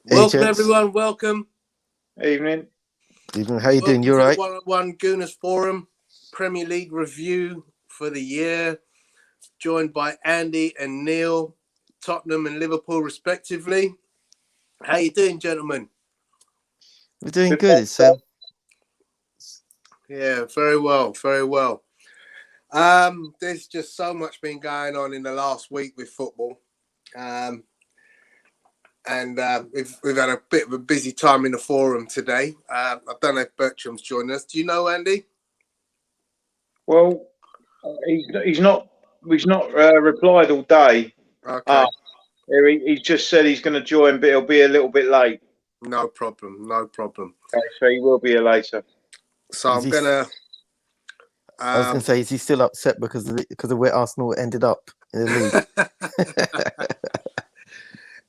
Hey, Welcome, gents. everyone. Welcome. Evening. Evening. How you doing? Welcome You to all right? the One-on-One Gooners Forum Premier League review for the year. Joined by Andy and Neil, Tottenham and Liverpool, respectively. How you doing, gentlemen? We're doing Good good. It's Yeah, very well, very well. There's just so much been going on in the last week with football. We've had a bit of a busy time in the forum today. I don't know if Bertram's joined us. Do you know, Andy? Well, he's not replied all day. Okay. He's just said he's going to join, but he'll be a little bit late. No problem. Okay, so he will be here later. So Is I'm he- gonna. I was going to say, is he still upset because of where Arsenal ended up in the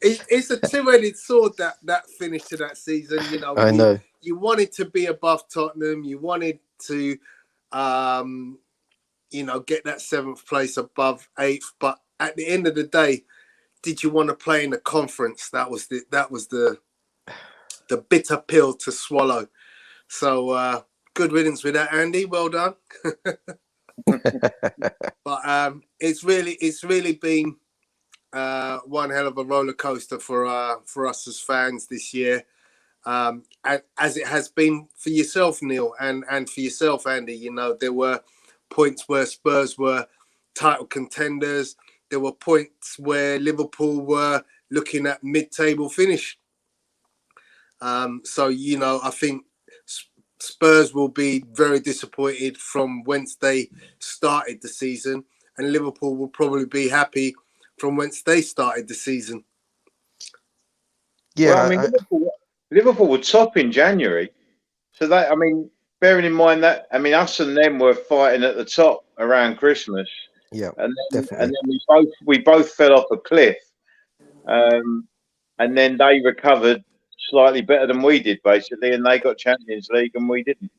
league? It's a two-headed sword that finish to that season. You know, I know. You wanted to be above Tottenham. You wanted to, get that seventh place above eighth. But at the end of the day, did you want to play in the conference? That was the bitter pill to swallow. So good riddance with that, Andy. Well done. But it's really been one hell of a roller coaster for us as fans this year, as it has been for yourself, Neil, and for yourself, Andy. You know, there were points where Spurs were title contenders. There were points where Liverpool were looking at mid-table finish. So I think Spurs will be very disappointed from whence they started the season, and Liverpool will probably be happy from whence they started the season. Yeah, Well, I mean, Liverpool were top in January, so bearing in mind that, us and them were fighting at the top around Christmas. Yeah, and definitely. then we both fell off a cliff, and then they recovered slightly better than we did, basically, and they got Champions League and we didn't.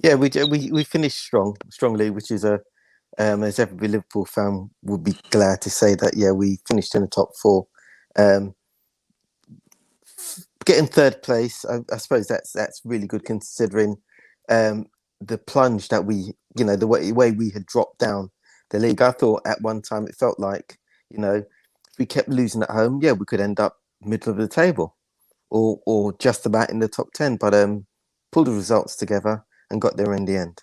Yeah, we finished strongly, which is as every Liverpool fan would be glad to say that. Yeah, we finished in the top four. Getting third place, I suppose that's really good considering the plunge that the way we had dropped down the league. I thought at one time it felt like, if we kept losing at home, yeah, we could end up middle of the table or just about in the top 10, but pulled the results together and got there in the end.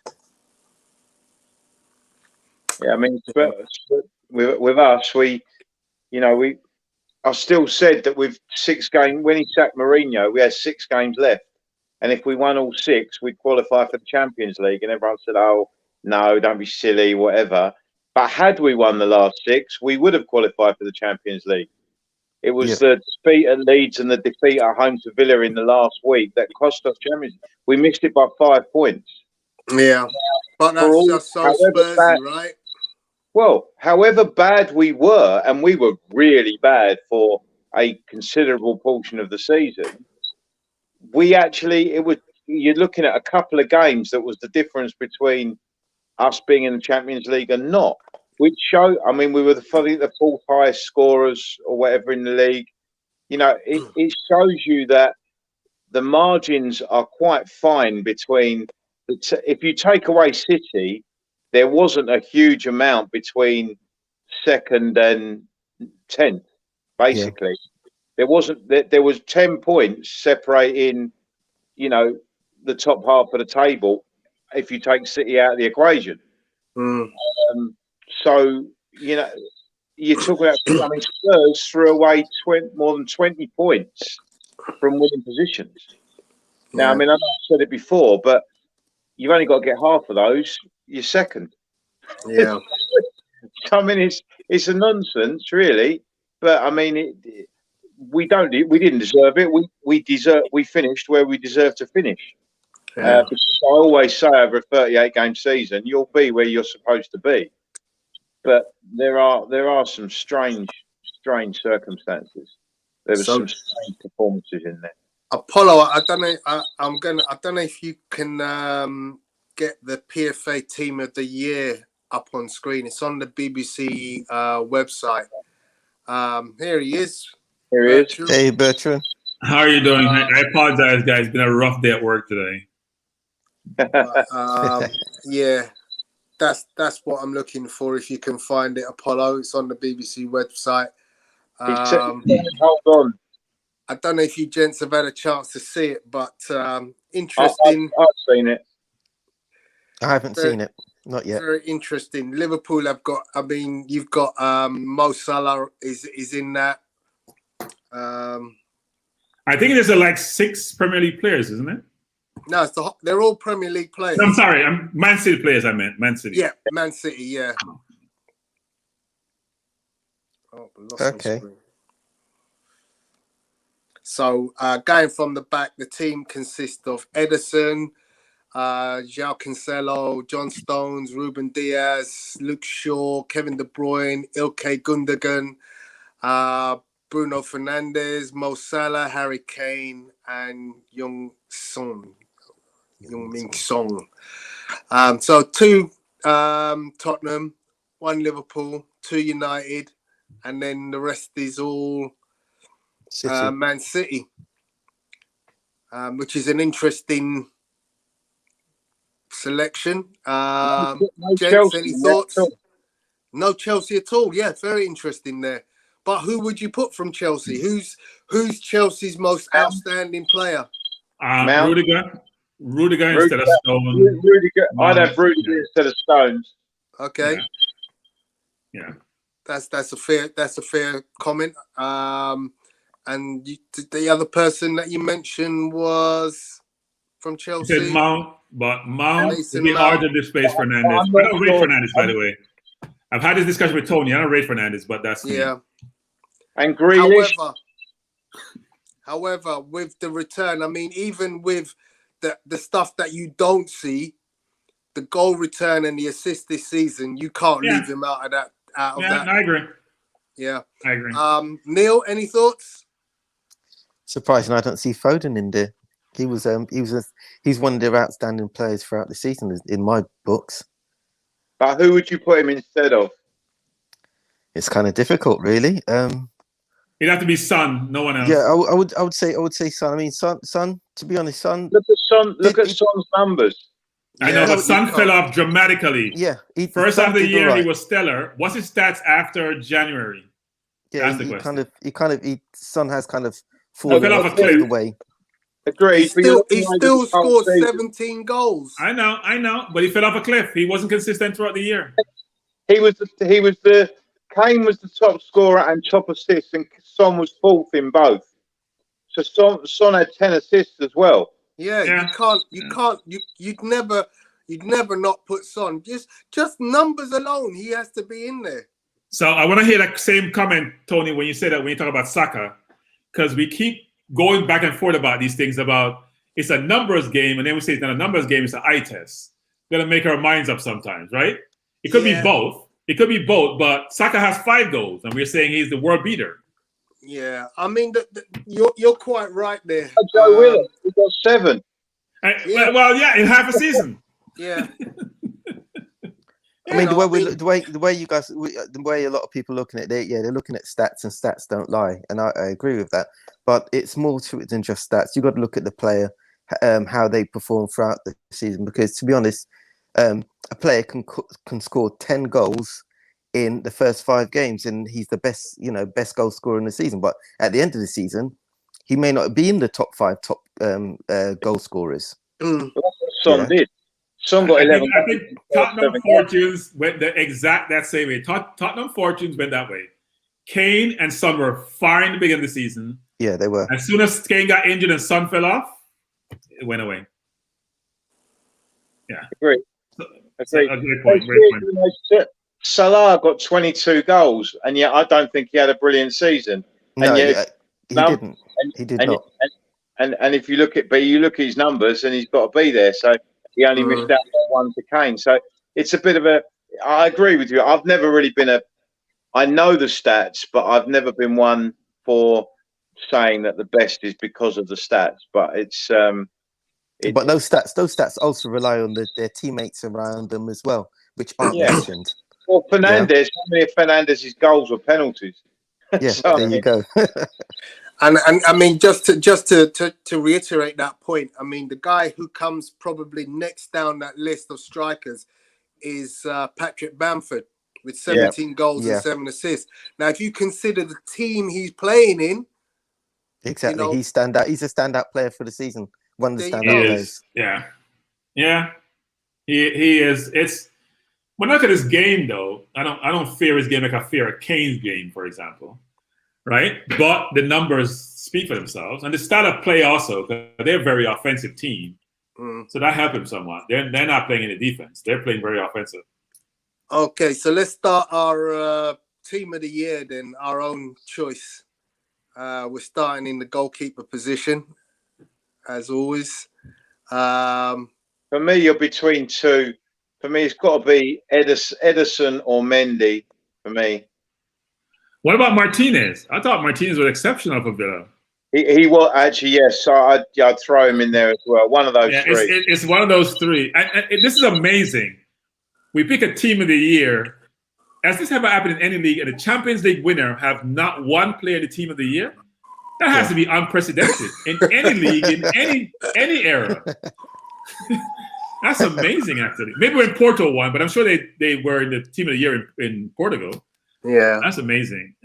Yeah, with us, I still said that with 6 games, when he sacked Mourinho, we had 6 games left. And if we won all 6, we'd qualify for the Champions League. And everyone said, oh, no, don't be silly, whatever. But had we won the last 6, we would have qualified for the Champions League. It was the defeat at Leeds and the defeat at home to Villa in the last week that cost us Champions League. We missed it by 5 points. Yeah, but that's just so Spursy, right? Well, however bad we were, and we were really bad for a considerable portion of the season, you're looking at a couple of games that was the difference between us being in the Champions League and not, which we were the 4th highest scorers or whatever in the league. It shows you that the margins are quite fine between if you take away City, there wasn't a huge amount between 2nd and 10th, basically. Yeah. There was 10 points separating, the top half of the table if you take City out of the equation. So, you're talking about, Spurs threw away more than 20 points from winning positions. Now, I know I've said it before, but you've only got to get half of those. You're second. Yeah. It's a nonsense, really. But we didn't deserve it. We finished where we deserved to finish. Yeah. Because I always say over a 38-game season, you'll be where you're supposed to be. But there are some strange circumstances. There were some strange performances in there. Apollo, I don't know. I don't know if you can get the PFA Team of the Year up on screen. It's on the BBC website. Here he is. Here he is. Hey, Bertrand. How are you doing? I apologize, guys. It's been a rough day at work today. Yeah, that's what I'm looking for. If you can find it, Apollo, it's on the BBC website. Hold on. I don't know if you gents have had a chance to see it, but interesting. I've seen it. I haven't seen it. Not yet. Very interesting. Liverpool have got. I mean, you've got Mo Salah is in that. I think there's like 6 Premier League players, isn't it? No, they're all Premier League players. I'm sorry, Man City players. I meant Man City. Yeah, Man City. Yeah. Oh, Okay. So going from the back, the team consists of Ederson, João Cancelo, John Stones, Ruben Diaz, Luke Shaw, Kevin De Bruyne, Ilkay Gundogan, Bruno Fernandes, Mo Salah, Harry Kane, and Young Min Song. So 2 Tottenham, 1 Liverpool, 2 United, and then the rest is all Man City, which is an interesting selection. Gents, any thoughts? No Chelsea at all. Yeah, very interesting there. But who would you put from Chelsea? Who's Chelsea's most outstanding player? Rudiger instead of Stones. Rudiger. I'd have Rudiger instead of Stones. Okay. Yeah. That's a fair comment. And the other person that you mentioned was from Chelsea. You said Mount, but Mount would be hard to displace Fernandes. I don't rate Fernandes, by the way. I've had this discussion with Tony. I don't rate Fernandes, but that's me. And Grealish. However, with the return, I mean, even with the stuff that you don't see, the goal return and the assist this season, you can't leave him out of that. I agree. Yeah, I agree. Neil, any thoughts? Surprising, I don't see Foden in there. He's one of their outstanding players throughout the season in my books. But who would you put him instead of? It's kind of difficult, really. It'd have to be Son, no one else. Yeah, I would say Son. I mean, Son. To be honest, Son. Look at Son's numbers. I know, but Son fell off dramatically. Yeah, first half of the year he was stellar. What's his stats after January? Yeah, That's the question. Son has kind of fallen off a cliff. The way. Agreed. He still scored 17 goals. I know, but he fell off a cliff. He wasn't consistent throughout the year. Kane was the top scorer and top assist, and Son was 4th in both. So Son had 10 assists as well. Yeah. You'd never not put Son. Just numbers alone, he has to be in there. So I want to hear that same comment, Tony, when you say that when you talk about Saka, because we keep going back and forth about these things about it's a numbers game, and then we say it's not a numbers game, it's an eye test. We're gonna make our minds up sometimes, right? It could be both. It could be both, but Saka has 5 goals, and we're saying he's the world beater. Yeah, I mean, you're quite right there. Joe Willock, he got 7. Well, in half a season. Yeah. I mean, the way a lot of people looking at it, they're looking at stats, and stats don't lie, and I agree with that. But it's more to it than just stats. You got to look at the player, how they perform throughout the season. Because to be honest, a player can score 10 goals in the first 5 games, and he's the best goal scorer in the season. But at the end of the season, he may not be in the top 5 goal scorers. That's what Son did. Son got 11. I think Tottenham fortunes went that same way. Tottenham fortunes went that way. Kane and Son were fine in the beginning of the season. Yeah, they were. As soon as Kane got injured and Son fell off, it went away. Yeah. Great. Great point. Salah got 22 goals, and yet I don't think he had a brilliant season. No, he didn't. He did not. And if you look at his numbers, and he's got to be there. So he only missed out on 1 to Kane. So it's a bit of a. I agree with you. I've never really been I know the stats, but I've never been one for saying that the best is because of the stats. But it's. But those stats also rely on their teammates around them as well, which aren't mentioned. Well, Fernandes, how many of Fernandez's goals were penalties? Yeah, So, there you go. And I mean, just to reiterate that point, I mean, the guy who comes probably next down that list of strikers is Patrick Bamford with 17 goals and 7 assists. Now, if you consider the team he's playing in, Exactly. you know, He's a standout player for the season. One of the there you standout go. players. Yeah. He is. It's when I look at his game, though, I don't fear his game like I fear a Kane's game, for example, right? But the numbers speak for themselves, and the style of play also. They're a very offensive team, so that helped him somewhat. They're not playing any defense; they're playing very offensive. Okay, so let's start our team of the year then. Our own choice. We're starting in the goalkeeper position, as always. for me, you're between two. For me, it's got to be Edison or Mendy. For me, What about Martinez? I thought Martinez was exceptional for Villa. he was actually, yes. So I'd throw him in there as well. One of those three. It's one of those three. And this is amazing. We pick a team of the year. Has this ever happened in any league? And the Champions League winner have not one player the team of the year? That has to be unprecedented in any league, in any era. That's amazing, actually. Maybe when Porto won, but I'm sure they were in the team of the year in Portugal. Yeah. That's amazing.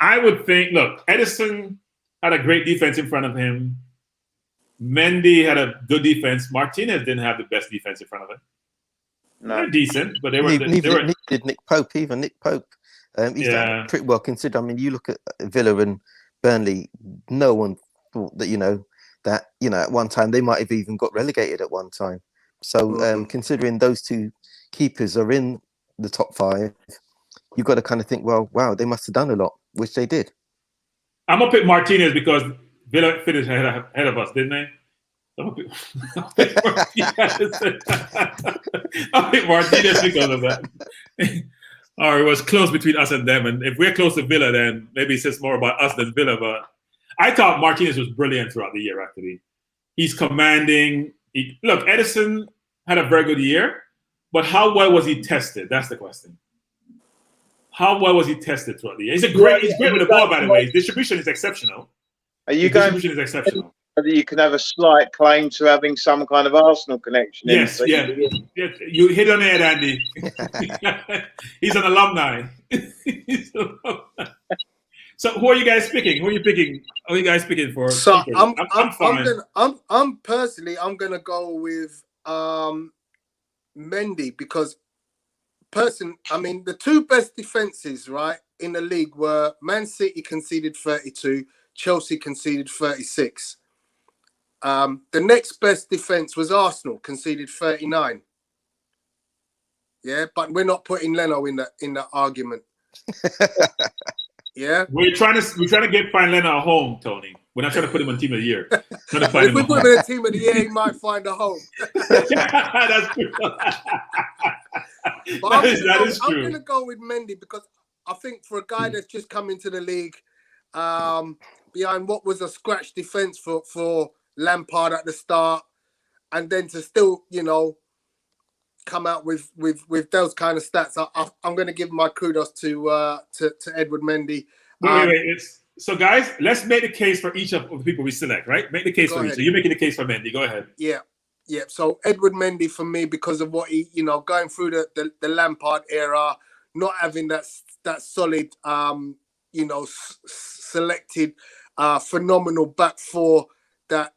I would think, look, Edison had a great defense in front of him. Mendy had a good defense. Martinez didn't have the best defense in front of him. No. They're decent, but they were. Neither did Nick Pope either. Nick Pope, he's done pretty well considered. I mean, you look at Villa and Burnley. No one thought that at one time they might have even got relegated at one time. So considering those two keepers are in the top 5, you've got to kind of think, well, wow, they must have done a lot, which they did. I'm gonna pick Martinez because Villa finished ahead of us, didn't they? I'll pick Martinez because of that. Or it was close between us and them. And if we're close to Villa, then maybe it says more about us than Villa. But I thought Martinez was brilliant throughout the year, actually. He's commanding. Look, Edison had a very good year, but how well was he tested? That's the question. How well was he tested throughout the year? He's great with the ball, by the way. His distribution is exceptional. Distribution is exceptional. You can have a slight claim to having some kind of Arsenal connection. Yes, you hit on it, Andy. He's an alumni. So, who are you guys picking? Who are you picking? Who are you guys picking for? So, I'm personally gonna go with Mendy because the two best defenses right in the league were Man City conceded 32, Chelsea conceded 36. The next best defense was Arsenal, conceded 39. Yeah, but we're not putting Leno in that argument. Yeah, we're trying to find Leno a home, Tony. We're not trying to put him on team of the year. If we put him in a team of the year, he might find a home. That's true. But that is true. I'm going to go with Mendy because I think for a guy that's just come into the league, behind what was a scratch defense for Lampard at the start, and then to still, come out with those kind of stats, I'm going to give my kudos to Edward Mendy. Wait. So, guys, let's make the case for each of the people we select, right? Make the case for each. So you're making the case for Mendy. Go ahead. Yeah. So Edward Mendy for me because of what he, going through the Lampard era, not having that solid, selected, phenomenal back four that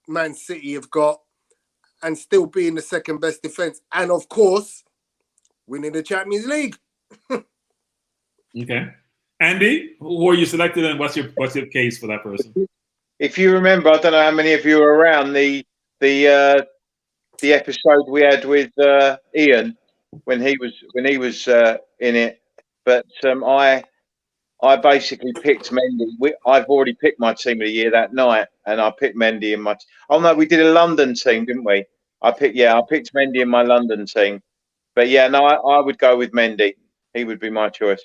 Man City have got, and still being the second best defense, and of course, winning the Champions League. Okay, Andy, who are you selected, and what's your case for that person? If you remember, I don't know how many of you were around the episode we had with Ian when he was in it, but I basically picked Mendy. I've already picked my team of the year that night, and I picked Mendy in my. Oh no, we did a London team, didn't we? I picked Mendy in my London team, but yeah, no, I would go with Mendy. He would be my choice.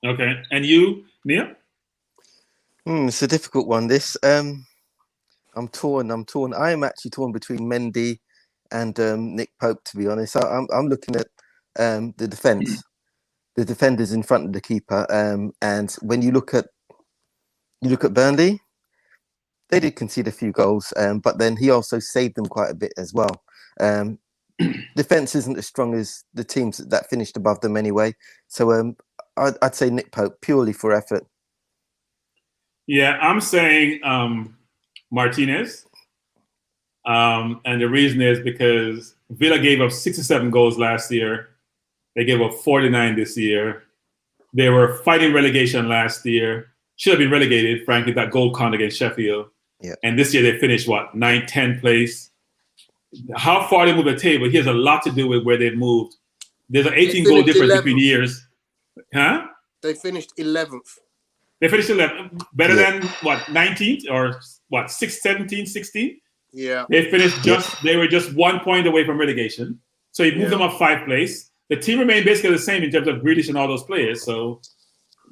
Okay, and you, Neil? It's a difficult one. This, I'm torn. I am actually torn between Mendy and Nick Pope. To be honest, I'm looking at the defense. the defenders in front of the keeper. And when you look at Burnley, they did concede a few goals, but then he also saved them quite a bit as well. Defense isn't as strong as the teams that finished above them anyway. So I'd say Nick Pope purely for effort. Yeah, I'm saying Martinez. And the reason is because Villa gave up 67 goals last year. They gave up 49 this year. They were fighting relegation last year. Should have been relegated, frankly, that goal count against Sheffield. Yeah. And this year they finished, 9th, 10th place. How far they moved the table, he has a lot to do with where they've moved. There's an 18-goal difference 11th. Between years. Huh? They finished 11th. They finished 11th. Better than, 19th or 6th, 17th, 16th? Yeah. They finished they were just 1 point away from relegation. So he moved them up 5th place. The team remained basically the same in terms of Grealish and all those players. So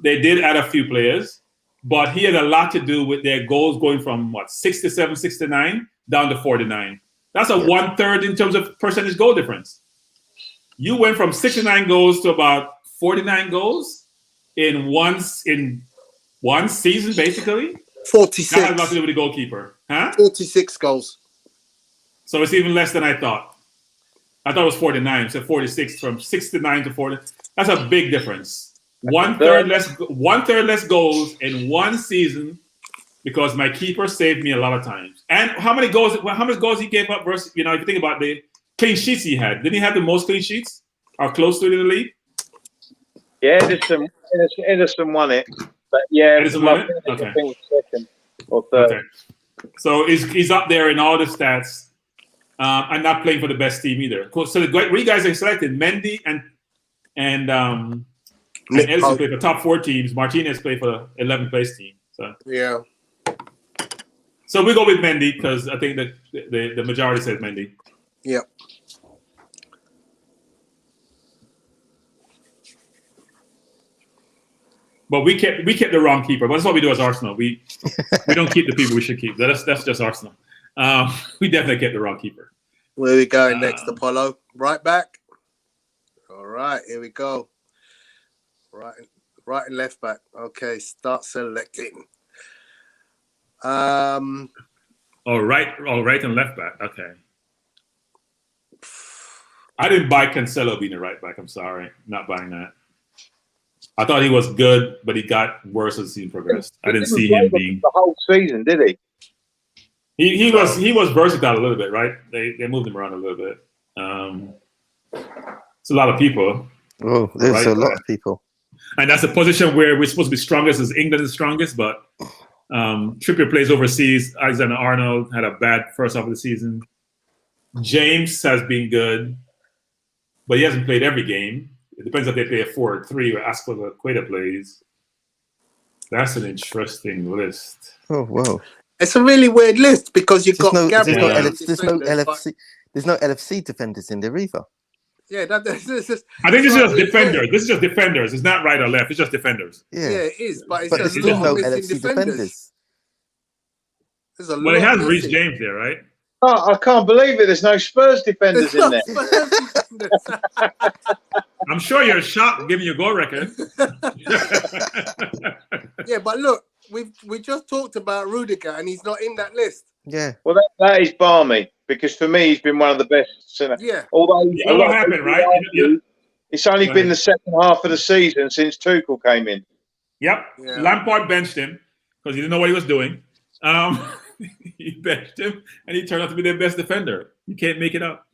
they did add a few players, but he had a lot to do with their goals going from 67, 69 down to 49. That's a 1/3 in terms of percentage goal difference. You went from 69 goals to about 49 goals in one season, basically. 46. That has a lot to do with the goalkeeper. Huh? 46 goals. So it's even less than I thought. I thought it was 49, so 46 from 69 to 40. That's a big difference. 1/3 less goals in one season because my keeper saved me a lot of times. And how many goals he gave up versus, if you think about the clean sheets he had. Didn't he have the most clean sheets or close to it in the league? Yeah, Edison won it. But yeah, Edison won it? Okay. I think second or third. Okay. So he's up there in all the stats. And not playing for the best team either. So the great guys they selected, Mendy and Edison played for top 4 teams. Martinez played for the 11th place team. So yeah. So we go with Mendy because I think that the majority says Mendy. Yep. But we kept the wrong keeper. But that's what we do as Arsenal. We don't keep the people we should keep. That's just Arsenal. We definitely kept the wrong keeper. Where are we going next, Apollo? Right back? All right, here we go. Right and left back. Okay, start selecting. All right and left back. Okay. I didn't buy Cancelo being a right back. I'm sorry. Not buying that. I thought he was good, but he got worse as the season progressed. I didn't see him being the whole season, did he? He was versatile a little bit, right? They moved him around a little bit. It's a lot of people. Oh, there's a lot of people. And that's a position where we're supposed to be strongest as England is strongest, but Trippier plays overseas. Alexander-Arnold had a bad first half of the season. James has been good, but he hasn't played every game. It depends if they play a 4 or 3 or Azpilicueta plays. That's an interesting list. Oh, whoa. It's a really weird list because you've got Gabriel. There's no LFC defenders in there either. Yeah, I think this is just defenders. This is just defenders. It's not right or left. It's just defenders. Yeah, it is. But there's still no LFC defenders. There's a lot. Well, it has Reece James there, right? Oh, I can't believe it. There's no Spurs defenders in there. I'm sure you're shocked giving your goal record. Yeah, but look, we just talked about Rudiger and he's not in that list. Yeah. Well, that is balmy because for me he's been one of the best. Yeah. Although what happened, right? It's only been the second half of the season since Tuchel came in. Yep. Yeah. Lampard benched him because he didn't know what he was doing. He benched him and he turned out to be their best defender. You can't make it up.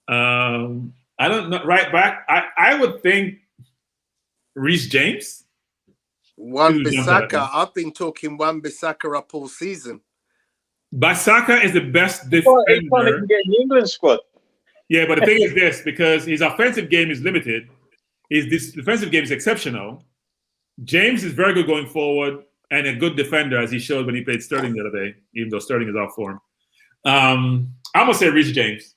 I don't know. Right back, I would think Reece James. Wan-Bissaka. I've been talking Wan-Bissaka up all season. Bissaka is the best defender. He can't even get in the England squad. Yeah, but the thing is this, because his offensive game is limited, his defensive game is exceptional. James is very good going forward and a good defender, as he showed when he played Sterling the other day, even though Sterling is off form. I'm going to say Reece James.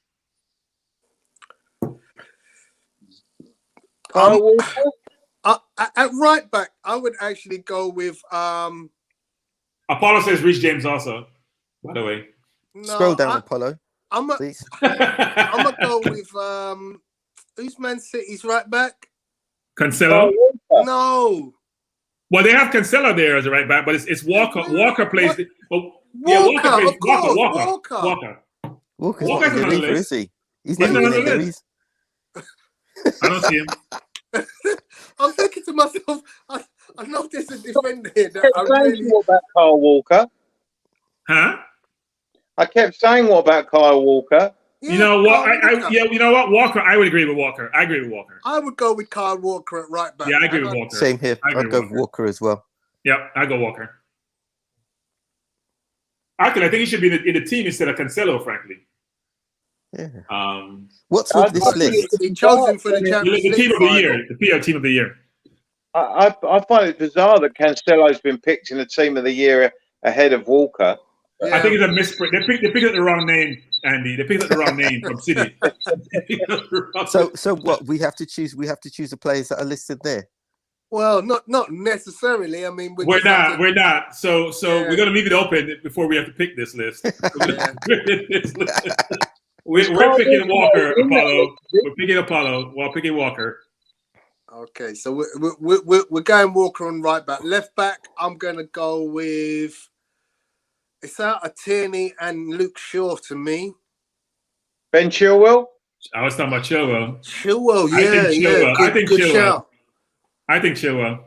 At right back, I would actually go with... Apollo says Reece James also, by the way. No, scroll down, Apollo. Please. I'm going to go with... who's Man City's right back? Cancelo. No. Well, they have Cancelo there as a right back, but it's Walker. Walker plays. Walker, of course. Walker. Walker's Walker's not in not there on the either, list. is he? He's He's not not even on in the there. list. I don't see him. I'm thinking to myself, I know there's a defender here that I Saying really. what about Kyle Walker? Huh? I kept saying what about Kyle Walker? You know what? Walker. You know what? Walker. I would agree with Walker. I agree with Walker. I would go with Kyle Walker at right back. Yeah, I agree with Walker. Same here. I'd go with Walker as well. Yep, I go Walker. Actually, I think he should be in the team instead of Cancelo, frankly. Yeah. What's with this list? He chose him for the Champions League. The team of the year. The PL team of the year. I find it bizarre that Cancelo's been picked in the team of the year ahead of Walker. Yeah. I think it's a misprint. They picked up the wrong name, Andy. They picked up the wrong name from City. So what? We have to choose. We have to choose the players that are listed there. Well, not necessarily. I mean, we're not. So we're gonna leave it open before we have to pick this list. We're picking Walker, Apollo. We're picking Apollo while picking Walker. Okay, so we're going Walker on right back. Left back, I'm gonna go with. It's out of Tierney and Luke Shaw to me. Ben Chilwell? I was talking about Chilwell. Chilwell, yeah. I think good Chilwell. Shout. I think Chilwell.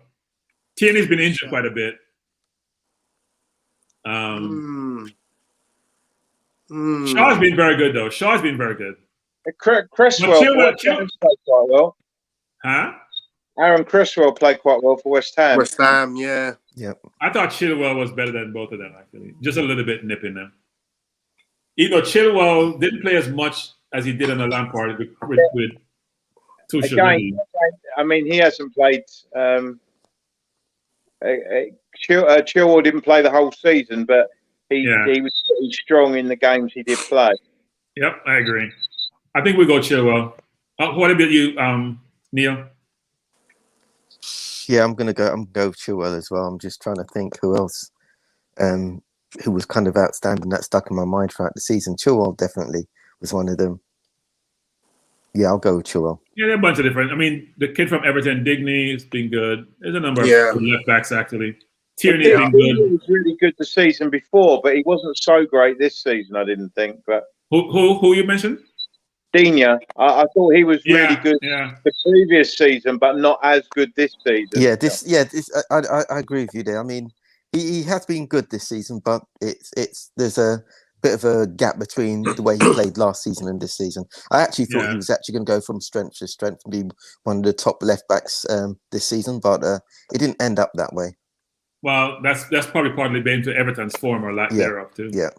Tierney's been injured quite a bit. Shaw's been very good, though. Shaw's been very good. Cresswell played quite well. Huh? Aaron Cresswell played quite well for West Ham. West Ham, yeah. Yep. I thought Chilwell was better than both of them, actually. Just a little bit nipping them. Even though Chilwell didn't play as much as he did on the Lampard with Tuchel. Again, I mean, he hasn't played. Chilwell didn't play the whole season, but he was pretty strong in the games he did play. Yep, I agree. I think we go Chilwell. What about you, Neil? Yeah, I'm gonna go with Chilwell as well. I'm just trying to think who else, who was kind of outstanding that stuck in my mind throughout the season. Chilwell definitely was one of them. Yeah, I'll go with Chilwell. Yeah, there are a bunch of different. I mean, the kid from Everton, Digney, has been good. There's a number of left backs actually. Tierney has been good. He was really good the season before, but he wasn't so great this season. I didn't think. But who you mentioned? Digne. I thought he was really good the previous season, but not as good this season. I agree with you there. I mean, he has been good this season, but there's a bit of a gap between the way he played last season and this season. I actually thought he was actually going to go from strength to strength and be one of the top left backs this season, but it didn't end up that way. Well, that's probably partly been to Everton's form or lack thereof too. Yeah.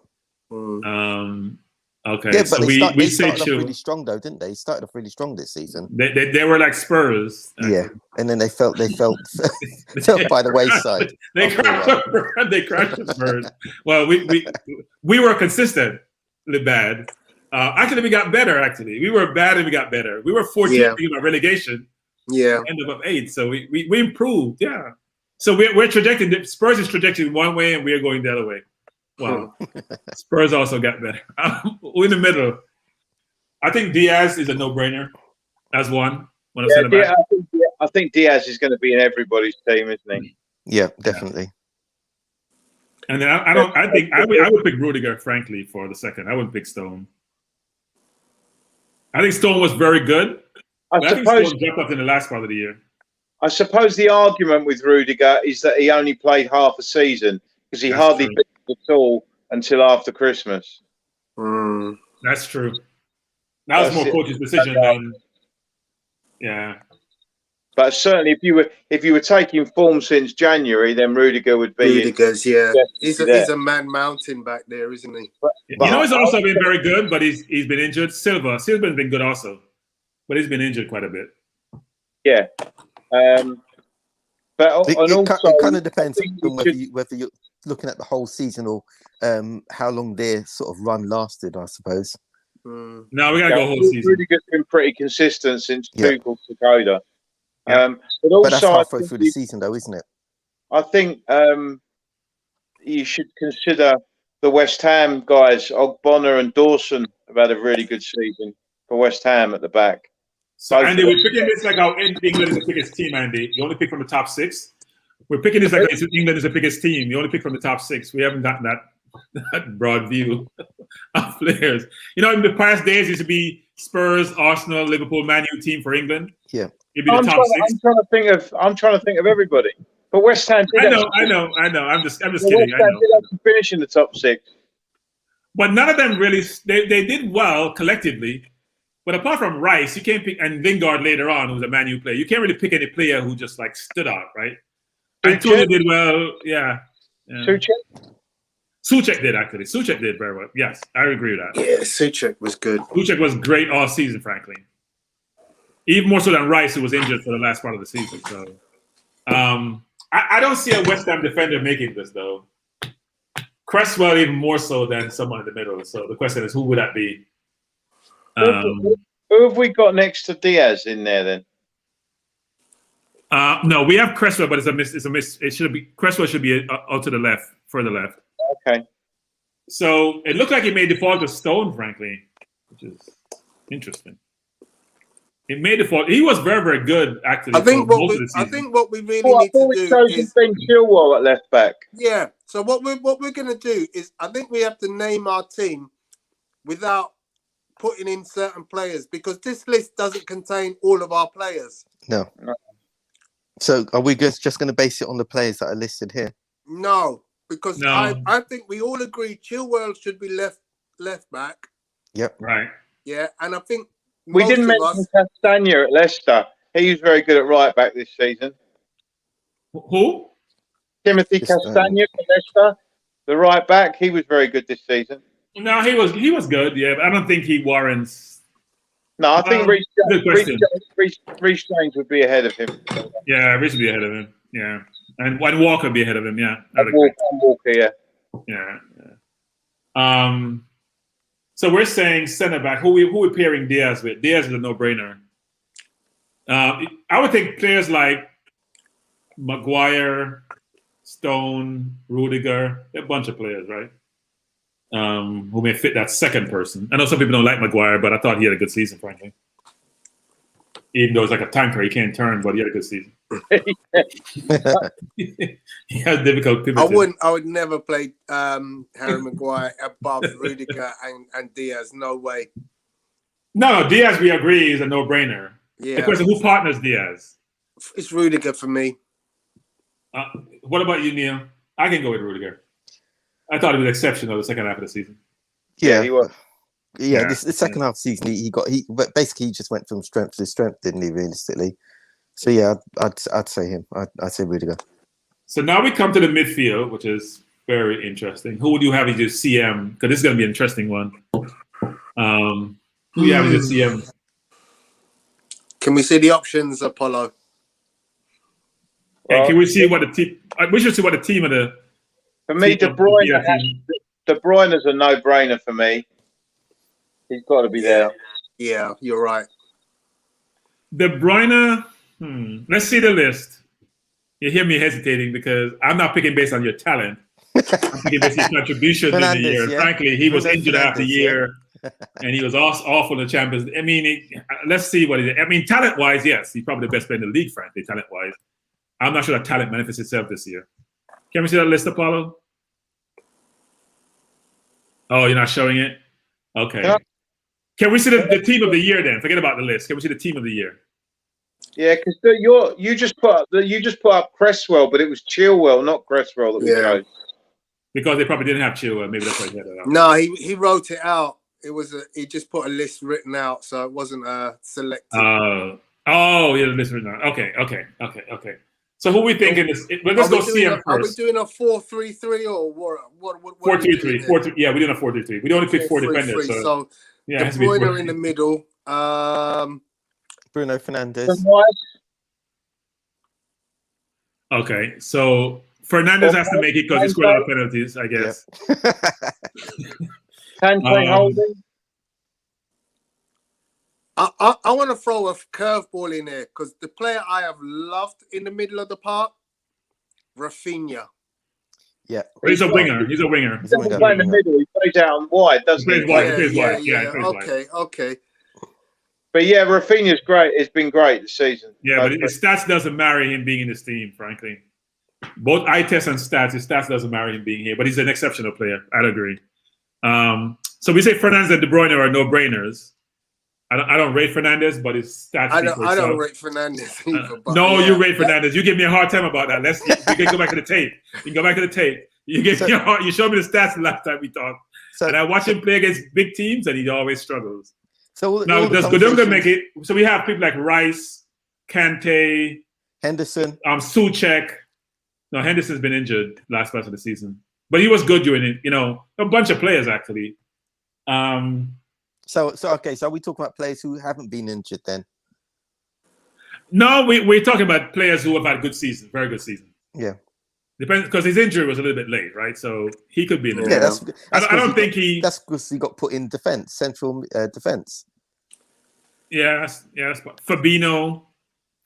Okay. Yeah, but so they we started off really strong though, didn't they? They started off really strong this season. They were like Spurs. Actually. Yeah, and then they felt fell by the wayside. They crashed the Spurs. Well, we were consistently bad. Actually, we got better. Actually, we were bad and we got better. We were 14th about relegation. Yeah, ended up 8th. So we improved. Yeah. So we're trajecting. Spurs is trajecting one way and we're going the other way. Wow. Spurs also got better. We're in the middle. I think Diaz is a no-brainer as one. I think Diaz is going to be in everybody's team, isn't he? Yeah, definitely. And then I would pick Rudiger, frankly, for the second. I wouldn't pick Stone. I think Stone was very good. I think Stone dropped up in the last part of the year. I suppose the argument with Rudiger is that he only played half a season because he hardly played at all until after Christmas. That's true. That was more coach's decision than But certainly, if you were taking form since January, then Rudiger would be. Rudiger's, he's a man mountain back there, isn't he? He's also been very good, but he's been injured. Silva's been good also, but he's been injured quite a bit. Yeah, but it kind of depends on whether you're looking at the whole season or how long their sort of run lasted, I suppose. No, we gotta go whole season. Rudiger's been pretty consistent since Tuchel took over. But that's halfway through the season, though, isn't it? I think you should consider the West Ham guys. Ogbonna and Dawson have had a really good season for West Ham at the back. So, Andy, we're picking this like how England is the biggest team, Andy. You only pick from the top 6. We're picking this like England is the biggest team. You only pick from the top 6. We haven't gotten that broad view of players. You know, in the past days, it used to be Spurs, Arsenal, Liverpool, Man U team for England. Yeah. It'd be the top 6. I'm trying to think of everybody. But West Ham did I know. I'm just kidding. West Ham did actually finish in the top 6. But none of them really. They did well collectively. But apart from Rice, you can't pick, and Lingard later on, who was a Man U player, you can't really pick any player who just like stood out, right? Antonio did well, yeah. Souček did actually. Souček did very well. Yes, I agree with that. Yeah, Souček was good. Souček was great all season, frankly. Even more so than Rice, who was injured for the last part of the season. So, I don't see a West Ham defender making this though. Cresswell even more so than someone in the middle. So the question is, who would that be? Who have we got next to Diaz in there then? No, we have Cresswell, but it's a miss. It's a miss. It should be Cresswell should be out to the left, further left. Okay. So it looked like he may default to Stone, frankly, which is interesting. It may default. He was very, very good actually. I think what we really need to do is Ben Chilwell at left back. Yeah. So what we're going to do is I think we have to name our team without putting in certain players because this list doesn't contain all of our players. No. So are we just going to base it on the players that are listed here? No, because I think we all agree Chilwell should be left back. Yep. Right. Yeah, and I think we didn't mention Castagna at Leicester. He was very good at right back this season. Who? Timothy Castagna at Leicester, the right back. He was very good this season. No, he was good. Yeah, but I don't think he warrants. No, I think Reece James would be ahead of him. Yeah, Reece would be ahead of him. Yeah, and Walker would be ahead of him. Yeah, Walker. Yeah. Yeah. So we're saying centre back. Who we pairing Diaz with? Diaz is a no-brainer. I would think players like Maguire, Stone, Rudiger, a bunch of players, right? Who may fit that second person. I know some people don't like Maguire, but I thought he had a good season, frankly. Even though it's like a tanker, he can't turn, but he had a good season. He had difficult pivoting. I would never play Harry Maguire above Rudiger and Diaz. No way. No, Diaz, we agree, is a no-brainer. Yeah. The question, who partners Diaz? It's Rudiger for me. What about you, Neil? I can go with Rudiger. I thought he was exceptional the second half of the season. Yeah, he was. Yeah, the second half of the season he basically just went from strength to strength, didn't he? Realistically, so yeah, I'd say him. I'd say Rudiger. So now we come to the midfield, which is very interesting. Who would you have as your CM? Because this is going to be an interesting one. Who do you have as your CM? Can we see the options, Apollo? And can we see what the team? We should see what the team of the. For me, De Bruyne is a no-brainer for me. He's got to be there. Yeah, you're right. De Bruyne. Let's see the list. You hear me hesitating because I'm not picking based on your talent. I'm picking based on your contribution in the year. Yeah. Frankly, he was injured after the year, and he was awful in the Champions. I mean, let's see what he did. I mean, talent-wise, yes, he's probably the best player in the league, frankly, talent-wise. I'm not sure that talent manifests itself this year. Can we see that list, Apollo? Oh, you're not showing it? Okay. Yeah. Can we see the team of the year then? Forget about the list. Can we see the team of the year? Yeah, because you just put up Cresswell, but it was Chilwell, not Cresswell that we chose. Because they probably didn't have Chilwell. Maybe that's why he had it out. No, he wrote it out. He just put a list written out, so it wasn't selected. Yeah, the list written out. Okay. So who we thinking is? Let's go CM first. Are we doing a 4-3-3 or what? 4-3-3. Yeah, we're doing a 4-3-3. We only pick 4 defenders. So yeah, De Bruyne in the middle. Bruno Fernandes. Okay, so Fernandes has to make it because he scored a lot of penalties, I guess. Holding. I want to throw a curveball in there because the player I have loved in the middle of the park, Rafinha. Yeah, he's a winger. He doesn't play in the middle. He plays out on wide, doesn't he? He plays wide. Yeah. Okay. But yeah, Rafinha's great. It's been great this season. Yeah, but his stats doesn't marry him being in this team, frankly. Both eye test and stats, his stats doesn't marry him being here, but he's an exceptional player. I'd agree. So we say Fernandes and De Bruyne are no-brainers. I don't rate Fernandes, but his stats. I don't rate Fernandes either. But no, you rate Fernandes. You give me a hard time about that. You can go back to the tape. You can go back to the tape. You showed me the stats the last time we talked, and I watch him play against big teams, and he always struggles. So now does Godunga make it? So we have people like Rice, Kante, Henderson, Souček. No, Henderson's been injured last part of the season, but he was good during it. A bunch of players actually. So are we talking about players who haven't been injured then? No, we're talking about players who have had good seasons, very good seasons. Yeah. Depends, because his injury was a little bit late, right? So he could be in the team. I don't think he. That's because he got put in defense, central defense. Yeah, that's Fabinho,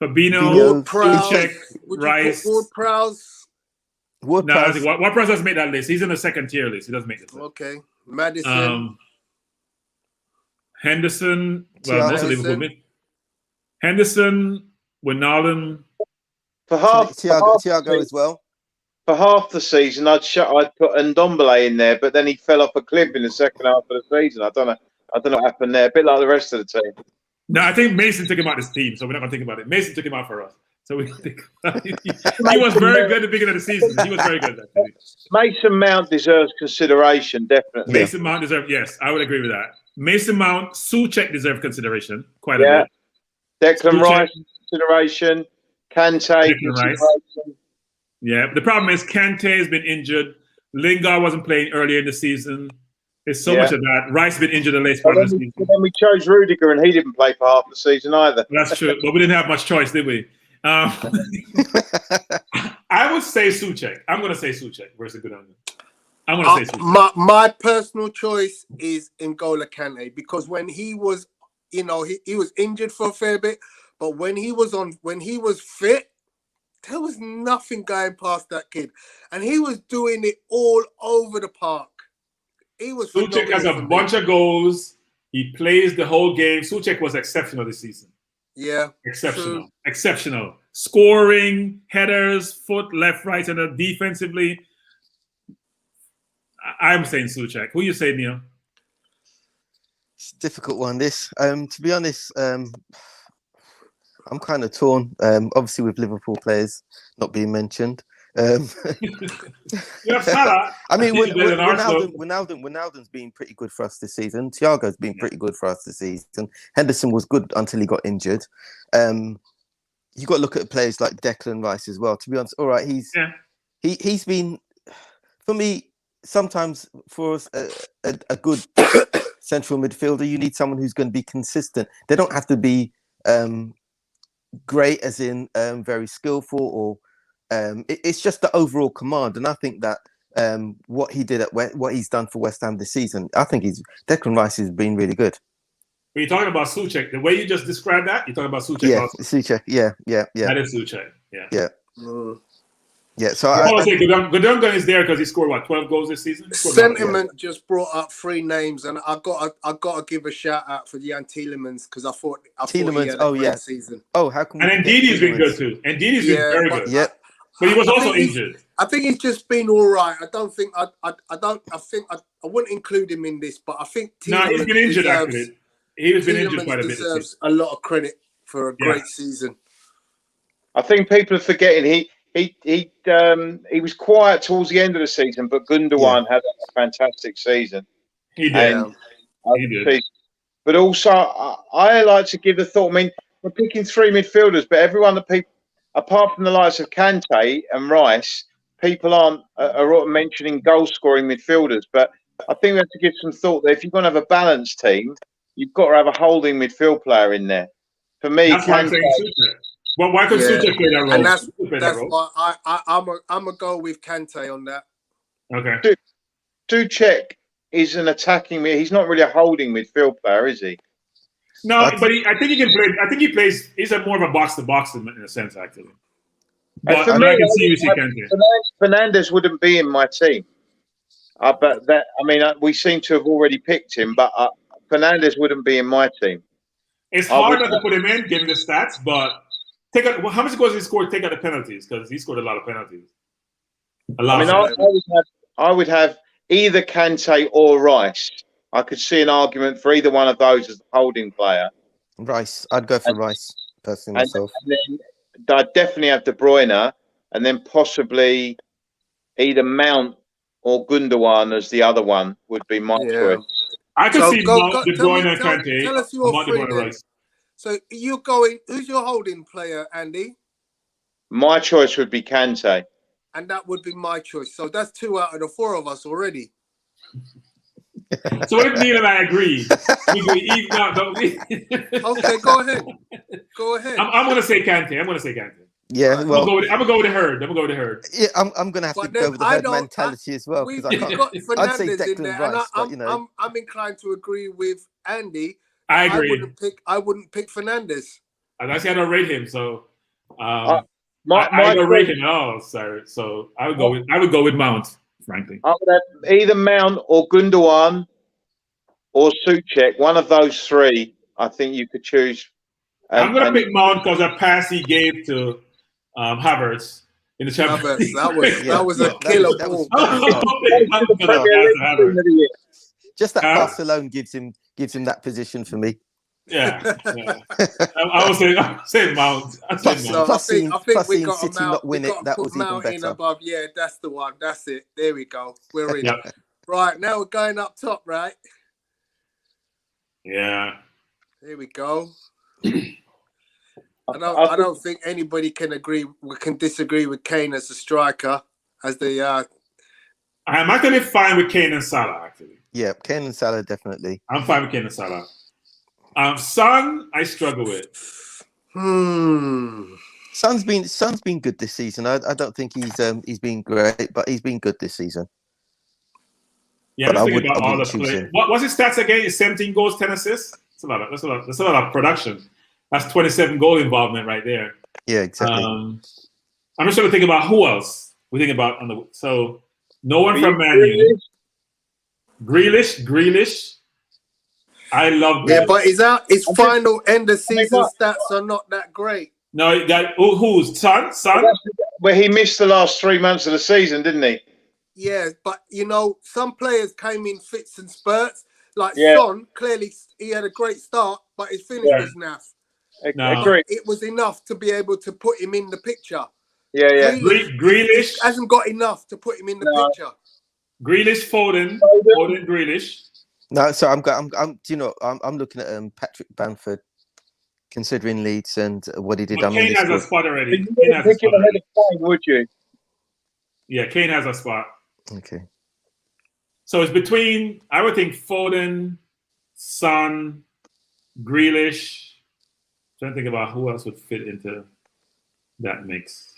Souček, Rice. Ward-Prowse. Ward-Prowse doesn't make that list. He's in the second tier list. He doesn't make this list. Okay, Maddison. Henderson. Well, most of Liverpool. Henderson, Wijnaldum. For half Thiago as well. For half the season, I'd put Ndombele in there, but then he fell off a cliff in the second half of the season. I don't know what happened there. A bit like the rest of the team. No, I think Mason took him out of this team, so we're not going to think about it. Mason took him out for us. So we think he was very good at the beginning of the season. He was very good, actually. Mason Mount deserves consideration, definitely. Mason Mount deserves, yes, I would agree with that. Mason Mount, Souček deserve consideration quite a bit. Declan Rice consideration. Kante consideration. Yeah, but the problem is Kante has been injured. Lingard wasn't playing earlier in the season. There's so much of that. Rice been injured the last part of the season. Then we chose Rudiger, and he didn't play for half the season either. That's true, but we didn't have much choice, did we? I would say Souček. I'm going to say Souček versus Godunga. I'm going to say Souček. My personal choice is N'Golo Kante, because when he was, he was injured for a fair bit, but when he was fit, there was nothing going past that kid, and he was doing it all over the park. He was. Souček has a bunch of goals. He plays the whole game. Souček was exceptional this season. Yeah, exceptional. Scoring, headers, foot, left, right, and defensively. I'm saying Souček. Who you say, Neil? It's a difficult one. This, to be honest, I'm kind of torn. Obviously, with Liverpool players not being mentioned. Salah. I mean, Wijnaldum's been pretty good for us this season. Thiago's been pretty good for us this season. Henderson was good until he got injured. You got to look at players like Declan Rice as well. To be honest, all right, he's been, for me, sometimes for us a good central midfielder, you need someone who's going to be consistent. They don't have to be great, as in very skillful, or it's just the overall command. And I think that what he did what he's done for West Ham this season, I think Declan Rice has been really good. When you're talking about Souček, the way you just described that, you're talking about Souček. Yeah, Souček. Yeah. That is Souček. Yeah. Yeah. So I say Godunga is there because he scored 12 goals this season. Sentiment just brought up 3 names, and I got to give a shout out for Jan Tielemans, because I thought he had a great season. Oh, how come? And Ndidi's been good too. Ndidi's been very good. Yeah. But he was also injured. I think he's just been all right. I wouldn't include him in this, but I think he's been injured actually. He's been injured quite a bit. Deserves a lot of credit for a great season. I think people are forgetting he was quiet towards the end of the season, but Gundogan had a fantastic season. He did. He did. But also, I like to give the thought. I mean, we're picking 3 midfielders, but everyone that people, apart from the likes of Kante and Rice, people are mentioning goal-scoring midfielders. But I think we have to give some thought that if you're going to have a balanced team, you've got to have a holding midfield player in there. For me, that's Kante. Well, why could Souček play that role? And that's why I'm gonna go with Kante on that. Okay. Souček is an attacking mid. He's not really a holding midfield player, is he? No, but I think he can play. I think he plays. He's more of a box to box in a sense, actually. But for me, I can see you see Kante. Fernandes wouldn't be in my team. But that, I mean, we seem to have already picked him, but Fernandes wouldn't be in my team. It's hard not to put him in, given the stats, but how many goals he scored? Take out the penalties, because he scored a lot of penalties. I would have either Kante or Rice. I could see an argument for either one of those as the holding player. Rice. I'd go for Rice, personally, myself. And then I'd definitely have De Bruyne, and then possibly either Mount or Gundogan as the other one would be my choice. I could see Mount, De Bruyne, and Kante. Tell us your three then. Rice. So you're going. Who's your holding player, Andy? My choice would be Kante. And that would be my choice. So that's 2 out of the 4 of us already. So what if Neil and I agree? We go even out, don't we? Okay, go ahead. Go ahead. I'm going to say Kante. Yeah, well, I'm gonna go with the herd. Yeah, I'm gonna have to go with the herd mentality as well, because I can't. I'd say Declan Rice, but I'm inclined to agree with Andy. I agree. I wouldn't pick Fernandes. I actually, I don't rate him, so I don't rate him at all, sir. So I would go with Mount, frankly. I would have either Mount or Gundogan or Souček. One of those three, I think you could choose. I'm gonna pick Mount because of pass he gave to Havertz in the Champions League. That was a killer ball. Just that pass alone gives him that position for me. Yeah. I would say Mount. Plus seeing City not win it, that was Mount even better. Above. Yeah, that's the one. That's it. There we go. We're in. Right, now we're going up top, right? Yeah. There we go. I don't think anybody can disagree with Kane as a striker, as the. I'm actually fine with Kane and Salah, actually. Yeah, Kane and Salah definitely. I'm fine with Kane and Salah. Son, I struggle with. Son's been good this season. I don't think he's been great, but he's been good this season. Yeah, I would about all the play. What's his stats again? It's 17 goals, 10 assists. That's a lot of production. That's 27 goal involvement right there. Yeah, exactly. I'm just trying to think about who else we think about so no one from Man U. Grealish. I love Grealish. Yeah, but his final end of season stats are not that great. No, you got who's Son? Well, he missed the last 3 months of the season, didn't he? Yeah, but some players came in fits and spurts. Like Son, clearly he had a great start, but his finish was naff. No. It was enough to be able to put him in the picture. Yeah. Grealish hasn't got enough to put him in the picture. Grealish, Foden, Grealish. No, so I'm looking at Patrick Bamford, considering Leeds and what he did. Kane has a spot already. You pick him ahead of Kane, would you? Yeah, Kane has a spot. Okay. So it's between, I would think, Foden, Son, Grealish. Trying to think about who else would fit into that mix.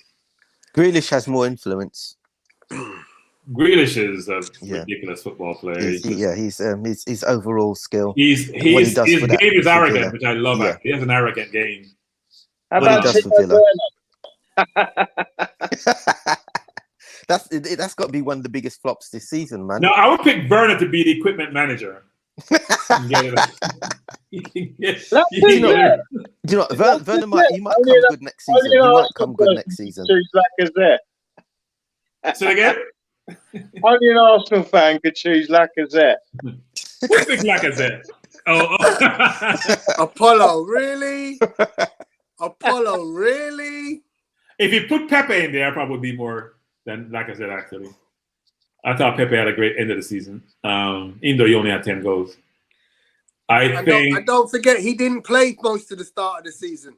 Grealish has more influence. Grealish is a ridiculous football player. His overall skill. His game is arrogant, which I love. Yeah. He has an arrogant game. How about That's got to be one of the biggest flops this season, man. No, I would pick Werner to be the equipment manager. Werner might come good next season. He might come good next season. Say again? Only an Arsenal fan could choose Lacazette. Who picked Lacazette? Apollo, really? Apollo, really? If you put Pepe in there, I'd probably be more than Lacazette, actually. I thought Pepe had a great end of the season, even though he only had 10 goals. Don't forget, he didn't play most of the start of the season.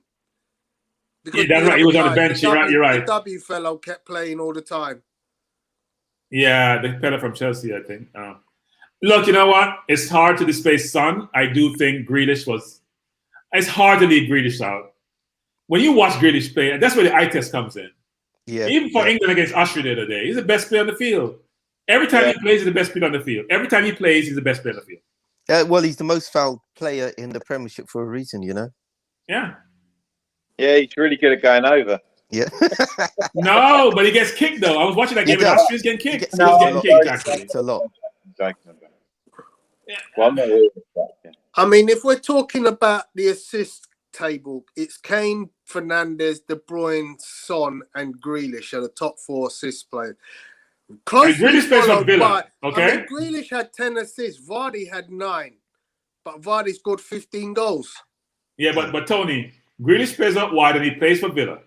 Yeah, that's right. He was on the bench. You're right. The W fellow kept playing all the time. Yeah, the fella from Chelsea, I think. Look, you know what? It's hard to displace Son. I do think Grealish was... It's hard to leave Grealish out. When you watch Grealish play, and that's where the eye test comes in. Yeah. Even for England against Austria the other day, he's the best player on the field. Every time he plays, he's the best player on the field. Every time he plays, he's the best player on the field. Well, he's the most fouled player in the Premiership for a reason, you know? Yeah. Yeah, he's really good at going over. Yeah. No, but he gets kicked, though. I was watching that game and Austria's getting kicked. It's a lot. Actually. It's a lot. Yeah. Well, I'm not really I mean, if we're talking about the assist table, it's Kane, Fernandes, De Bruyne, Son, and Grealish are the top 4 assist players. Closely Grealish plays for followed Villa, by, okay? I mean, Grealish had 10 assists. Vardy had 9, but Vardy scored 15 goals. Yeah, but Tony, Grealish plays up wide and he plays for Villa.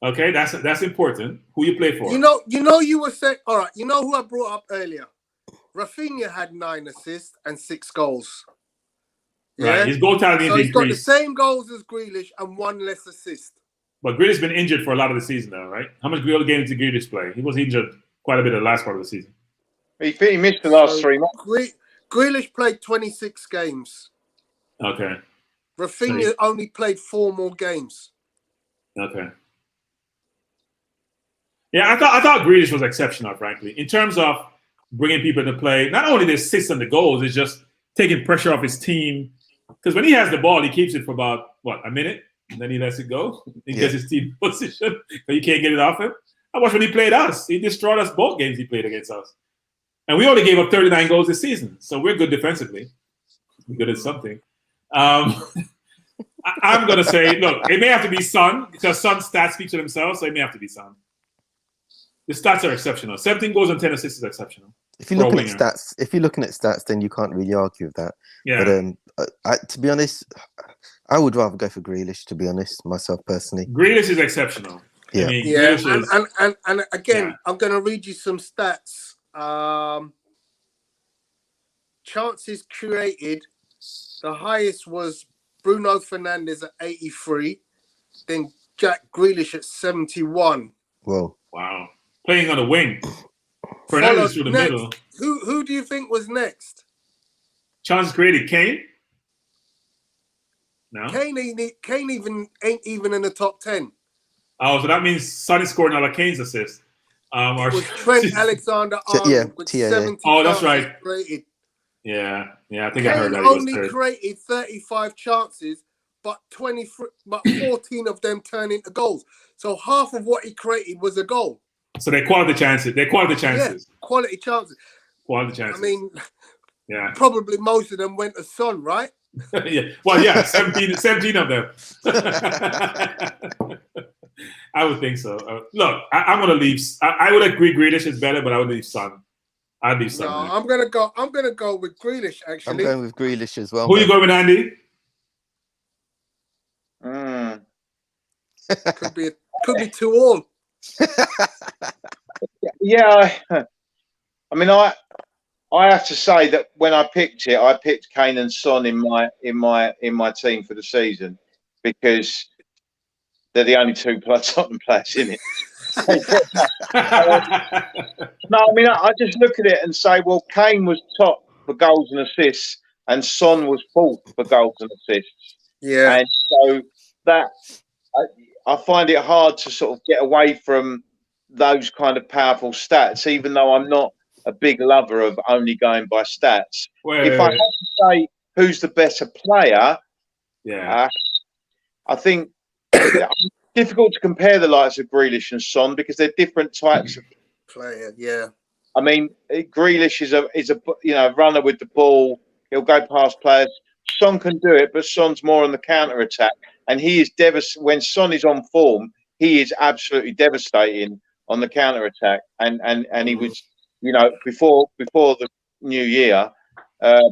Okay, that's important. Who you play for? You were saying, all right. You know who I brought up earlier? Rafinha had 9 assists and 6 goals. Yeah? Right, his goal tally So is he's got the increased. same goals as Grealish and 1 less assist. But Grealish has been injured for a lot of the season now, right? How much real games did Grealish play? He was injured quite a bit of the last part of the season. He missed the last 3 months. Grealish played 26 games. Okay. Rafinha only played 4 more games. Okay. Yeah, I thought Grealish was exceptional, frankly, in terms of bringing people into play. Not only the assists and the goals, it's just taking pressure off his team. Because when he has the ball, he keeps it for about, a minute? And then he lets it go. He gets his team position, but you can't get it off him. I watched when he played us. He destroyed us both games he played against us. And we only gave up 39 goals this season. So we're good defensively. We're good at something. I'm going to say, look, it may have to be Son, because Son's stats speak for themselves, so it may have to be Son. The stats are exceptional. 17 goals and 10 assists is exceptional. If you're looking at stats, then you can't really argue with that. Yeah. But to be honest, I would rather go for Grealish. To be honest, myself personally, Grealish is exceptional. Yeah. I mean, and again, I'm going to read you some stats. Chances created, the highest was Bruno Fernandes at 83, then Jack Grealish at 71. Whoa. Wow. Playing on the wing. Fernandes through the middle. Who do you think was next? Chances created, Kane? No. Kane ain't even in the top 10. Oh, so that means Sonny scored another Kane's assist. It was Trent Alexander-Arnold with 70 that's right. created. Yeah, I think Kane I heard that. only created 35 chances, but 14 of them turned into goals. So half of what he created was a goal. So they're quality chances. Yeah, quality chances. Quality chances. I mean, yeah, probably most of them went to Son, right? Yeah. Well, yeah, 17 of them. I would think so. Look, I'm going to leave. I would agree Grealish is better, but I would leave Son. I'd leave Son. No, I'm gonna go with Grealish. Actually, I'm going with Grealish as well. Who are you going with, Andy? Could be 2-2. Yeah, I mean, I have to say that when I picked it, I picked Kane and Son in my team for the season because they're the only 2 Tottenham players in it. No, I mean, I just look at it and say, well, Kane was top for goals and assists, and Son was 4th for goals and assists. Yeah, and so that I find it hard to sort of get away from those kind of powerful stats, even though I'm not a big lover of only going by stats. If I had to say who's the better player, I think it's difficult to compare the likes of Grealish and Son because they're different types of player. Yeah, I mean, Grealish is a runner with the ball. He'll go past players. Son can do it, but Son's more on the counter attack, and he is when Son is on form, he is absolutely devastating on the counter attack. And he was, before the new year,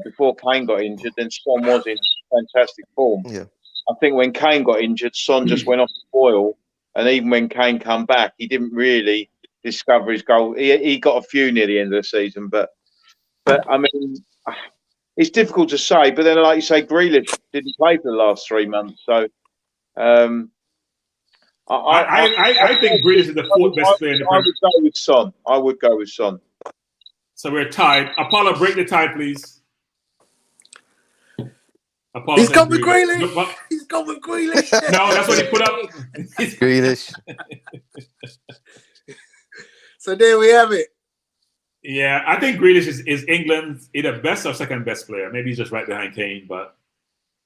before Kane got injured, then Son was in fantastic form. Yeah. I think when Kane got injured, Son just went off the boil, and even when Kane come back, he didn't really discover his goal. He got a few near the end of the season, but I mean, it's difficult to say. But then, like you say, Grealish didn't play for the last 3 months, so I think Grealish is the 4th best player in the Premier League. I would go with Son. So we're tied. Apollo, break the tie, please. Apollo, he's gone with Grealish. He's gone with Grealish. No, that's what he put up. Grealish. So there we have it. Yeah, I think Grealish is England's either best or second best player. Maybe he's just right behind Kane, but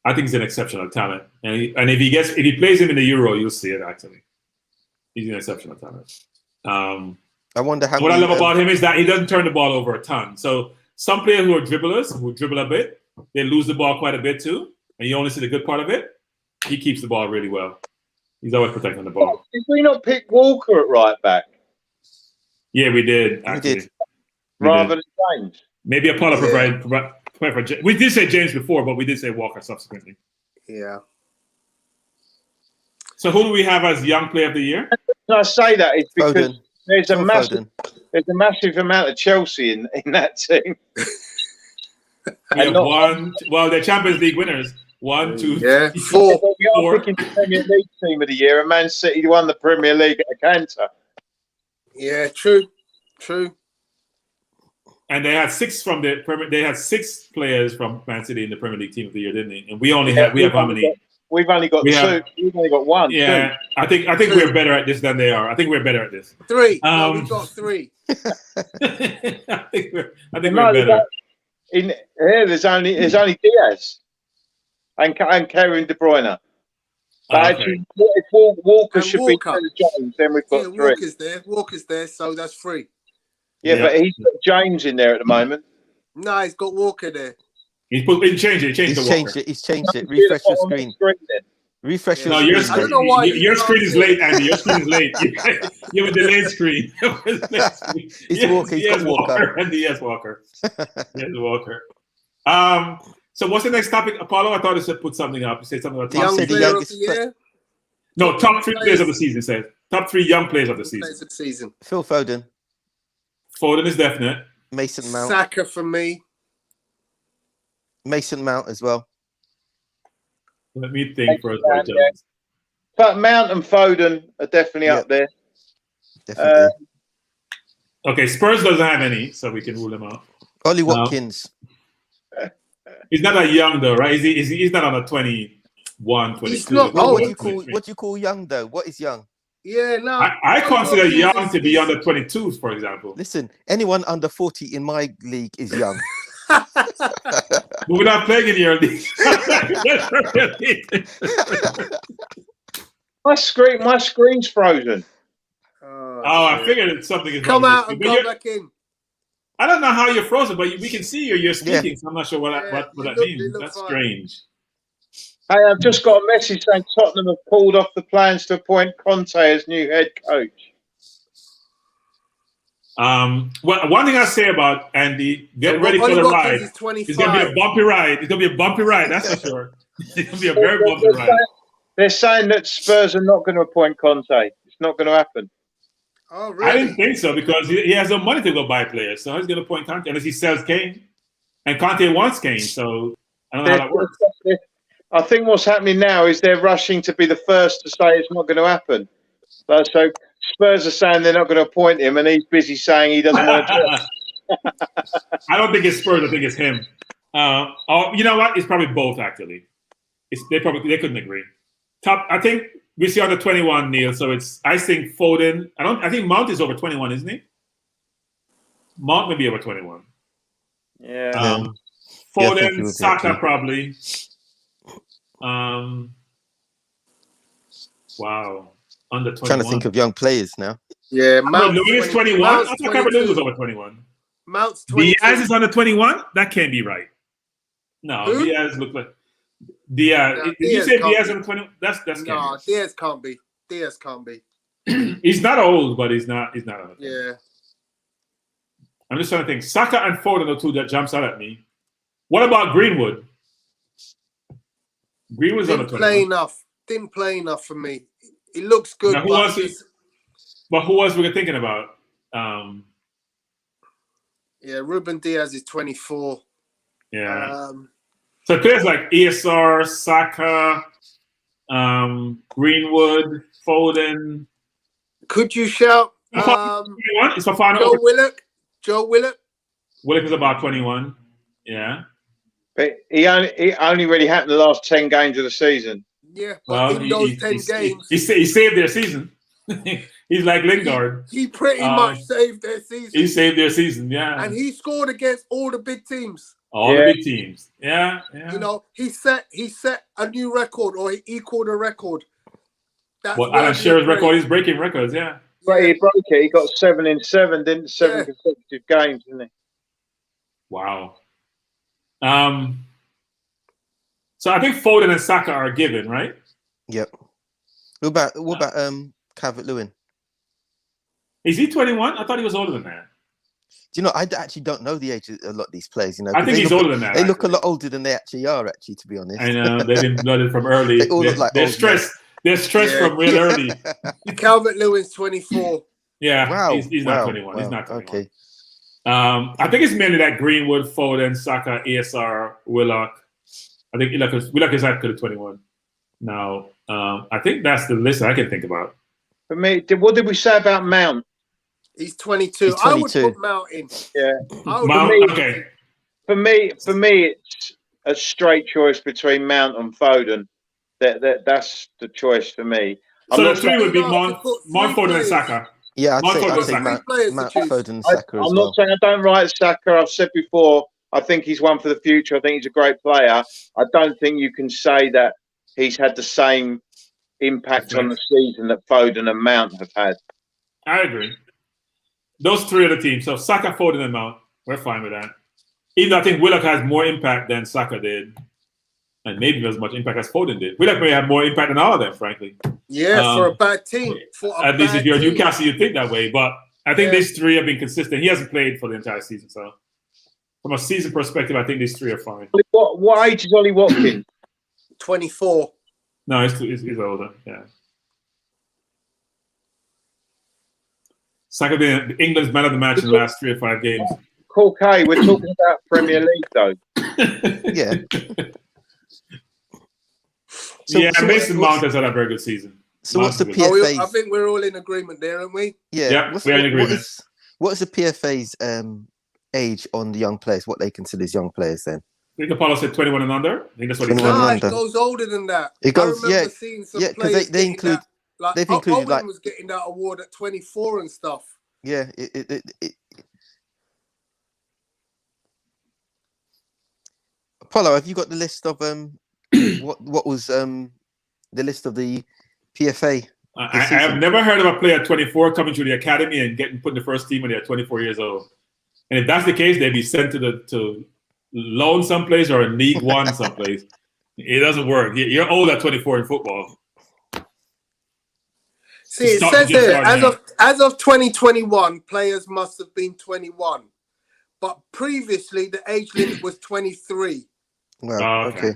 I think he's an exceptional talent. And if he plays him in the Euro, you'll see it. Actually, he's an exceptional talent. I wonder how. What I love about him is that he doesn't turn the ball over a ton. So some players who are dribblers who dribble a bit, they lose the ball quite a bit too, and you only see the good part of it, he keeps the ball really well. He's always protecting the ball. Did we not pick Walker at right back? Yeah, we did, actually. We did. Rather than James? Maybe Apollo prefer we did say James before, but we did say Walker subsequently. Yeah. So who do we have as young player of the year? I say that is because Foden. there's a Foden. massive amount of Chelsea in that team. We have one. Well, they're Champions League winners. 1, 2, Yeah, 3, 4. We are picking the Premier League team of the year, and Man City won the Premier League at a canter. Yeah, true. And they had 6 from the Premier. They had 6 players from Man City in the Premier League team of the year, didn't they? And we have how many? We've only got 2. We've only got 1. Yeah, 2. I think we're better at this than they are. I think we're better at this. 3. No, we got 3. I think we're better. In here, there's only Diaz and Kevin De Bruyne. But actually, if Walker And should Walker. be James, then we've got 3. Walker's there, so that's 3. Yeah, but he's got James in there at the moment. No, he's got Walker there. He changed it. He's changed it. Refresh your screen. Refresh your screen. I don't know why your screen is late, Andy. Your screen is late. You have a delayed screen. It's Walker. He's got Walker. And yes, Walker. Yes, Walker. So what's the next topic, Apollo? I thought you said put something up. You said something about The young player of the year? No, top 3 players of the season. Said top 3 young players of the season. Phil Foden. Foden is definite. Mason Mount. Saka for me. Mason Mount as well. Let me think first. But Mount and Foden are definitely up there. Definitely. Okay, Spurs doesn't have any, so we can rule them out. Ollie Watkins. He's not that young though, right? He's not on a 21, 22. He's not. What do you call young though? What is young? Yeah, no. I consider young to be under 22s, for example. Listen, anyone under 40 in my league is young. But we're not playing in your league. My screen's frozen. Oh, I figured something is come wrong. Out and go back in. I don't know how you're frozen, but we can see you're speaking. Yeah. So I'm not sure what that means. That's fine. Strange. Hey, I've just got a message saying Tottenham have pulled off the plans to appoint Conte as new head coach. Well, one thing I say about Andy, get ready for the ride. It's going to be a bumpy ride. It's going to be a bumpy ride, that's for sure. It's going to be a very bumpy ride. They're saying that Spurs are not going to appoint Conte. It's not going to happen. Oh, really? I didn't think so because he has no money to go buy players. So he's going to appoint Conte unless he sells Kane. And Conte wants Kane, so I don't know how that works. I think what's happening now is they're rushing to be the first to say it's not going to happen. So Spurs are saying they're not going to appoint him, and he's busy saying he doesn't want to do it. I don't think it's Spurs. I think it's him. You know what? It's probably both, actually. They couldn't agree. I think we see under 21, Neil. So I think Foden. I think Mount is over 21, isn't he? Mount may be over 21. Yeah. Foden, Saka probably. Wow. Under 21. Trying to think of young players now. Yeah, Mount is 21. I thought Cameron was over 21. Mount's 22. Diaz is under 21? That can't be right. No, Who? Diaz looked like Diaz. No, Did you say Diaz under 21? That's no, Diaz can't be. Diaz can't be. He's not old, but he's not under 20. Yeah. I'm just trying to think. Saka and Foden are 2 that jumps out at me. What about Greenwood? Greenwood's under 21. Didn't play enough for me. He looks good. Now, who else were we thinking about? Yeah, Ruben Diaz is 24. Yeah. So players like ESR, Saka, Greenwood, Foden. Could you shout? It's for final. Joe Willock. Willock is about 21. Yeah. But he only really happened the last 10 games of the season. Yeah, but in those 10 games... He saved their season. He's like Lingard. He pretty much saved their season. He saved their season, yeah. And he scored against all the big teams. All the big teams. Yeah. You know, he set a new record, or he equaled a record. Alan Shearer's record is breaking records, yeah. But he broke it. He got 7 in 7, didn't 7 consecutive games, didn't he? Wow. So I think Foden and Saka are given, right? Yep. What about Calvert-Lewin? Is he 21? I thought he was older than that. Do you know? I actually don't know the age of a lot of these players. You know, I 'cause think they he's look older than that. They look a actually. lot older than they actually are. Actually, to be honest. I know they've been blooded from early. They all look like they're old stressed. They're stressed from real early. Calvert-Lewin's 24. Yeah, Wow. he's not 21. He's not 21. Okay. I think it's mainly that Greenwood, Foden, Saka, ASR, Willock. I think Willock is actually 21. Now, I think that's the list I can think about. For me, what did we say about Mount? He's 22. He's 22. I would put Mount in. Yeah. Mount, okay. For me, it's a straight choice between Mount and Foden. That's the choice for me. So the three would be Mount, Foden, and Saka. Yeah, I'd say Mount, Foden and Saka as I'm well. not saying I don't rate Saka. I've said before, I think he's one for the future. I think he's a great player. I don't think you can say that he's had the same impact on the season that Foden and Mount have had. I agree. Those three are the teams. So Saka, Foden, and Mount. We're fine with that. Even though I think Willock has more impact than Saka did. And maybe not as much impact as Foden did. Willock may have more impact than all of them, frankly. Yeah, for a bad team. At least if you're Newcastle, you think that way. But I think these three have been consistent. He hasn't played for the entire season. So from a season perspective, I think these three are fine. What age is Ollie Watkins? 24. No, he's older. Yeah. Saka been England's man of the match in the last 3 or 5 games. Cool, K. We're talking about Premier League, though. Yeah. Mason Mount has had a very good season. So what's the PFA's? I think we're all in agreement there, aren't we? Yeah, we're in agreement. What is the PFA's age on the young players? What they consider as young players then? I think Apollo said 21 and under. I think that's what he said. No, it goes older than that. It goes, because they include. They've included Owen was getting that award at 24 and stuff. Yeah, Apollo, have you got the list of what was the list of the PFA? I have never heard of a player 24 coming through the academy and getting put in the first team when they're 24 years old. And if that's the case, they'd be sent to loan someplace or in League One someplace. It doesn't work. You're old at 24 in football. See, it says here, as of 2021, players must have been 21. But previously, the age limit was 23. Well, okay.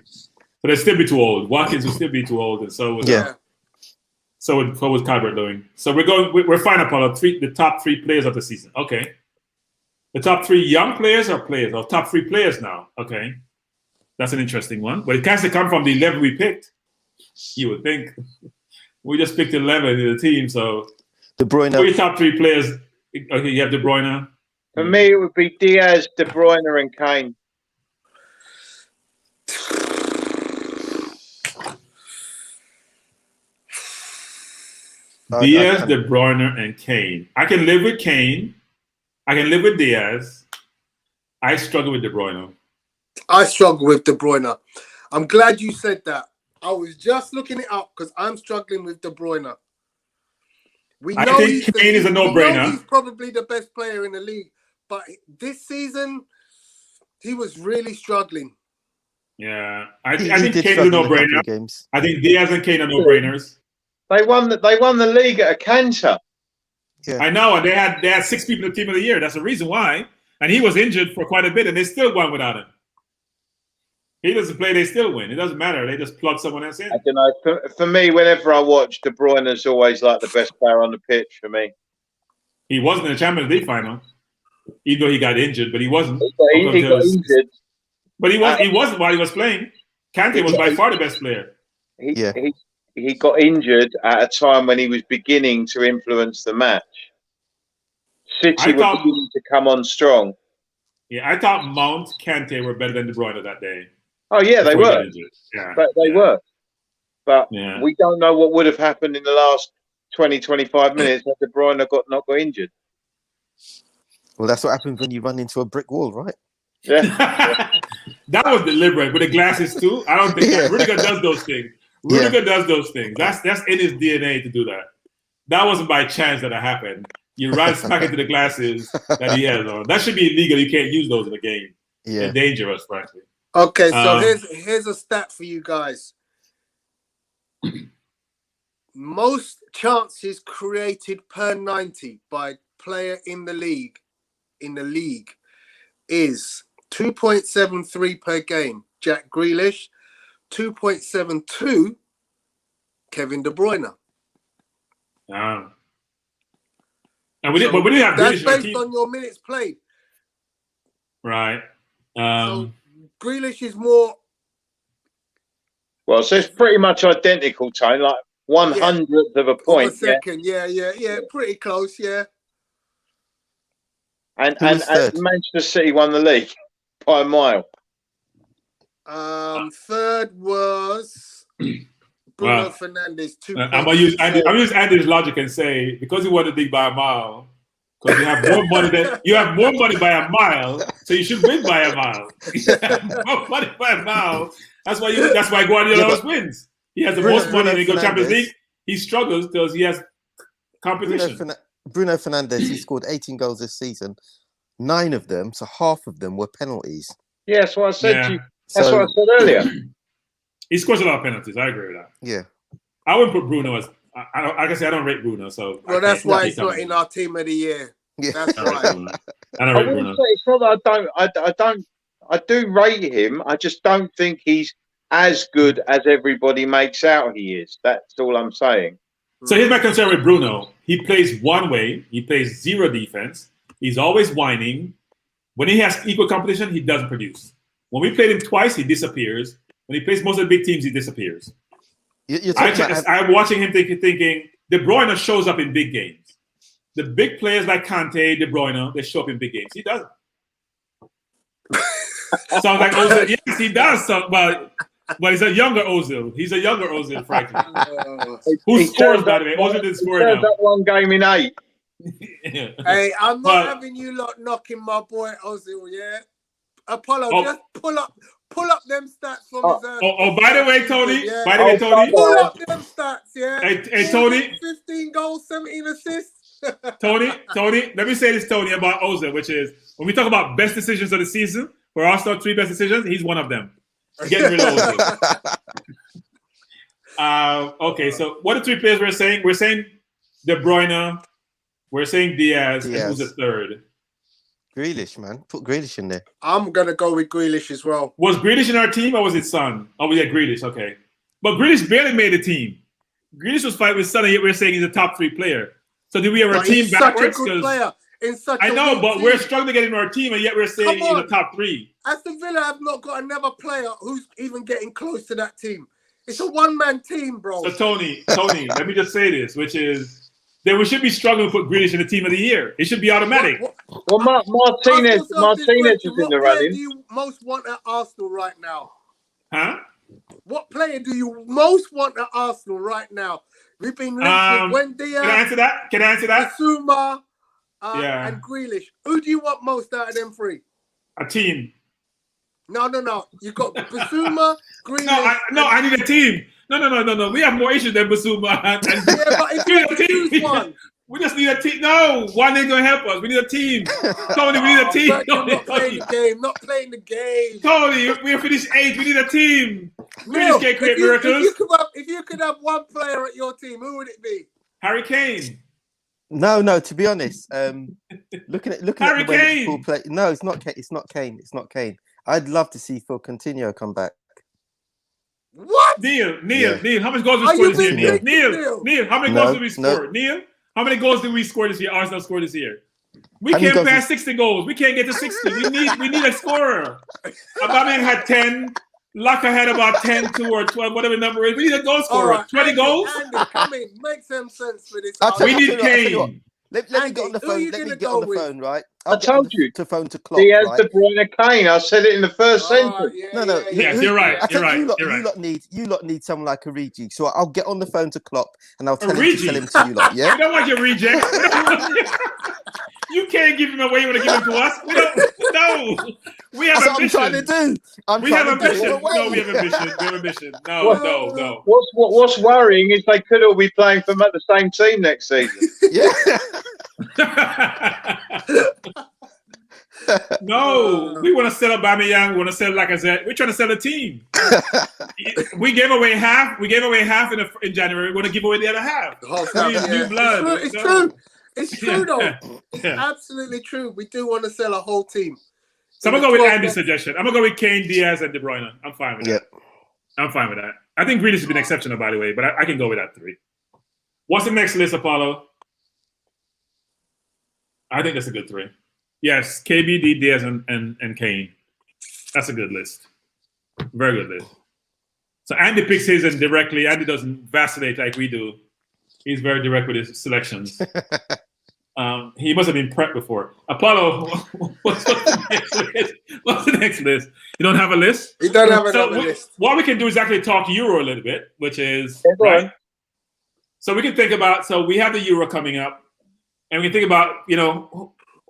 But they'd still be too old. Watkins would still be too old, and so would so would Calvert-Lewin. So we're fine, Apollo. The top 3 players of the season. Okay. The top 3 young players or top 3 players now. Okay. That's an interesting one. But it has to come from the 11 we picked. You would think. We just picked 11 in the team, so De Bruyne. Who are your top 3 players? Okay, you have De Bruyne. For me, it would be Diaz, De Bruyne, and Kane. Diaz, De Bruyne, and Kane. I can live with Kane. I can live with Diaz. I struggle with De Bruyne. I struggle with De Bruyne. I'm glad you said that. I was just looking it up because I'm struggling with De Bruyne. I think Kane is a no-brainer. He's probably the best player in the league, but this season he was really struggling. Yeah, I think Kane's a no-brainer. I think Diaz and Kane are no-brainers. They won the league at a canter. Yeah. I know, and they had 6 people in the team of the year. That's the reason why. And he was injured for quite a bit, and they still won without him. He doesn't play, they still win. It doesn't matter. They just plug someone else in. I don't know. For me, whenever I watch, De Bruyne is always like the best player on the pitch for me. He wasn't in the Champions League final, even though he got injured, but he wasn't. He got injured. But he wasn't while he was playing. Kante was by far the best player. He got injured at a time when he was beginning to influence the match. City were beginning to come on strong. Yeah, I thought Mount, Kante were better than De Bruyne that day. Oh, yeah, they were. Yeah. But they were. But we don't know what would have happened in the last 20, 25 minutes if De Bruyne not got injured. Well, that's what happens when you run into a brick wall, right? Yeah. That was deliberate with the glasses too. I don't think Rudiger does those things. Rudiger does those things. That's in his DNA to do that. That wasn't by chance that it happened. You run smack into the glasses that he has on. That should be illegal. You can't use those in a game. Yeah. They're dangerous, frankly. Okay, so here's a stat for you guys. Most chances created per 90 by player in the league is 2.73 per game. Jack Grealish, 2.72 Kevin De Bruyne. And we didn't have that's Grealish in our based team. on your minutes played. Right. So Grealish is more. Well, so it's pretty much identical, Tone, like 1/100th of a point. Of a second, yeah, pretty close, yeah. And Manchester City won the league by a mile. Third was Bruno Fernandes. I'm gonna use Andy's logic and say because he won the league by a mile, because you have more money by a mile, so you should win by a mile. You have more money by a mile. That's why Guardiola always wins. He has the most money in the Champions League. He struggles because he has competition. Bruno Fernandes, he scored 18 goals this season. 9 of them, so half of them, were penalties. Yeah, that's what I said to you. That's what I said earlier. He scores a lot of penalties. I agree with that. Yeah. I wouldn't put Bruno as. I can say I don't rate Bruno, so. Well, that's why he's not in our team of the year. Yeah. That's right. I don't rate Bruno. It's not that I do rate him. I just don't think he's as good as everybody makes out he is. That's all I'm saying. So here's my concern with Bruno. He plays one way. He plays zero defense. He's always whining. When he has equal competition, he doesn't produce. When we played him twice, he disappears. When he plays most of the big teams, he disappears. I'm watching him thinking De Bruyne shows up in big games. The big players like Kante, De Bruyne, they show up in big games. He doesn't. Sounds like Ozil. Yes, he does. But he's a younger Ozil. He's a younger Ozil, frankly. Who scores, by the way? Ozil didn't score now. That one game in 8. Hey, I'm not having you lot knocking my boy Ozil, yeah? Apollo, just pull up them stats from his by the way, Tony. Yeah. Pull up them stats, yeah? Hey, Tony. 15 goals, 17 assists. Tony, let me say this, Tony, about Ozil, which is when we talk about best decisions of the season, for Arsenal, 3 best decisions, he's one of them. Getting rid of Ozil. Okay, so what are the 3 players we're saying? We're saying De Bruyne, we're saying Diaz. And who's the third? Grealish, man. Put Grealish in there. I'm going to go with Grealish as well. Was Grealish in our team or was it Son? Oh, yeah, Grealish, okay. But Grealish barely made the team. Grealish was fighting with Son, and yet we're saying he's a top 3 player. So did we have our team backwards? Such a good player. I know, but we're struggling to get him in our team, and yet we're saying he's a top 3. Aston Villa have not got another player who's even getting close to that team. It's a one-man team, bro. So, Tony, let me just say this, which is that we should be struggling to put Grealish in the team of the year. It should be automatic. Well, Martinez is in the running. What player do you most want at Arsenal right now? Huh? What player do you most want at Arsenal right now? We've been linked with Mendy. Can I answer that? Basuma and Grealish. Who do you want most out of them 3? A team. No. You got Basuma, Grealish. I need a team. No. We have more issues than Basuma. Yeah, but if you choose one. We just need a team. No, one ain't going to help us. We need a team. Tony, we need a team. Not playing the game. Tony, we're finished 8th. We need a team. We just can't create miracles. If you could have one player at your team, who would it be? Harry Kane. No. To be honest, looking at Harry the way Kane. Liverpool play. No, it's not Kane. It's not Kane. I'd love to see Phil Coutinho come back. What? Neil, how many goals did we score this year? Neil, how many goals did we score? Neil, how many goals did we score this year? Arsenal scored this year. We can't pass 60 goals. We can't get to 60. We need a scorer. Aubameyang had 10. Laka had about 10, 2 or 12, whatever the number is. We need a goal scorer. Right, 20 goals? Andy, come in. Make some sense for this. We need Kane. Let me get on the phone. Let me get on the phone, right? I told you to phone to Klopp. Diaz, De Bruyne, Kane. I said it in the first sentence. No. Yes, you're right. You're right. You lot need someone like a reject. So I'll get on the phone to Klopp and I'll tell him to sell him to you lot. Yeah. We don't want your reject. You can't give him away. You want to give him to us? We don't. No. We have ambition. I'm trying to do. We have ambition. No, we have ambition. No. What's worrying is they could all be playing for the same team next season. Yeah. No, we want to sell Aubameyang. We want to sell Lacazette. We're trying to sell a team. We gave away half. We gave away half in January. We want to give away the other half. The whole We time, need new blood. It's true. It's true, though. It's Yeah. absolutely true. We do want to sell a whole team. So I'm going to go with Andy's suggestion. I'm going to go with Kane, Diaz, and De Bruyne. I'm fine with that. I'm fine with that. I think Grealish has been exceptional, by the way, but I can go with that 3. What's the next list, Apollo? I think that's a good 3. Yes, KBD, Diaz, and Kane. That's a good list. Very good list. So Andy picks his and directly. Andy doesn't vacillate like we do. He's very direct with his selections. He must have been prepped before. Apollo, what's the next list? You don't have a list? He don't have another list. What we can do is actually talk Euro a little bit, which is, right? So we can think about, so we have the Euro coming up, and we can think about,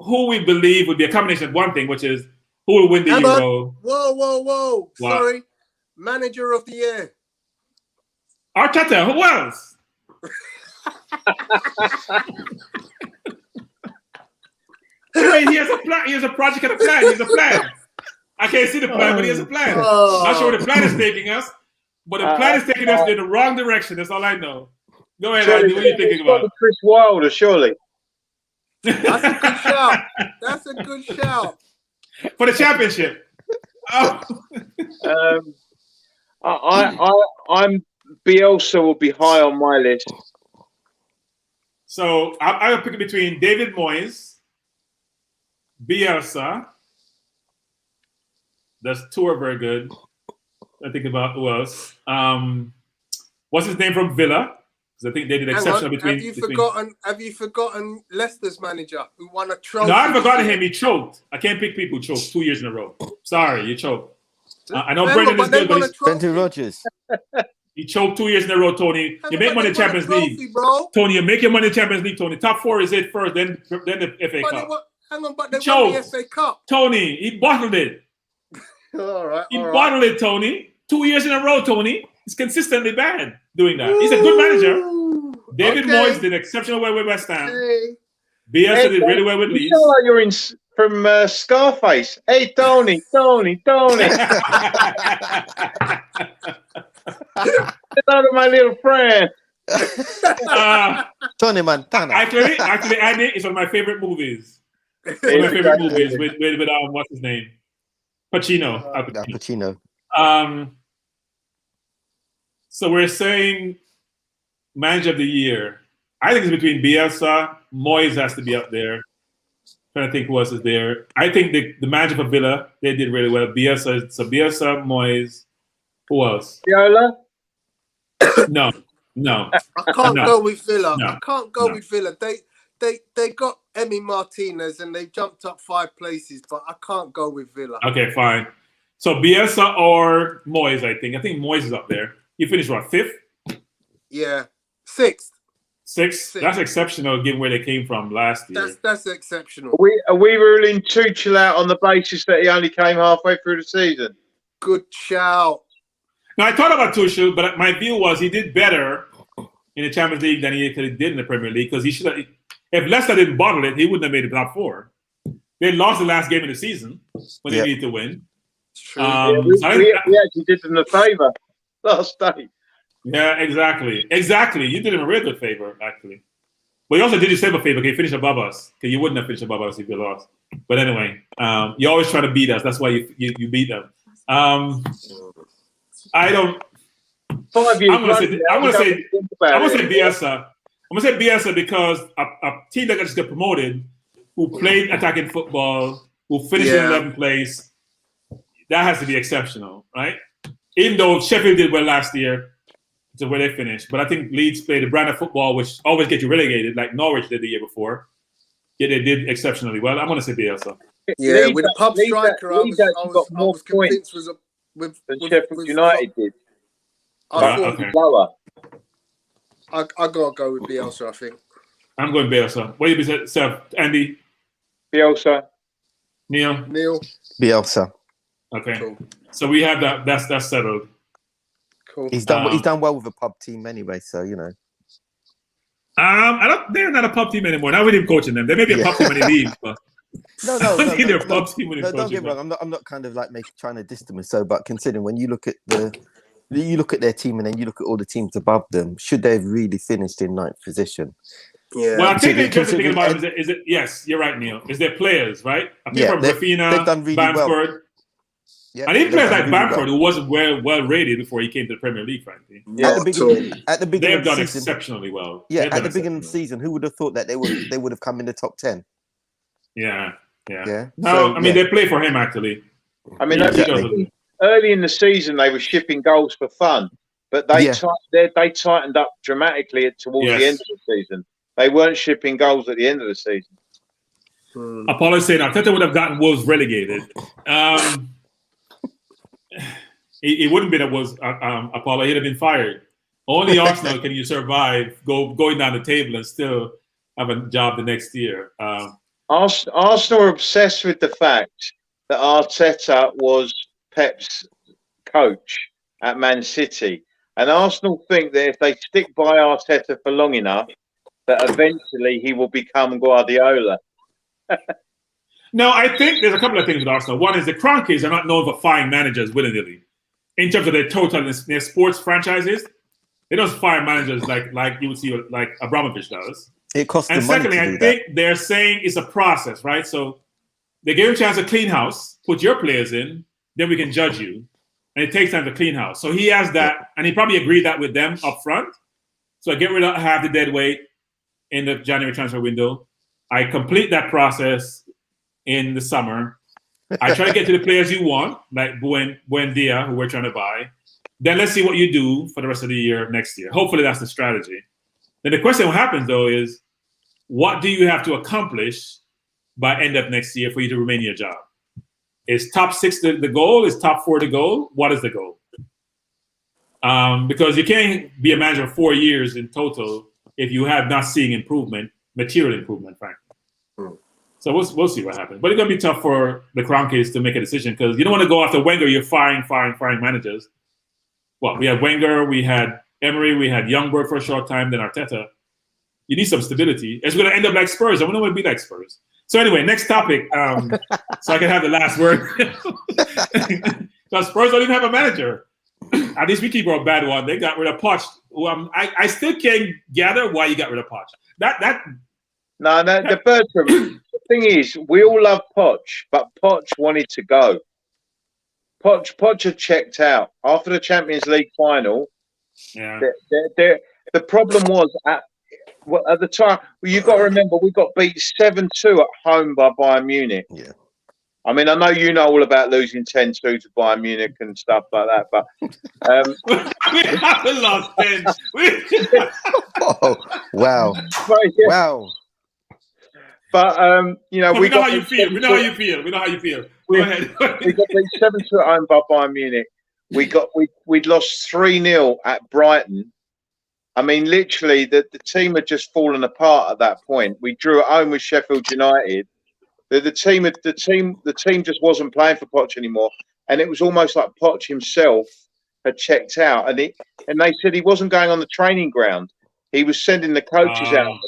who we believe would be a combination of one thing, which is who will win the Euro. Whoa. What? Sorry. Manager of the year. Arteta, who else? He has a plan. He has a project and a plan. He has a plan. I can't see the plan, but he has a plan. Not sure where the plan is taking us, but the plan is taking us in the wrong direction. That's all I know. Go ahead, Andy. What are you thinking about? Chris Wilder, surely. That's a good shout. That's a good shout. For the championship. Oh. I'm Bielsa will be high on my list. So I'll pick between David Moyes, Bielsa. That's 2 are very good. I think about who else. What's his name from Villa? Because I think they did exceptional between. Have you forgotten Leicester's manager who won a trophy? No, I forgot him. He choked. I can't pick people who choked 2 years in a row. Sorry, you choked. I know Brendan is good, but Brendan Rodgers. He choked 2 years in a row, Tony. You make money in Champions League. Bro. Tony, you make your money in Champions League, Tony. Top 4 is it first, then the FA Cup. But they won the FA Cup. Tony, he bottled it. All right. He bottled it, Tony. 2 years in a row, Tony. He's consistently bad doing that. He's a good manager. David Moyes did exceptional well with West Ham. Bielsa did really well with Leeds. You sound like you're from Scarface. Hey, Tony. Hello, my little friend. Tony Montana. Actually, Andy is one of my favorite movies. One of my favorite movies with what's his name? Pacino. Al Pacino. So we're saying manager of the year. I think it's between Bielsa. Moyes has to be up there. Trying to think who else is there. I think the manager for Villa, they did really well. Bielsa, Moyes. Who else? Viola? No. I can't go with Villa. No. I can't go with Villa. They got Emi Martinez and they jumped up 5 places, but I can't go with Villa. Okay, fine. So Bielsa or Moyes, I think. I think Moyes is up there. You finished what, 5th? Yeah, 6th. 6th? That's exceptional given where they came from last year. That's exceptional. Are we ruling Tuchel out on the basis that he only came halfway through the season? Good shout. Now, I thought about Tuchel, but my view was he did better in the Champions League than he did in the Premier League because he should have. If Leicester didn't bottle it, he wouldn't have made the top 4. They lost the last game of the season when they needed to win. It's true. We actually did them a favour last day. Yeah, exactly. You did him a real good favor, actually. But you also did yourself a favor because you finished above us. Because you wouldn't have finished above us if you lost. But anyway, you always try to beat us. That's why you beat them. I don't. I'm gonna say Bielsa. I'm gonna say Bielsa because a team that just got promoted, who played attacking football, who finished in 11th place, that has to be exceptional, right? Even though Sheffield did well last year, to where they finished, but I think Leeds played a brand of football which always gets you relegated, like Norwich did the year before. Yeah, they did exceptionally well. I'm gonna say Bielsa. Yeah, with a pub striker, I was convinced was than Sheffield United did. Okay. Lower. I gotta go with Bielsa, I think. I'm going Bielsa. What do you say, Andy? Bielsa. Neil? Bielsa. Okay. Cool. So we have that. That's settled. Cool. He's done well with a pub team anyway, so you know. They're not a pub team anymore. Not with him coaching them. They may be a pub team when he leaves, but No, no, I no, think no, they're top team when no, it's don't get me wrong. I'm not kind of like trying to diss them so, but considering when you look at their team and then you look at all the teams above them, should they have really finished in ninth position? Yeah. Well, I think the interesting thing Considering about them is it yes, you're right, Neil. Is their players, right? I think from they've Rafina, done really well. Bamford, Yeah, and even they've players done like really Bamford, well. who wasn't well rated before he came to the Premier League, frankly. Not at all. At the They beginning have of the done season, exceptionally well. yeah, They've at done the beginning of the exceptionally season, who would have thought that they would have come in the top 10? well. Yeah. Yeah. No, So, I mean they play for him actually. I mean, Exactly. early in the season they were shipping goals for fun, but they tightened up dramatically towards the end of the season. They weren't shipping goals at the end of the season. Apollo saying Arteta would have gotten Wolves relegated. It wouldn't be that was Apollo. He'd have been fired. Only Arsenal can you survive going down the table and still have a job the next year. Arsenal are obsessed with the fact that Arteta was Pep's coach at Man City. And Arsenal think that if they stick by Arteta for long enough, that eventually he will become Guardiola. No, I think there's a couple of things with Arsenal. One is the Kroenkes are not known for firing managers willy-nilly. In terms of their total in their sports franchises, they don't fire managers like you would see like Abramovich does. It costs And them money secondly, to do I think they're saying it's a process, right? So they give him a chance to clean house, put your players in, then we can judge you. And it takes time to clean house. So he has that, and he probably agreed that with them up front. So I get rid of half the dead weight in the January transfer window. I complete that process in the summer. I try to get to the players you want, like Buendia, who we're trying to buy. Then let's see what you do for the rest of the year next year. Hopefully that's the strategy. Then the question what happens, though, is what do you have to accomplish by end of next year for you to remain in your job? Is top 6 the goal? Is top 4 the goal? What is the goal? Because you can't be a manager for 4 years in total if you have not seen improvement, material improvement, frankly. So we'll see what happens. But it's going to be tough for the Kroenkes to make a decision because you don't want to go after Wenger. You're firing managers. Well, we had Wenger, we had Emery, we had Youngberg for a short time, then Arteta. You need some stability. It's going to end up like Spurs. I don't want to be like Spurs. So anyway, next topic. So I can have the last word. So Spurs don't even have a manager. At least we keep our bad one. They got rid of Poch. I still can't gather why you got rid of Poch. No, the Bertram. The thing is, we all love Poch, but Poch wanted to go. Poch had checked out after the Champions League final. Yeah. The problem was at the time. Well, you've got to remember we got beat 7-2 at home by Bayern Munich. Yeah. I mean, I know you know all about losing 10-2 to Bayern Munich and stuff like that, but we haven't lost 10. Oh, wow. Wow. But we know how you feel. We know how you feel. Go ahead. We got beat 7-2 at home by Bayern Munich. We'd lost 3-0 at Brighton. I mean, literally, the team had just fallen apart at that point. We drew at home with Sheffield United. The team just wasn't playing for Poch anymore, and it was almost like Poch himself had checked out. And they said he wasn't going on the training ground. He was sending the coaches out.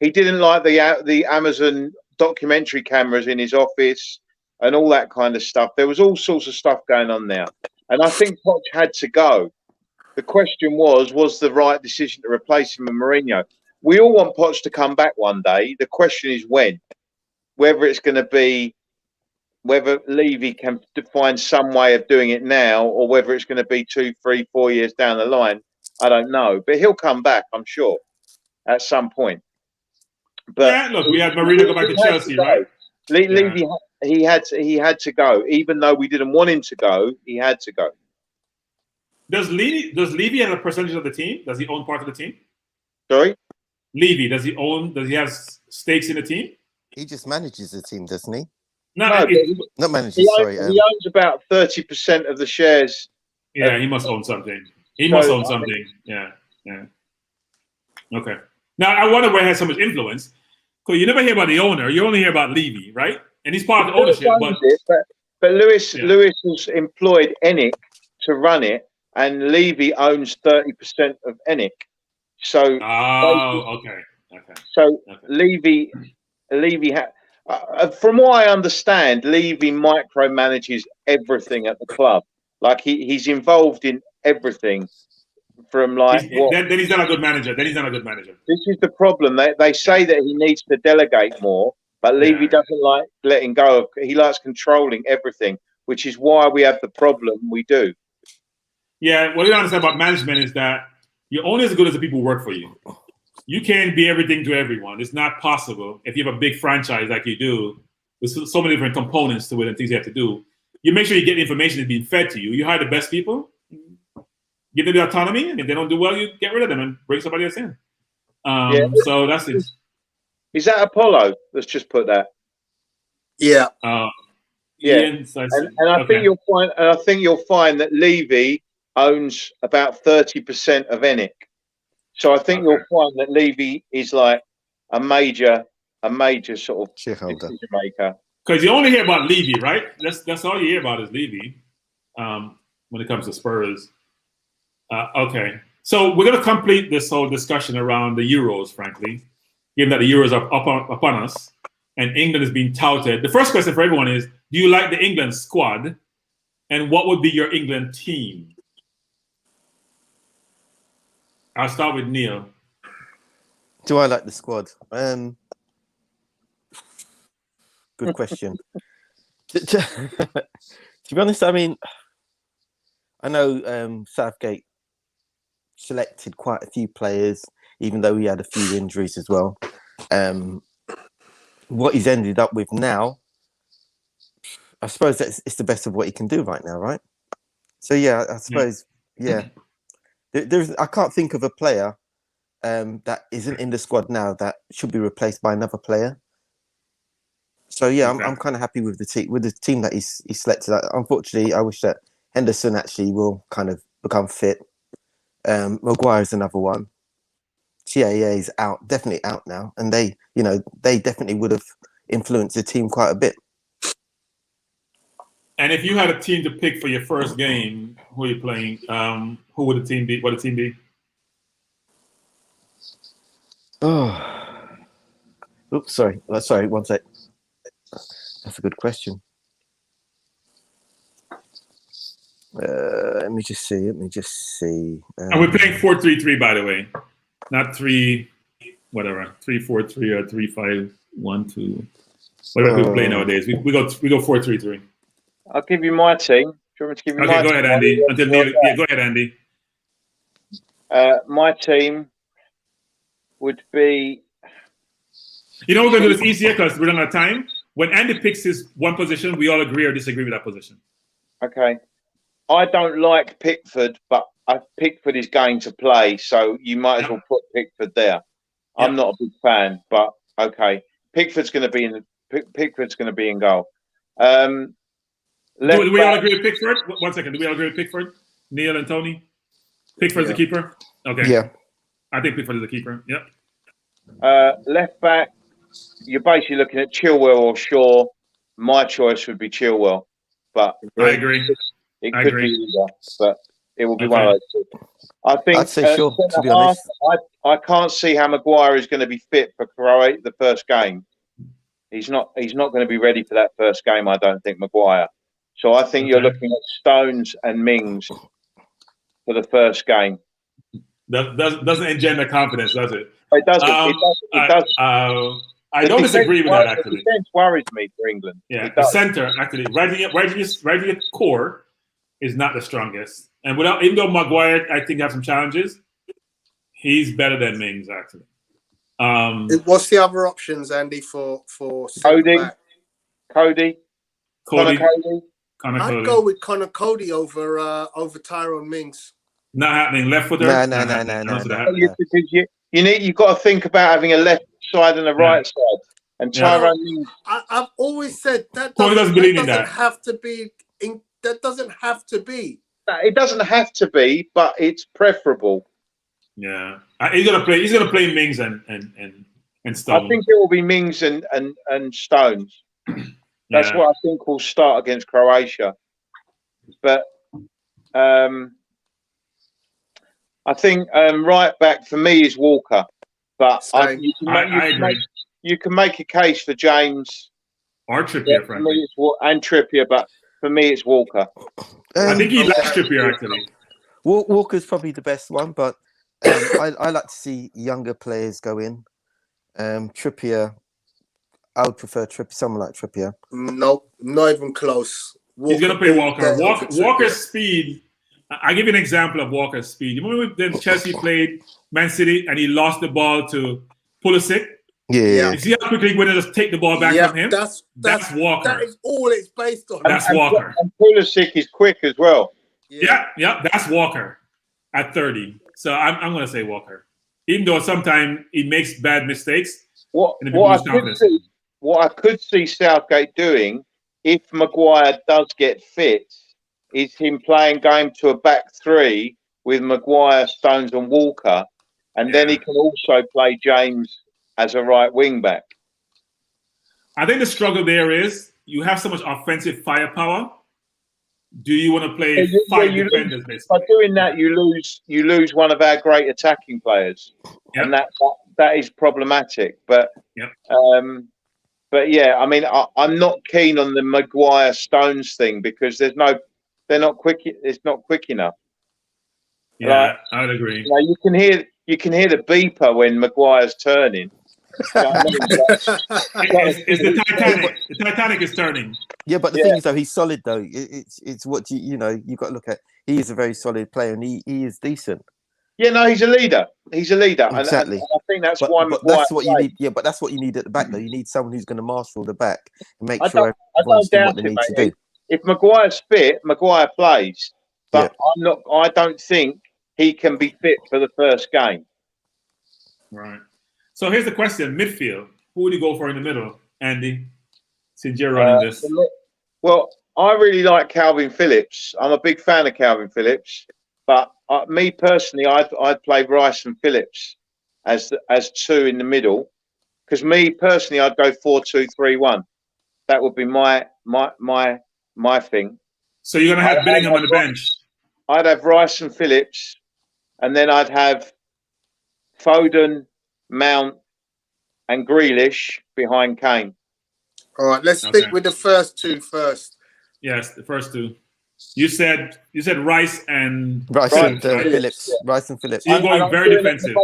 He didn't like the Amazon documentary cameras in his office and all that kind of stuff. There was all sorts of stuff going on there. And I think Poch had to go. The question was the right decision to replace him with Mourinho? We all want Poch to come back one day. The question is when. Whether it's going to be, whether Levy can find some way of doing it now or whether it's going to be 2, 3, 4 years down the line, I don't know. But he'll come back, I'm sure, at some point. But yeah, look, we had Mourinho go back to Chelsea, right? Levy, he had to go, even though we didn't want him to go. He had to go. Does Levy have a percentage of the team? Does he own part of the team? Sorry, Levy, does he have stakes in the team? He just manages the team, doesn't he? No, not manages. He owns about 30% of the shares. Yeah, he must own something. Yeah. Okay. Now I wonder where he has so much influence. Because you never hear about the owner. You only hear about Levy, right? And he's part of the ownership. But Lewis has employed Ennick to run it, and Levy owns 30% of Ennick. So okay. So Levy From what I understand, Levy micromanages everything at the club. Like he's involved in everything. From like then he's not a good manager. Then he's not a good manager. This is the problem. They say that he needs to delegate more, but Levy doesn't like letting go of. He likes controlling everything, which is why we have the problem we do. Yeah, what you understand about management is that you're only as good as the people who work for you. You can't be everything to everyone. It's not possible. If you have a big franchise like you do, with so many different components to it and things you have to do, you make sure you get the information that's being fed to you. You hire the best people, give them the autonomy, and if they don't do well, you get rid of them and bring somebody else in. So that's it. Is that Apollo? Let's just put that. Yeah. And I think you'll find. And I think you'll find that Levy owns about 30% of ENIC. So I think you'll find that Levy is like a major sort of shareholder, decision maker. Because you only hear about Levy, right? That's all you hear about is Levy when it comes to Spurs. Okay, so we're going to complete this whole discussion around the Euros, frankly, given that the Euros are upon us and England is being touted. The first question for everyone is, do you like the England squad? And what would be your England team? I'll start with Neil. Do I like the squad? Good question. To be honest, I mean, I know Southgate selected quite a few players, even though he had a few injuries as well. What he's ended up with now, I suppose that it's the best of what he can do right now, right? So yeah, I suppose I can't think of a player that isn't in the squad now that should be replaced by another player. So yeah, I'm kind of happy with the team that he's selected. Unfortunately, I wish that Henderson actually will kind of become fit. Maguire's another one. TAA is definitely out now, and they definitely would have influenced the team quite a bit. And if you had a team to pick for your first game, who are you playing? Who would the team be? What would the team be? Oh, oops, sorry. One sec. That's a good question. Let me just see. And we're playing 4-3-3, by the way, not 3-4-3 or 3-5-1-2. Whatever people play nowadays, we go 4-3-3. I'll give you my team. Do you want me to give you my team? Go ahead, Andy. Go ahead, Andy. My team would be. You know, we're going to do this easier because we're running out of time. When Andy picks his one position, we all agree or disagree with that position. Okay. I don't like Pickford, but Pickford is going to play, so you might as well put Pickford there. I'm not a big fan, but okay. Pickford's going to be in goal. Do we all agree with Pickford? 1 second. Do we all agree with Pickford? Neil and Tony? Pickford's the keeper? Okay. Yeah. I think Pickford is the keeper. Yep. Left back, you're basically looking at Chilwell or Shaw. My choice would be Chilwell, but I agree. It could be either, but it will be one of those two. I think I'd say Shaw, to be honest. I can't see how Maguire is going to be fit for Croatia the first game. He's not going to be ready for that first game, I don't think, Maguire. So I think you're looking at Stones and Mings for the first game. That doesn't engender confidence, does it? It doesn't. It doesn't. I don't disagree with that, actually. The defense worries me for England. Yeah, the center, actually, right in your core is not the strongest. And even though Maguire, I think, has some challenges, he's better than Mings, actually. What's the other options, Andy, for Cody? I'd go with Connor Cody over Tyrone Mings. Not happening. Left footer? No. Because you've got to think about having a left side and a right side. And Tyrone Mings. I've always said that doesn't have to be. That doesn't have to be. It doesn't have to be, but it's preferable. Yeah, he's gonna play Mings and Stones. I think it will be Mings and Stones. That's what I think will start against Croatia. But I think right back for me is Walker. But you can make a case for James or Trippier, Yeah, for frankly. me, and Trippier, but for me, it's Walker. I think he Okay. likes Trippier, actually. Walker's probably the best one, but I like to see younger players go in. Trippier, I would prefer someone like Trippier. No, not even close. He's going to play all Walker. day over Walker's Trippier. speed. I'll give you an example of Walker's speed. You remember when Chelsea played Man City and he lost the ball to Pulisic? Yeah. You see how quickly he went to just take the ball back from him? That's Walker. That is all it's based on. That's Walker. And Pulisic is quick as well. Yeah, that's Walker at 30. So I'm going to say Walker. Even though sometimes he makes bad mistakes. What I could see Southgate doing if Maguire does get fit is him going to a back three with Maguire, Stones and Walker. And then he can also play James as a right wing back. I think the struggle there is you have so much offensive firepower. Do you want to play five defenders? By doing that, you lose one of our great attacking players, and that is problematic. But yeah, I mean, I'm not keen on the Maguire Stones thing because they're not quick. It's not quick enough. Yeah, I would agree. You know, you can hear the beeper when Maguire's turning. You know what I mean? It's the Titanic. The Titanic is turning. Yeah, but the thing is, though, he's solid. Though it's what you got to look at. He is a very solid player, and he is decent. Yeah, no, he's a leader. He's a leader, exactly. And I think that's why. But that's what you need. Yeah, but that's what you need at the back, though. You need someone who's going to marshal the back and make sure everyone's doing what they need to do. If Maguire's fit, Maguire plays. But I don't think he can be fit for the first game. Right. So here's the question: midfield. Who would you go for in the middle, Andy? Since you're running this. Well, I really like Calvin Phillips. I'm a big fan of Calvin Phillips. But me personally, I'd play Rice and Phillips as two in the middle. Because me personally, I'd go 4-2-3-1. That would be my thing. So you're gonna have Bellingham on the bench. I'd have Rice and Phillips, and then I'd have Foden, Mount, and Grealish behind Kane. All right, let's stick with the first two first. Yes, the first two. You said Rice and Phillips. Yeah. Rice and Phillips. So you're going very defensive.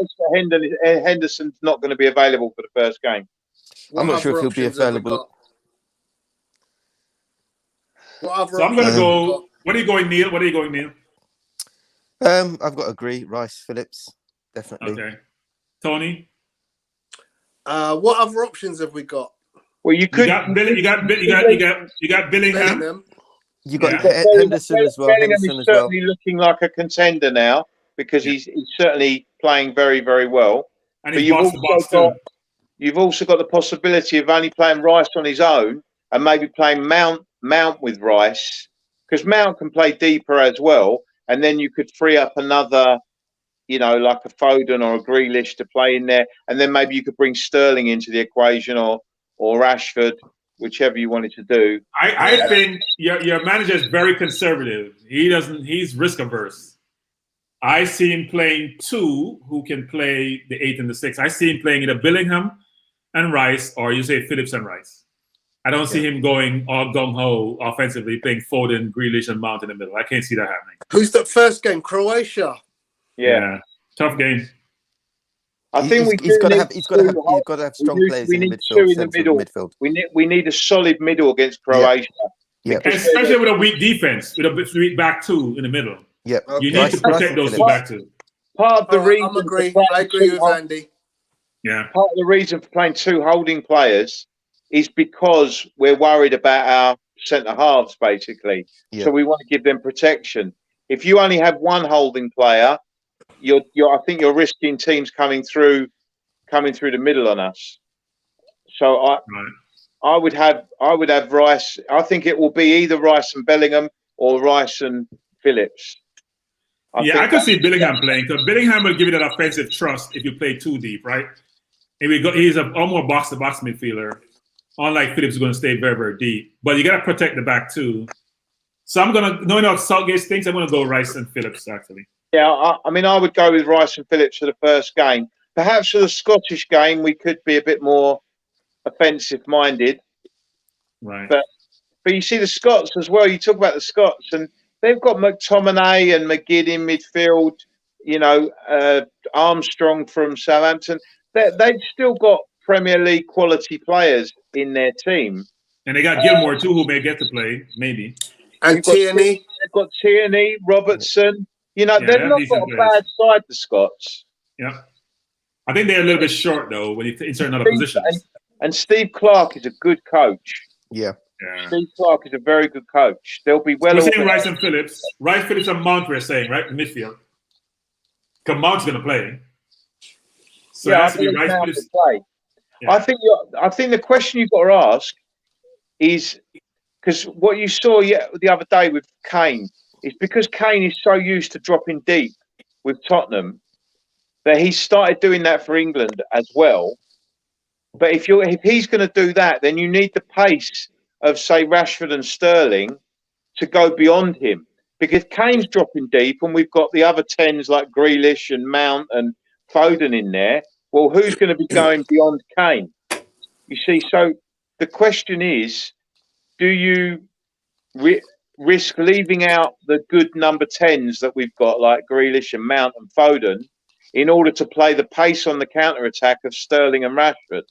Henderson's not going to be available for the first game. I'm not sure if he'll be available. So I'm going to go. What are you going, Neil? I've got to agree. Rice, Phillips, definitely. Okay. Tony. What other options have we got? Well, you got Bellingham. You got Henderson as well. Bellingham is certainly looking like a contender now because he's certainly playing very, very well. And but you've also got the possibility of only playing Rice on his own and maybe playing Mount with Rice because Mount can play deeper as well. And then you could free up another, like a Foden or a Grealish to play in there. And then maybe you could bring Sterling into the equation or Rashford, whichever you wanted to do. I think your manager is very conservative. He's risk averse. I see him playing two who can play the 8 and the 6. I see him playing either Bellingham and Rice, or you say Phillips and Rice. I don't see him going all gung-ho offensively, playing Foden, Grealish, and Mount in the middle. I can't see that happening. Who's the first game? Croatia. Yeah. Tough game. I think he's got to have strong players in the midfield. We need a solid middle against Croatia. Yeah. Especially with a weak defense, with a weak back two in the middle. Yeah. You need to protect those two back two. Part of the reason I agree with Andy. Yeah. Part of the reason for playing two holding players is because we're worried about our centre halves, basically. Yeah. So we want to give them protection. If you only have one holding player, I think you're risking teams coming through the middle on us. So I would have Rice. I think it will be either Rice and Bellingham or Rice and Phillips. I could see Bellingham playing because Bellingham will give you that offensive trust if you play too deep, right? And he's a more box-to-box midfielder. Unlike Phillips, is going to stay very, very deep. But you got to protect the back too. So I'm going to, knowing how Southgate thinks, I'm going to go Rice and Phillips actually. Yeah, I mean, I would go with Rice and Phillips for the first game. Perhaps for the Scottish game, we could be a bit more offensive-minded. Right. But you see the Scots as well. You talk about the Scots, and they've got McTominay and McGinn in midfield. You know, Armstrong from Southampton. They've still got Premier League quality players in their team. And they got Gilmore too, who may get to play, maybe. And Tierney. They've got Tierney, Robertson. You know, Yeah, they've they have not decent got a players. bad side, the Scots. Yeah. I think they're a little bit short though when you in certain other positions. And Steve Clarke is a good coach. Yeah. Yeah. Steve Clarke is a very good coach. They'll be well. We're saying Rice and Phillips. Rice, Phillips, and Mount. We're saying right in midfield. Because Mount's going to play. So Yeah, it I has to be think Rice, now Phillips. to play. Yeah. I think the question you've got to ask is, because what you saw the other day with Kane is because Kane is so used to dropping deep with Tottenham that he started doing that for England as well. But if he's going to do that, then you need the pace of, say, Rashford and Sterling to go beyond him. Because Kane's dropping deep and we've got the other 10s like Grealish and Mount and Foden in there, well, who's going to be going beyond Kane? You see, so the question is, do you risk leaving out the good number 10s that we've got like Grealish and Mount and Foden in order to play the pace on the counter-attack of Sterling and Rashford?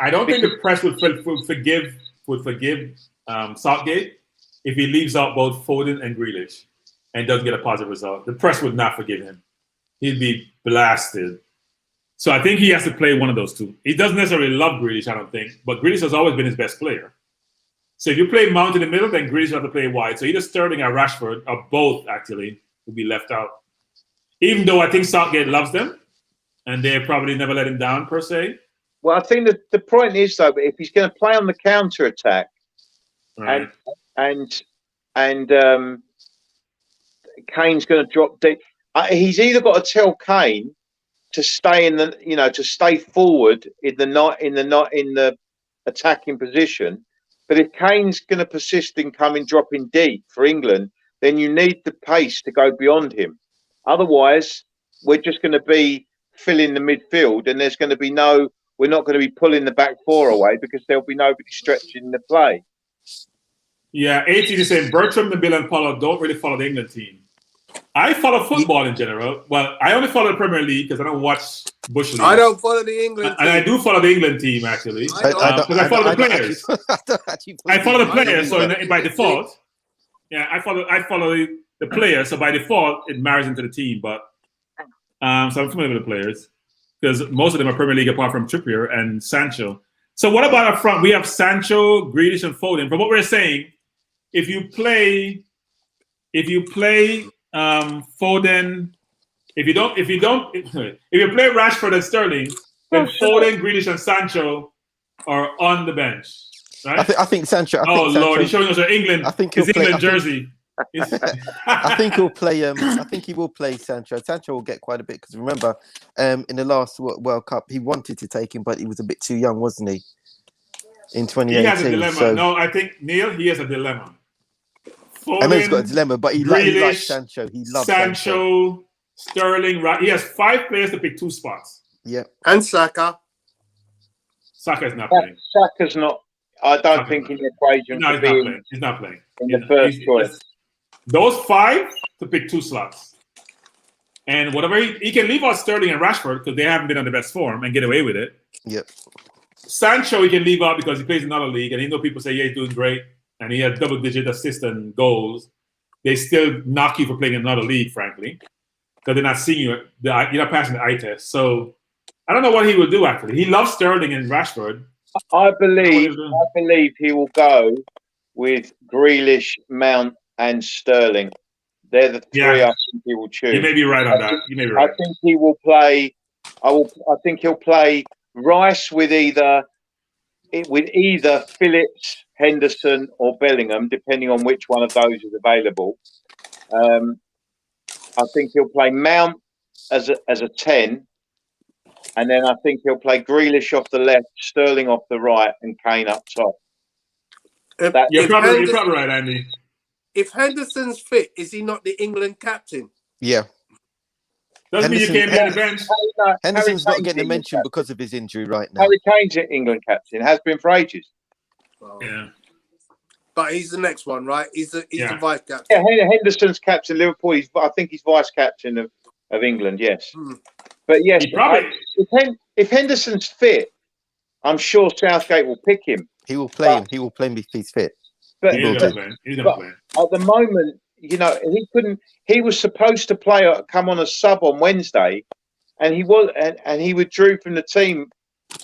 I don't think the press would forgive Southgate if he leaves out both Foden and Grealish and doesn't get a positive result. The press would not forgive him. He'd be blasted. So I think he has to play one of those two. He doesn't necessarily love Grealish, I don't think, but Grealish has always been his best player. So if you play Mount in the middle, then Grealish will have to play wide. So either Sterling or Rashford, or both actually, will be left out. Even though I think Southgate loves them, and they probably never let him down per se. Well, I think that the point is though, if he's going to play on the counter attack, Right. and Kane's going to drop deep, he's either got to tell Kane to stay to stay forward in the attacking position. But if Kane's going to persist in dropping deep for England, then you need the pace to go beyond him. Otherwise, we're just going to be filling the midfield, and there's going to be we're not going to be pulling the back four away because there'll be nobody stretching the play. Yeah, 18 is saying Bertram, Nabil, and Paulo don't really follow the England team. I follow football in general. Well, I only follow the Premier League because I don't watch Bush League. I don't follow the England team. And I do follow the England team, actually. Because I follow the players. I follow the players, so by default. Yeah, I follow the players, so by default, it marries into the team. But so I'm familiar with the players because most of them are Premier League apart from Trippier and Sancho. So what about up front? We have Sancho, Grealish, and Foden. From what we're saying, if you play Foden, if you play Rashford and Sterling, then Foden, Grealish, and Sancho are on the bench. Right? I think Sancho. Lord, he's showing us an England. I think his England jersey. I think he'll play. I think he will play Sancho. Sancho will get quite a bit because remember, in the last World Cup, he wanted to take him, but he was a bit too young, wasn't he? In 2018, he has a dilemma. So... No, I think Neil, he has a dilemma. Foden, I know he's got a dilemma, but he likes Sancho. He loves Sancho, Sterling. Right? He has 5 players to pick 2 spots. Yeah, and Saka. Saka is not playing. Saka's not. I don't think in the equation. No, he's not playing. He's not playing. In the first choice. Those 5 to pick 2 slots. And whatever he can leave out Sterling and Rashford because they haven't been on the best form and get away with it. Yep. Sancho he can leave out because he plays in another league and even though people say he's doing great and he has double-digit assists and goals, they still knock you for playing in another league, frankly, because they're not seeing you. You're not passing the eye test. So I don't know what he will do. Actually, he loves Sterling and Rashford. I believe he will go with Grealish, Mount, and Sterling. They're the 3 I think he will choose. You may be right on that. You may be right. I think he will play. I think he'll play Rice with either Phillips, Henderson, or Bellingham, depending on which one of those is available. I think he'll play Mount as a 10. And then I think he'll play Grealish off the left, Sterling off the right, and Kane up top. You're probably right, Andy. If Henderson's fit, is he not the England captain? Yeah. Doesn't mean you can't be on the bench. Henderson's not getting a mention because of his injury right now. Harry Kane's England captain, has been for ages. Well, Yeah. but he's the next one, right? He's the vice captain. Yeah, Henderson's captain Liverpool. I think he's vice captain of England. Yes, but yes, He probably if Henderson's fit, I'm sure Southgate will pick him. He will play him. He will play him if he's fit. But He will he's gonna do. play. He's gonna play. At the moment, you know, he couldn't. He was supposed to come on a sub on Wednesday, and he withdrew from the team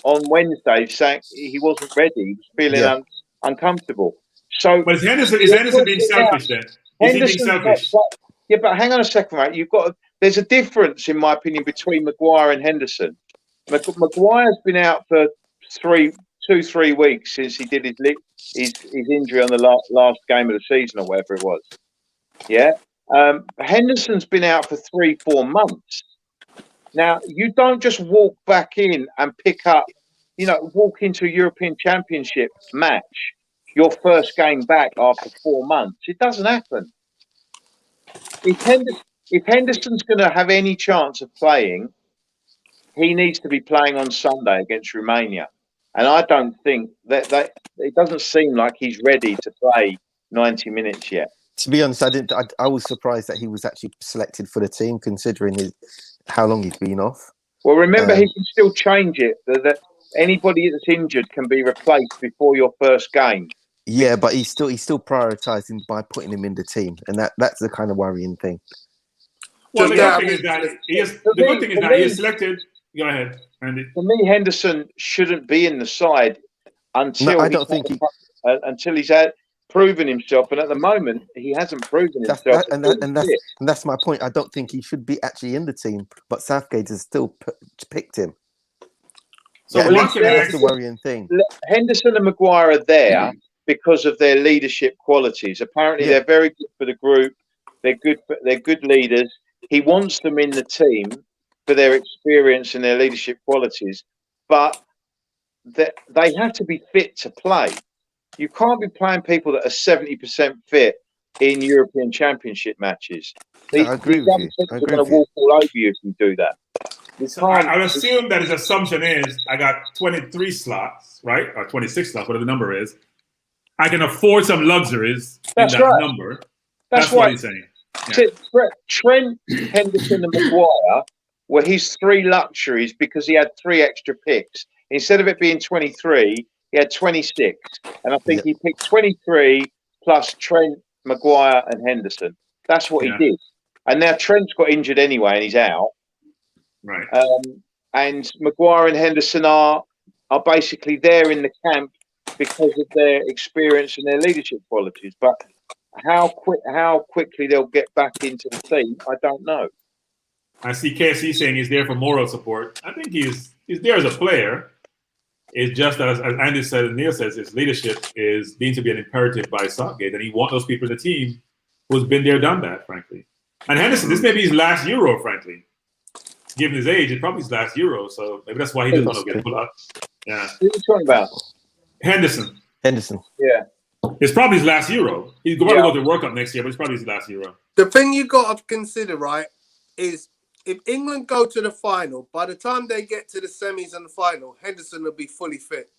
on Wednesday, saying he wasn't ready. He was feeling uncomfortable. So, But is Henderson being selfish then? Is he being selfish? Yeah, but hang on a second, right? There's a difference, in my opinion, between Maguire and Henderson. Maguire's been out for 2-3 weeks since he did his injury on the last game of the season or whatever it was. Yeah. Henderson's been out for 3-4 months. Now, you don't just walk back in and pick up, walk into a European Championship match, your first game back after 4 months. It doesn't happen. If Henderson's going to have any chance of playing, he needs to be playing on Sunday against Romania. And I don't think that it doesn't seem like he's ready to play 90 minutes yet. To be honest, I was surprised that he was actually selected for the team, considering how long he's been off. Well, remember, he can still change it. That anybody that's injured can be replaced before your first game. Yeah, but he's still prioritising by putting him in the team, and that's the kind of worrying thing. Well, the good thing is that he is selected. Go ahead, Andy. For me, Henderson shouldn't be in the side until until he's proven himself, and at the moment he hasn't proven himself. And that's my point. I don't think he should be actually in the team, but Southgate has still picked him. So that's the worrying thing. Henderson and Maguire are there because of their leadership qualities. Apparently, they're very good for the group. They're good leaders. He wants them in the team for their experience and their leadership qualities, but they have to be fit to play. You can't be playing people that are 70% fit in European Championship matches. These I agree with you. They're going to walk all over you if you do that. So I would assume that his assumption is I got 23 slots, right? Or 26 slots, whatever the number is. I can afford some luxuries in that number. That's what he's saying. Yeah. Trent, Henderson, and Maguire were his 3 luxuries because he had 3 extra picks. Instead of it being 23, he had 26. And I think he picked 23 plus Trent, Maguire, and Henderson. That's what he did. And now Trent's got injured anyway, and he's out. Right. And Maguire and Henderson are basically there in the camp because of their experience and their leadership qualities. But how quickly they'll get back into the team, I don't know. I see KSC saying he's there for moral support. I think he's there as a player. It's just that, as Andy said and Neil says, his leadership is deemed to be an imperative by Southgate, and he wants those people in the team who's been there, done that, frankly. And Henderson, this may be his last Euro, frankly. Given his age, it's probably his last Euro, so maybe that's why he doesn't want to get pulled out. Yeah. Who are you talking about? Henderson. Yeah. It's probably his last Euro. He's going to go to the World Cup next year, but it's probably his last Euro. The thing you got to consider, right, is if England go to the final, by the time they get to the semis and the final, Henderson will be fully fit.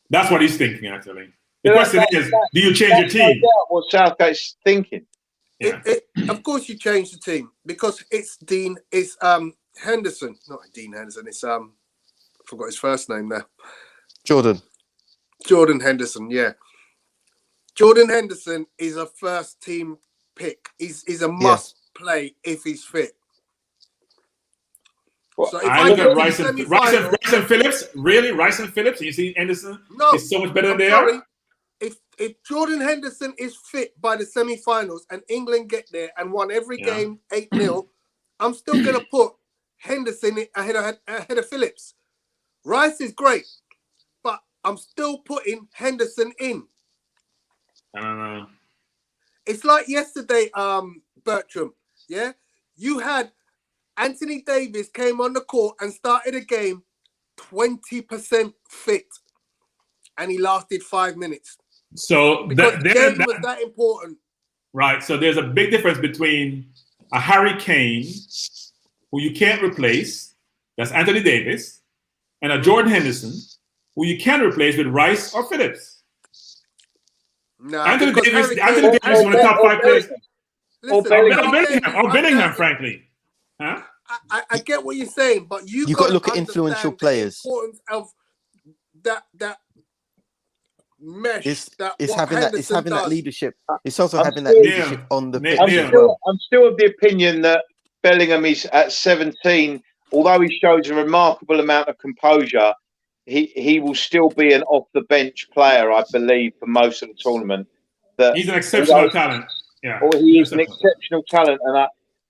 That's what he's thinking, actually. The question is, do you change your team? What Southgate's thinking. Yeah. Of course you change the team because it's Henderson. Not Dean Henderson, it's I forgot his first name there. Jordan Henderson, yeah. Jordan Henderson is a first team pick. He's a must play if he's fit. Well, so if I look at Rice and Phillips. Really? Rice and Phillips? You see Henderson is so much better than they are? If Jordan Henderson is fit by the semi-finals and England get there and won every game 8-0, I'm still going to put Henderson ahead of Phillips. Rice is great, but I'm still putting Henderson in. I don't know. It's like yesterday, Bertram, yeah? You had Anthony Davis came on the court and started a game 20% fit, and he lasted 5 minutes. So the game was that important. Right. So there's a big difference between a Harry Kane, who you can't replace, that's Anthony Davis, and a Jordan Henderson, who you can replace with Rice or Phillips. No, Anthony because Davis Harry is Kane- one of the top 5 players. Listen, Bellingham. Harry Kane is Or Bellingham, under- frankly. Huh? I get what you're saying, but you got to look at influential players. The importance of that mesh. It's what having Henderson that does. leadership. It's also I'm having still- that leadership on the pitch Neil. as well. I'm still of the opinion that Bellingham is at 17. Although he shows a remarkable amount of composure, he will still be an off the bench player, I believe, for most of the tournament. He's an exceptional talent. Yeah, Or he is an exceptional talent, and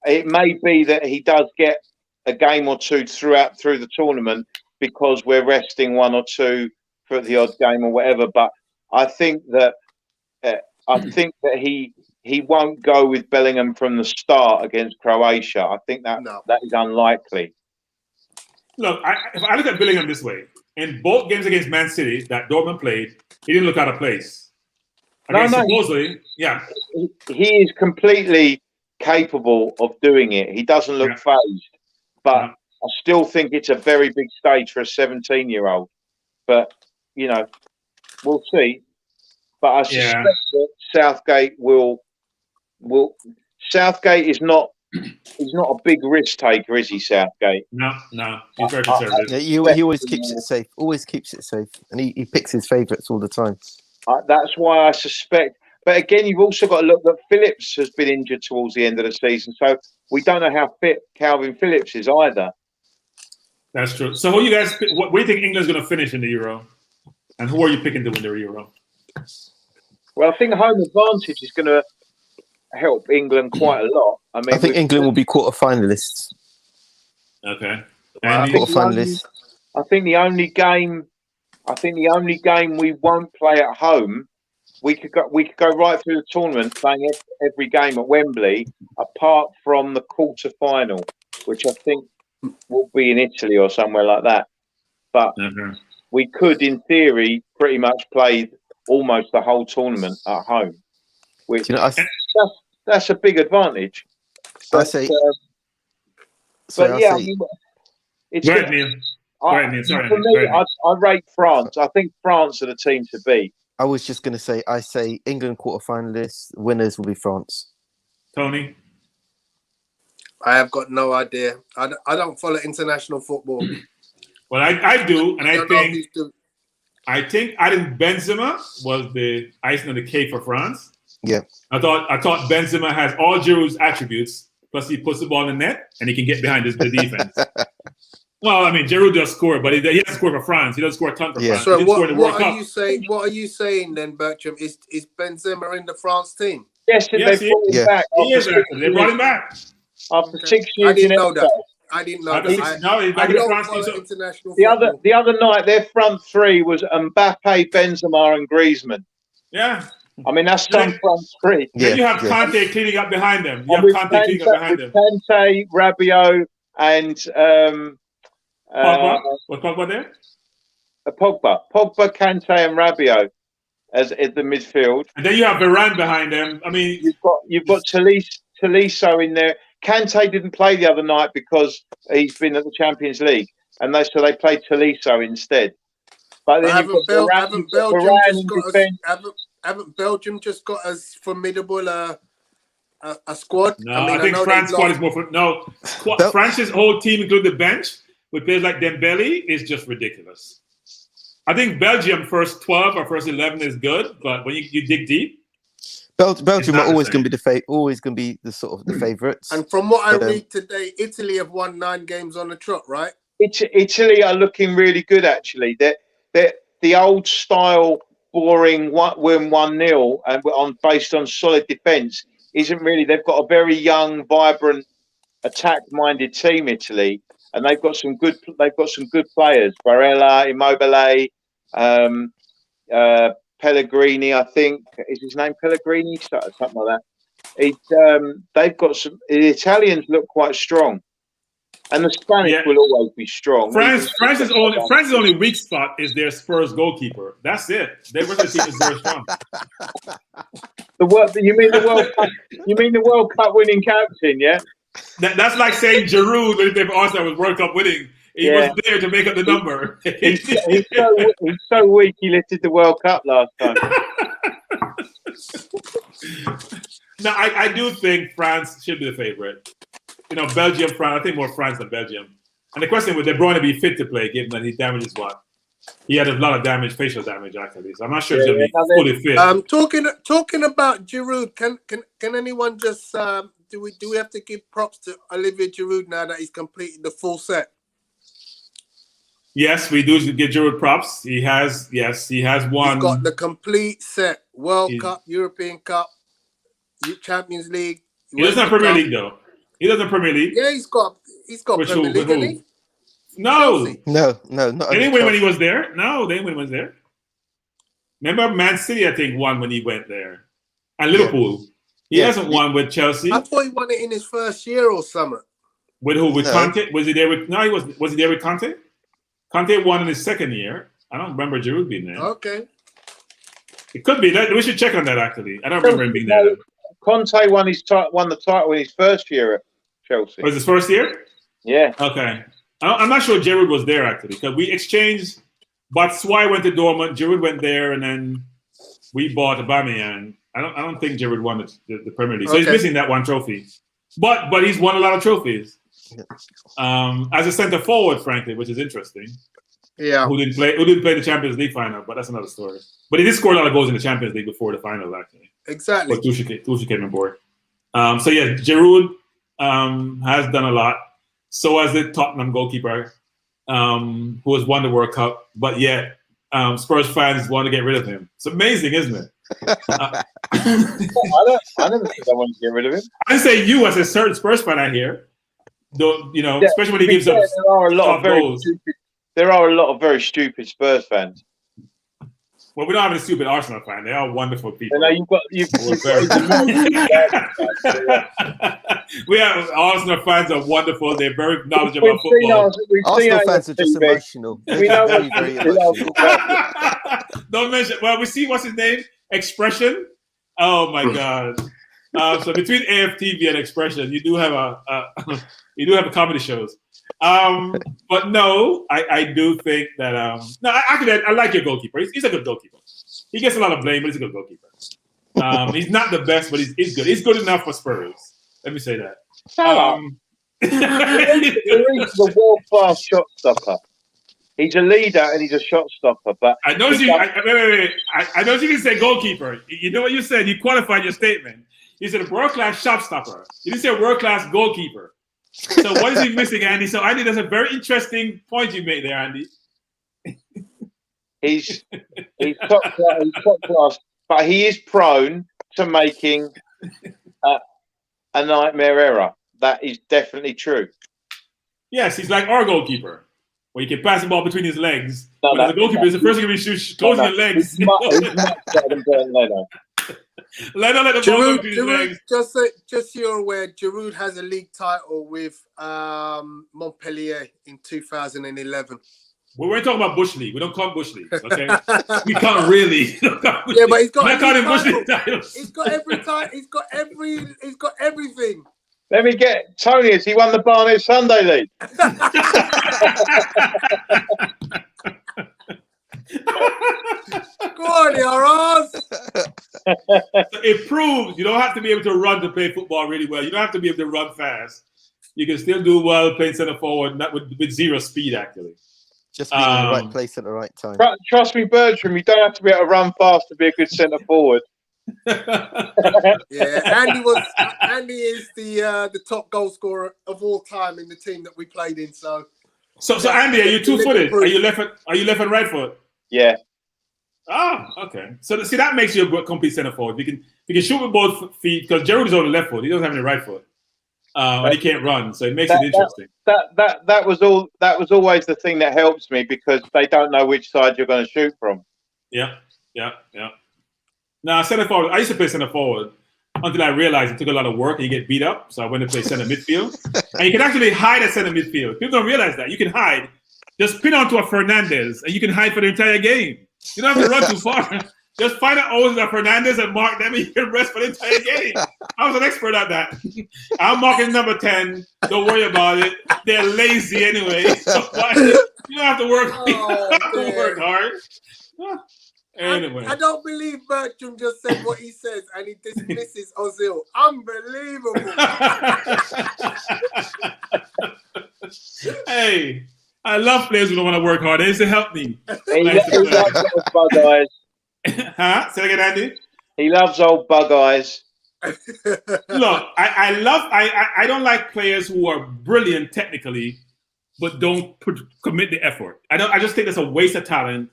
it may be that he does get a game or two through the tournament because we're resting one or two for the odd game or whatever. But I think that he won't go with Bellingham from the start against Croatia. I think that is unlikely. Look, if I look at Bellingham this way, in both games against Man City that Dortmund played, he didn't look out of place. Supposedly, yeah. He is completely capable of doing it. He doesn't look phased. But I still think it's a very big stage for a 17-year-old. But, we'll see. But I suspect that Southgate will Southgate is not a big risk taker, is he, Southgate? No. He's very conservative. Yeah, he always keeps it safe. And he picks his favourites all the time. That's why I suspect. But again, you've also got to look that Phillips has been injured towards the end of the season. So we don't know how fit Calvin Phillips is either. That's true. So who you guys what do you think England's going to finish in the Euro? And who are you picking to win the Euro? Well, I think home advantage is going to help England quite a lot. I think England will be quarter-finalists. Okay. Quarter-finalists. I think the only game we won't play at home, we could go right through the tournament playing every game at Wembley, apart from the quarter-final, which I think will be in Italy or somewhere like that. But we could, in theory, pretty much play almost the whole tournament at home, which that's a big advantage. But, I rate France. I think France are the team to beat. I was just going to say, I say England quarter-finalists, winners will be France. Tony? I have got no idea. I don't follow international football. Well, I do, and I think Benzema was the icing on the cake for France. Yeah. I thought Benzema has all Giroud's attributes, plus he puts the ball in the net, and he can get behind the defense. Well, I mean, Giroud does score, but he doesn't score for France. He doesn't score a ton for France. So what are you saying then, Bertram? Is Benzema in the France team? Yes, they brought him back. He is actually. They brought him back. After 6 years. I didn't know that. I didn't know that. He's back in the France team. International the other night, their front three was Mbappe, Benzema, and Griezmann. Yeah. I mean, that's some front three. Then you have Kante cleaning up behind them. Kante, Rabiot, and Pogba. Was Pogba there? Pogba, Kante, and Rabiot as the midfield. And then you have Varane behind them. I mean, you've got Tolisso in there. Kante didn't play the other night because he's been at the Champions League, and so they played Tolisso instead. But then haven't Belgium just got as formidable a squad? No, I think France's squad is more. France's whole team, including the bench, with players like Dembele, is just ridiculous. I think Belgium first 12 or first 11 is good, but when you dig deep, Belgium are always going to be the sort of the favourites. And from what I read today, Italy have won 9 games on the trot, right? Italy are looking really good, actually. They're the old style, boring win 1-0 and based on solid defence isn't really. They've got a very young, vibrant, attack-minded team, Italy, and they've got some good players. Barella, Immobile, Pellegrini, I think is his name. Pellegrini, something like that. They've got some. The Italians look quite strong, and the Spanish will always be strong. France's only weak spot is their Spurs goalkeeper. That's it. Their rest of the team is very strong. You mean the World Cup? You mean the World Cup winning captain? Yeah. That's like saying Giroud, if they've also was World Cup winning, He was there to make up the number. He's so weak. He lifted the World Cup last time. No, I do think France should be the favorite. Belgium, France. I think more France than Belgium. And the question was, De Bruyne be fit to play, given that he damages what? He had a lot of damage, facial damage, actually. So I'm not sure he's going to be fully fit. Talking about Giroud, can anyone just do we have to give props to Olivier Giroud now that he's completed the full set? Yes, we do give Giroud props. He has won. He's got the complete set: World Cup, European Cup, Champions League. He doesn't have Premier League though. He doesn't have Premier League. Yeah, he's got Premier League, hasn't he? No, not. They didn't win when he was there. No, they didn't win when he was there. Remember, Man City, I think, won when he went there, and Liverpool. He hasn't won with Chelsea. I thought he won it in his first year or something. With who? With Conte? Was he there with? No, he was. Was he there with Conte? Conte won in his second year. I don't remember Giroud being there. Okay. It could be. We should check on that, actually. I don't remember him being there. Conte won the title in his first year at Chelsea. Was his first year? Yeah. Okay. I'm not sure Giroud was there, actually, because we exchanged. Batshuayi went to Dortmund, Giroud went there, and then we bought Aubameyang. I don't think Giroud won the Premier League. So he's missing that one trophy. But he's won a lot of trophies. As a centre forward, frankly, which is interesting. Yeah. Who didn't play the Champions League final, but that's another story. But he did score a lot of goals in the Champions League before the final, actually. Exactly. But Tuchel came on board. So yeah, Giroud has done a lot. So has the Tottenham goalkeeper, who has won the World Cup, but yet Spurs fans want to get rid of him. It's amazing, isn't it? I never think I want to get rid of him. I say you as a certain Spurs fan I hear, though, especially when he gives up. There are a lot of very stupid Spurs fans. Well, we don't have any stupid Arsenal fan. They are wonderful people. We have Arsenal fans are wonderful. They're very knowledgeable about football. Arsenal fans are just emotional. We know very emotional. Don't mention. Well, we see what's his name? Expression. Oh my God. So between AFTV and Expression, you do have a comedy shows. But no, I do think that I like your goalkeeper. He's a good goalkeeper. He gets a lot of blame, but he's a good goalkeeper. He's not the best, but he's good. He's good enough for Spurs. Let me say that. He's a world-class shot stopper. He's a leader and he's a shot stopper. But I know you. Wait. I know you can say goalkeeper. You know what you said. You qualified your statement. You said a world-class shot stopper. You didn't say a world-class goalkeeper. So what is he missing, Andy? So Andy, that's a very interesting point you made there, Andy. He's top class, but he is prone to making a nightmare error. That is definitely true. Yes, he's like our goalkeeper, where you can pass the ball between his legs. But the goalkeeper is the first thing to be closing your legs. He's much better than Leno. Leno let the ball between his legs. Just so you're aware, Giroud has a league title with Montpellier in 2011. We weren't talking about Bush League. We don't call it Bush League, okay? We can't really. Yeah, but he's got. We're not calling Bush League titles. He's got every title. He's got everything. Let me get Tony. Has he won the Barnet Sunday League? Go on, Yaros. It proves you don't have to be able to run to play football really well. You don't have to be able to run fast. You can still do well playing center forward, not with zero speed, actually. Just being in the right place at the right time. Trust me, Bertram, you don't have to be able to run fast to be a good centre forward. Yeah, Andy is the top goal scorer of all time in the team that we played in. So Andy, are you two-footed? Are you left and right foot? Yeah. Ah, okay. So see, that makes you a complete centre forward. You can shoot with both feet because Giroud is on the left foot. He doesn't have any right foot. And he can't run, so it makes it interesting. That was always the thing that helps me because they don't know which side you're going to shoot from. Yeah. Now, centre forward. I used to play centre forward until I realized it took a lot of work and you get beat up. So I went to play centre midfield, and you can actually hide at centre midfield. People don't realize that you can hide. Just pin onto a Fernandez, and you can hide for the entire game. You don't have to run too far. Just find out Ozil and Fernandez and mark them, and you can rest for the entire game. I was an expert at that. I'm marking number 10. Don't worry about it. They're lazy anyway. So you don't have to work. You don't have to work hard. Anyway. I don't believe Bertram just said what he says and he dismisses Ozil. Unbelievable. Hey, I love players who don't want to work hard. They used to help me. He loves old bug eyes. Huh? Say again, Andy? He loves old bug eyes. Look, I don't like players who are brilliant technically, but don't commit the effort. I just think that's a waste of talent,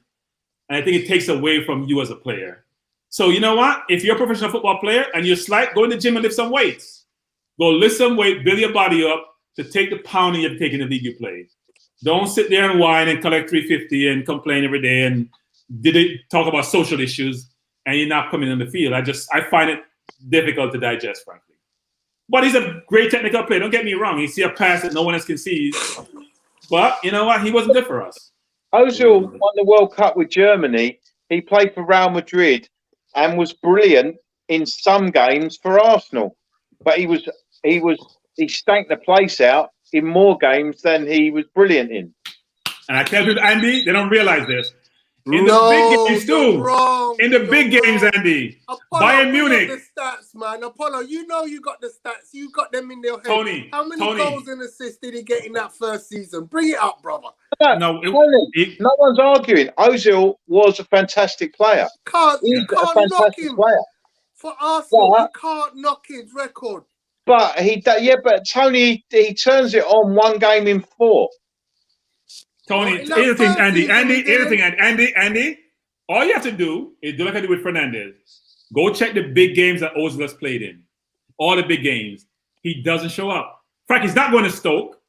and I think it takes away from you as a player. So you know what? If you're a professional football player and you're slight, go in the gym and lift some weights. Go lift some weight, build your body up to take the pounding you have to take in the league you play. Don't sit there and whine and collect $350 and complain every day and talk about social issues and you're not coming on the field. I find it difficult to digest, frankly. But he's a great technical player. Don't get me wrong. He see a pass that no one else can see. But you know what? He wasn't good for us. Ozil won the World Cup with Germany. He played for Real Madrid and was brilliant in some games for Arsenal. But he stank the place out in more games than he was brilliant in. And I tell people, Andy, they don't realize this. In the big games too. In the big games, Andy. Apollo, Bayern Munich. The stats, man. Apollo, you know you got the stats. You got them in your head. Tony. How many goals and assists did he get in that first season? Bring it up, brother. No one's arguing. Ozil was a fantastic player. You can't knock him. Player. For Arsenal, you can't knock his record. But but Tony, he turns it on one game in 4. Tony, here's the thing, Andy. All you have to do is do like I did with Fernandez. Go check the big games that Ozil has played in. All the big games. He doesn't show up. In fact, he's not going to Stoke.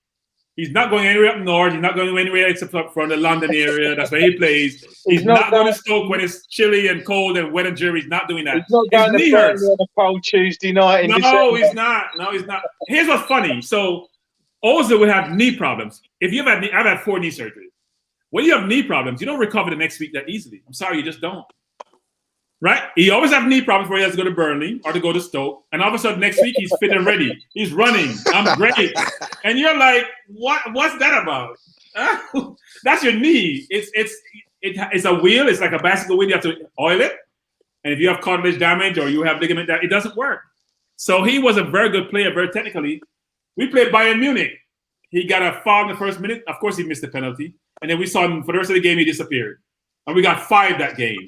He's not going anywhere up north. He's not going anywhere except from the London area. That's where he plays. He's not going to Stoke when it's chilly and cold and wet and dreary. He's not doing that. He's not going to Burnley on a cold Tuesday night. He's not. No, he's not. Here's what's funny. So Ozil would have knee problems. If you've had I've had 4 knee surgeries. When you have knee problems, you don't recover the next week that easily. I'm sorry, you just don't. Right? He always have knee problems where he has to go to Burnley or to go to Stoke. And all of a sudden next week he's fit and ready. He's running. I'm great. And you're like, what's that about? That's your knee. It's a wheel. It's like a bicycle wheel. You have to oil it. And if you have cartilage damage or you have ligament damage, it doesn't work. So he was a very good player, very technically. We played Bayern Munich. He got a foul in the first minute. Of course, he missed the penalty. And then we saw him for the rest of the game, he disappeared. And we got 5 that game.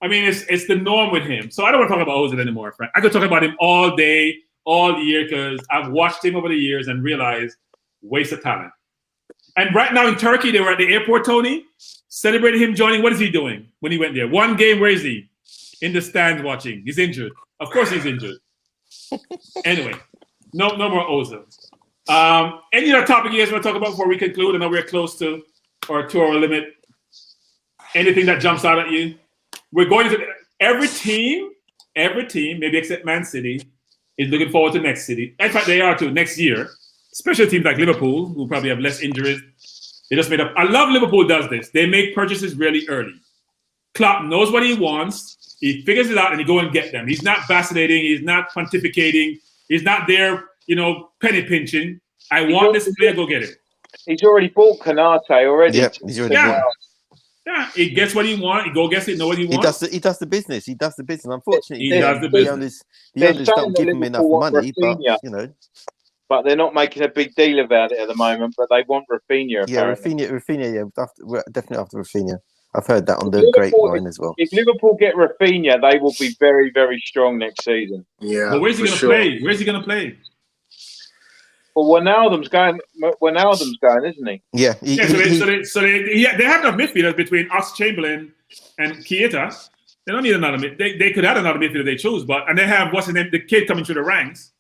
I mean, it's the norm with him. So I don't want to talk about Ozil anymore, friend. I could talk about him all day, all year, because I've watched him over the years and realized waste of talent. And right now in Turkey, they were at the airport, Tony, celebrating him joining. What is he doing when he went there? One game, where is he? In the stands watching. He's injured. Of course he's injured. Anyway, no more Ozil. Any other topic you guys want to talk about before we conclude? I know we're close to our limit. Anything that jumps out at you? We're going to every team, maybe except Man City, is looking forward to next city. In fact, they are too, next year. Especially teams like Liverpool, who probably have less injuries. They just made up. I love Liverpool does this. They make purchases really early. Klopp knows what he wants. He figures it out and he go and get them. He's not vacillating. He's not pontificating. He's not there, penny pinching. I want this player, go get it. He's already bought Kanate already. Yep, he's already bought. Yeah, he gets what he wants. He go gets it, know what he wants. He does the business. Unfortunately, he does the business. The owners don't give him enough money, but But they're not making a big deal about it at the moment. But they want Rafinha. Yeah, Rafinha. Yeah, we're definitely after Rafinha. I've heard that on the grapevine as well. If Liverpool get Rafinha, they will be very, very strong next season. Yeah. But where's he going to play? Where's he going to play? Well, Wijnaldum's going, isn't he? Yeah. So they have enough midfielders between Oxlade-Chamberlain and Keita. They don't need another mid. They could add another midfielder they choose, and they have what's his name? The kid coming through the ranks.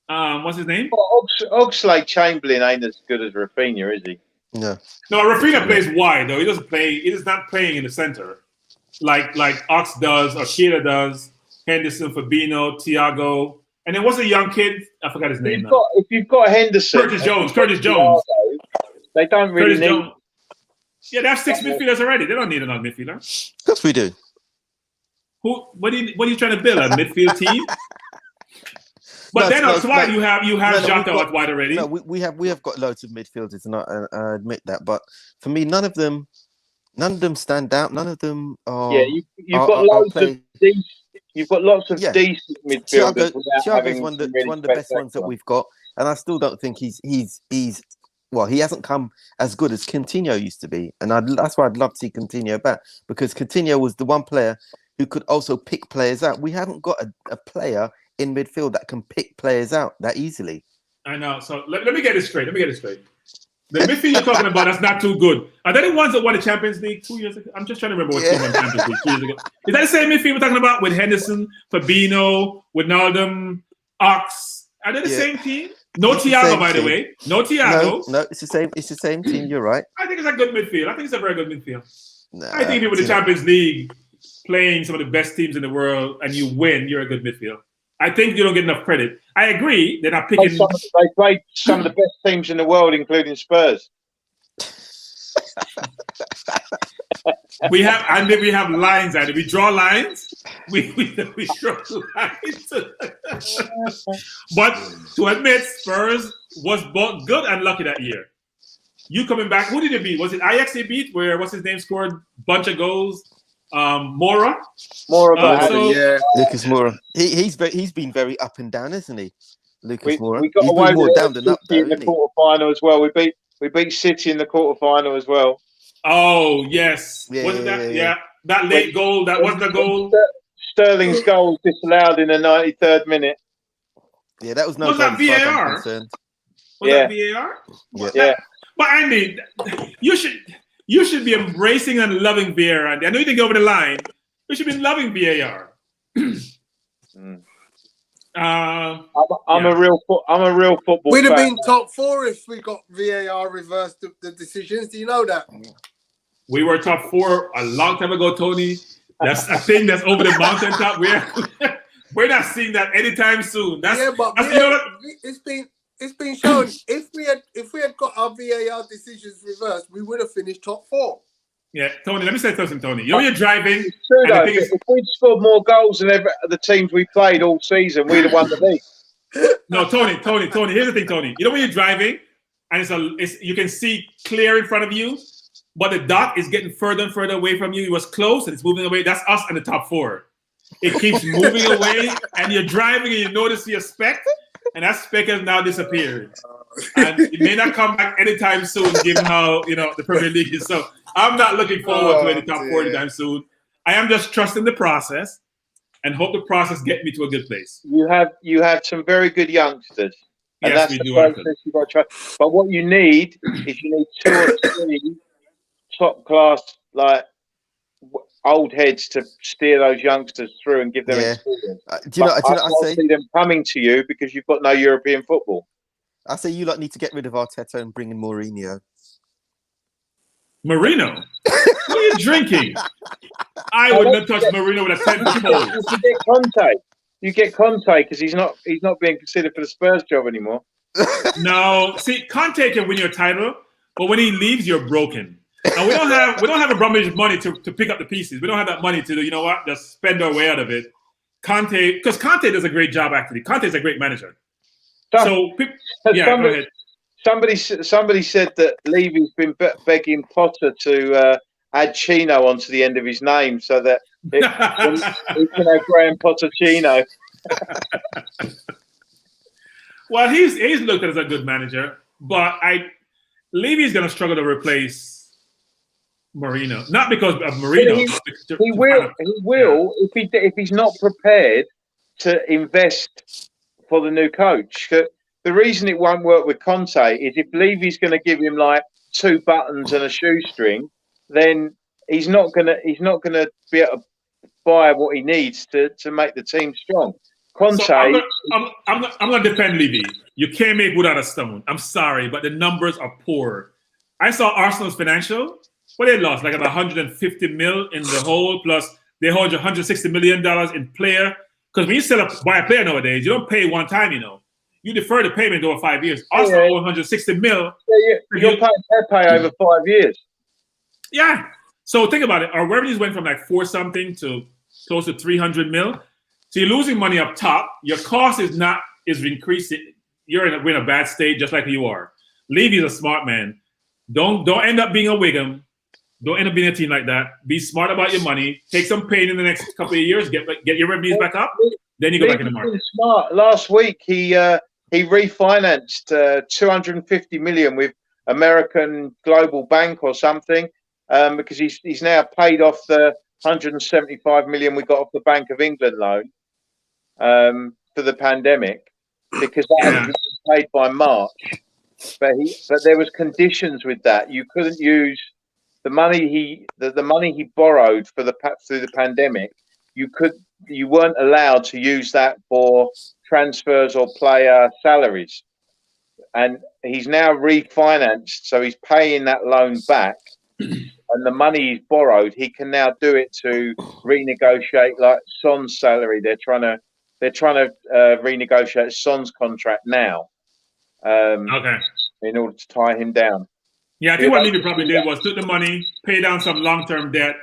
What's his name? Well, Oxlade-Chamberlain ain't as good as Rafinha, is he? No, Rafinha plays wide though. He doesn't play. He is not playing in the center, like Ox does or Keita does. Henderson, Fabinho, Thiago, and then what's the young kid? I forgot his name. If you've got Henderson, Curtis Jones. They don't really need. Yeah, they have 6 midfielders already. They don't need another midfielder. Of course we do. What are you trying to build, a midfield team? But then on slide you have Jota out wide already. No, we have got loads of midfielders, and I admit that. But for me, none of them stand out. None of them are. Yeah, you've got loads of decent. You've got lots of decent midfielders. Thiago's one of the best ones that we've got, and I still don't think he's well, he hasn't come as good as Coutinho used to be, and that's why I'd love to see Coutinho back, because Coutinho was the one player who could also pick players out. We haven't got a player in midfield that can pick players out that easily. I know. So let me get it straight. The midfield you're talking about, that's not too good. Are they the ones that won the Champions League 2 years ago? I'm just trying to remember what team won Champions League 2 years ago. Is that the same midfield we're talking about with Henderson, Fabinho, Wijnaldum, Ox? Are they the same team? No Thiago, by the way. No Thiago. No, it's the same. It's the same team. You're right. I think it's a good midfield. I think it's a very good midfield. Nah, I think even the Champions League, playing some of the best teams in the world, and you win, you're a good midfield. I think you don't get enough credit. I agree. They're not picking. They played some of the best teams in the world, including Spurs. We have lines, Andy. We draw lines. We draw lines. But to admit, Spurs was both good and lucky that year. You coming back? Who did it beat? Was it Ajax they beat? Where what's his name scored a bunch of goals? Moura. Lucas Moura. He's been very up and down, isn't he? Lucas Moura. We got he's away been more with down than up there, in the quarterfinal as well. We beat City in the quarterfinal as well. Oh yes, wasn't that? Yeah, that late goal. That wasn't a goal. Sterling's goal was disallowed in the 93rd minute. Yeah, that was no. Was that VAR? Was that VAR? Yeah. But Andy, you should be embracing and loving VAR. Andy, I know you think over the line. You should be loving VAR. I'm a real football. We'd have been top 4 if we got VAR reversed the decisions. Do you know that? We were top 4 a long time ago, Tony. That's a thing that's over the mountaintop. We're not seeing that anytime soon. It's been shown. If we had got our VAR decisions reversed, we would have finished top 4. Yeah, Tony, let me say something, Tony. You know, you're driving. It's true, though. If we'd scored more goals than the teams we played all season, we'd have won the league. No, Tony. Here's the thing, Tony. You know when you're driving and you can see clear in front of you, but the dot is getting further and further away from you. It was close and it's moving away. That's us in the top 4. It keeps moving away, and you're driving and you notice your speck, and that speck has now disappeared. And it may not come back anytime soon, given how the Premier League is. So I'm not looking forward to any top 4 anytime soon. I am just trusting the process and hope the process gets me to a good place. You have some very good youngsters. And yes, that's we the do. process you've got to try. But what you need is 2 or 3 top class old heads to steer those youngsters through and give them experience. I see them coming to you because you've got no European football. I say you lot need to get rid of Arteta and bring in Mourinho. Mourinho? What are you drinking? I wouldn't have touched Mourinho with a 10-foot pole. You get Conte because he's not being considered for the Spurs job anymore. No, see, Conte can win your title, but when he leaves, you're broken. And we don't have Abramovich money to pick up the pieces. We don't have that money to just spend our way out of it. Because Conte does a great job actually. Conte's a great manager. Go ahead. Somebody said that Levy's been begging Potter to add Chino onto the end of his name so that he can have Graham Potterchino. Well, he's looked at as a good manager, but Levy's going to struggle to replace Mourinho. Not because of Mourinho. He will if he's not prepared to invest for the new coach. The reason it won't work with Conte is if Levy's going to give him 2 buttons and a shoestring, then he's not going to be able to buy what he needs to make the team strong. Conte. So I'm going to defend Levy. You can't make wood out of stone. I'm sorry, but the numbers are poor. I saw Arsenal's financial. Well, they lost about 150 mil in the whole, plus they hold $160 million in player. Because when you buy a player nowadays, you don't pay one time, You defer the payment over 5 years. Arsenal owe 160 mil. You're paying Pepe over 5 years. Yeah. So think about it. Our revenues went from 4 something to close to 300 mil. So you're losing money up top. Your cost is increasing. We're in a bad state, just like you are. Levy's a smart man. Don't end up being a Wigan. Don't end up being a team like that. Be smart about your money. Take some pain in the next couple of years. Get your revenues back up. Then you go back in the market. Smart. Last week he refinanced 250 million with American Global Bank or something, because he's now paid off the 175 million we got off the Bank of England loan for the pandemic, because that had been paid by March. But there was conditions with that. You couldn't use the money he borrowed through the pandemic. You weren't allowed to use that for transfers or player salaries. And he's now refinanced, so he's paying that loan back. And the money he's borrowed, he can now do it to renegotiate like Son's salary. They're trying to renegotiate Son's contract now. In order to tie him down. Yeah, I think what Levy probably did was took the money, pay down some long-term debt,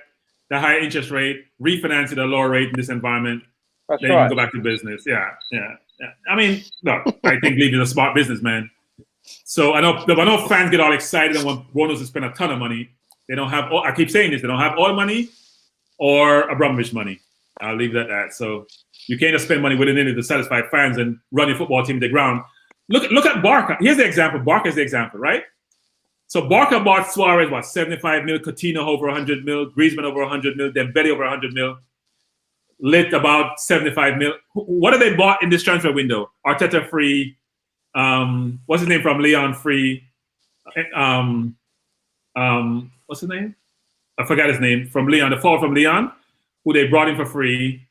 the high interest rate, refinance it at a lower rate in this environment. That's then right. You can go back to business. Yeah. I mean, look, I think Levy's a smart businessman. So I know fans get all excited and want Ronalds to spend a ton of money. They don't have. I keep saying this. They don't have oil money or Abramovich money. I'll leave that at. So you can't just spend money within it to satisfy fans and run your football team to the ground. Look at Barca. Here's the example. Barca is the example, right? So Barca bought Suarez, 75 mil, Coutinho over 100 mil, Griezmann over 100 mil, Dembele over 100 mil, Lit about 75 mil. What have they bought in this transfer window? Arteta free, what's his name from Lyon free, what's his name? I forgot his name, from Lyon, the forward from Lyon, who they brought in for free.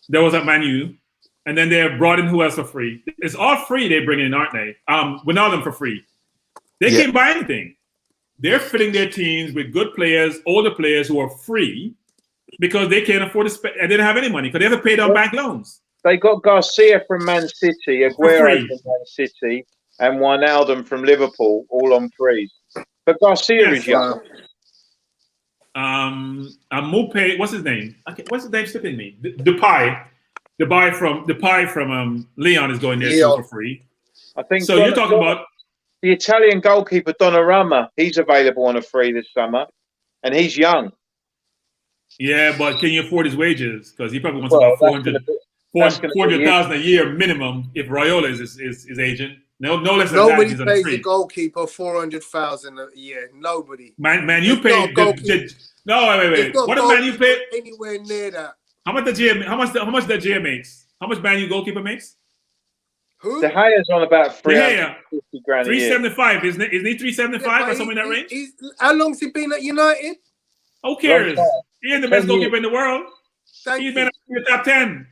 There was at Man U. And then they brought in who else for free? It's all free they bring in, aren't they? Wijnaldum for free. They can't buy anything. They're filling their teams with good players, older players who are free because they can't afford to spend, and they don't have any money because they have to pay down bank loans. They got Garcia from Man City, Aguero from Man City, and Wijnaldum from Liverpool, all on free. But Garcia is young. Moupe, what's his name? Okay, what's his name slipping me? Depay from Lyon is going there too for free. I think so. You're talking about the Italian goalkeeper Donnarumma. He's available on a free this summer, and he's young. Yeah, but can you afford his wages? Because he probably wants about 400,000 a year minimum if Raiola is his agent. No less than Nobody that. pays a goalkeeper 400,000 a year. Nobody. Man, you pay. No, wait. What did Man U pay? Anywhere near that. How much the GM makes? How much Man U goalkeeper makes? Who? De Gea's on about 350 grand a year. 375, isn't it? Isn't he 375 or something in that range? How long's he been at United? Who cares? He ain't the best goalkeeper in the world. He's been in the top 10.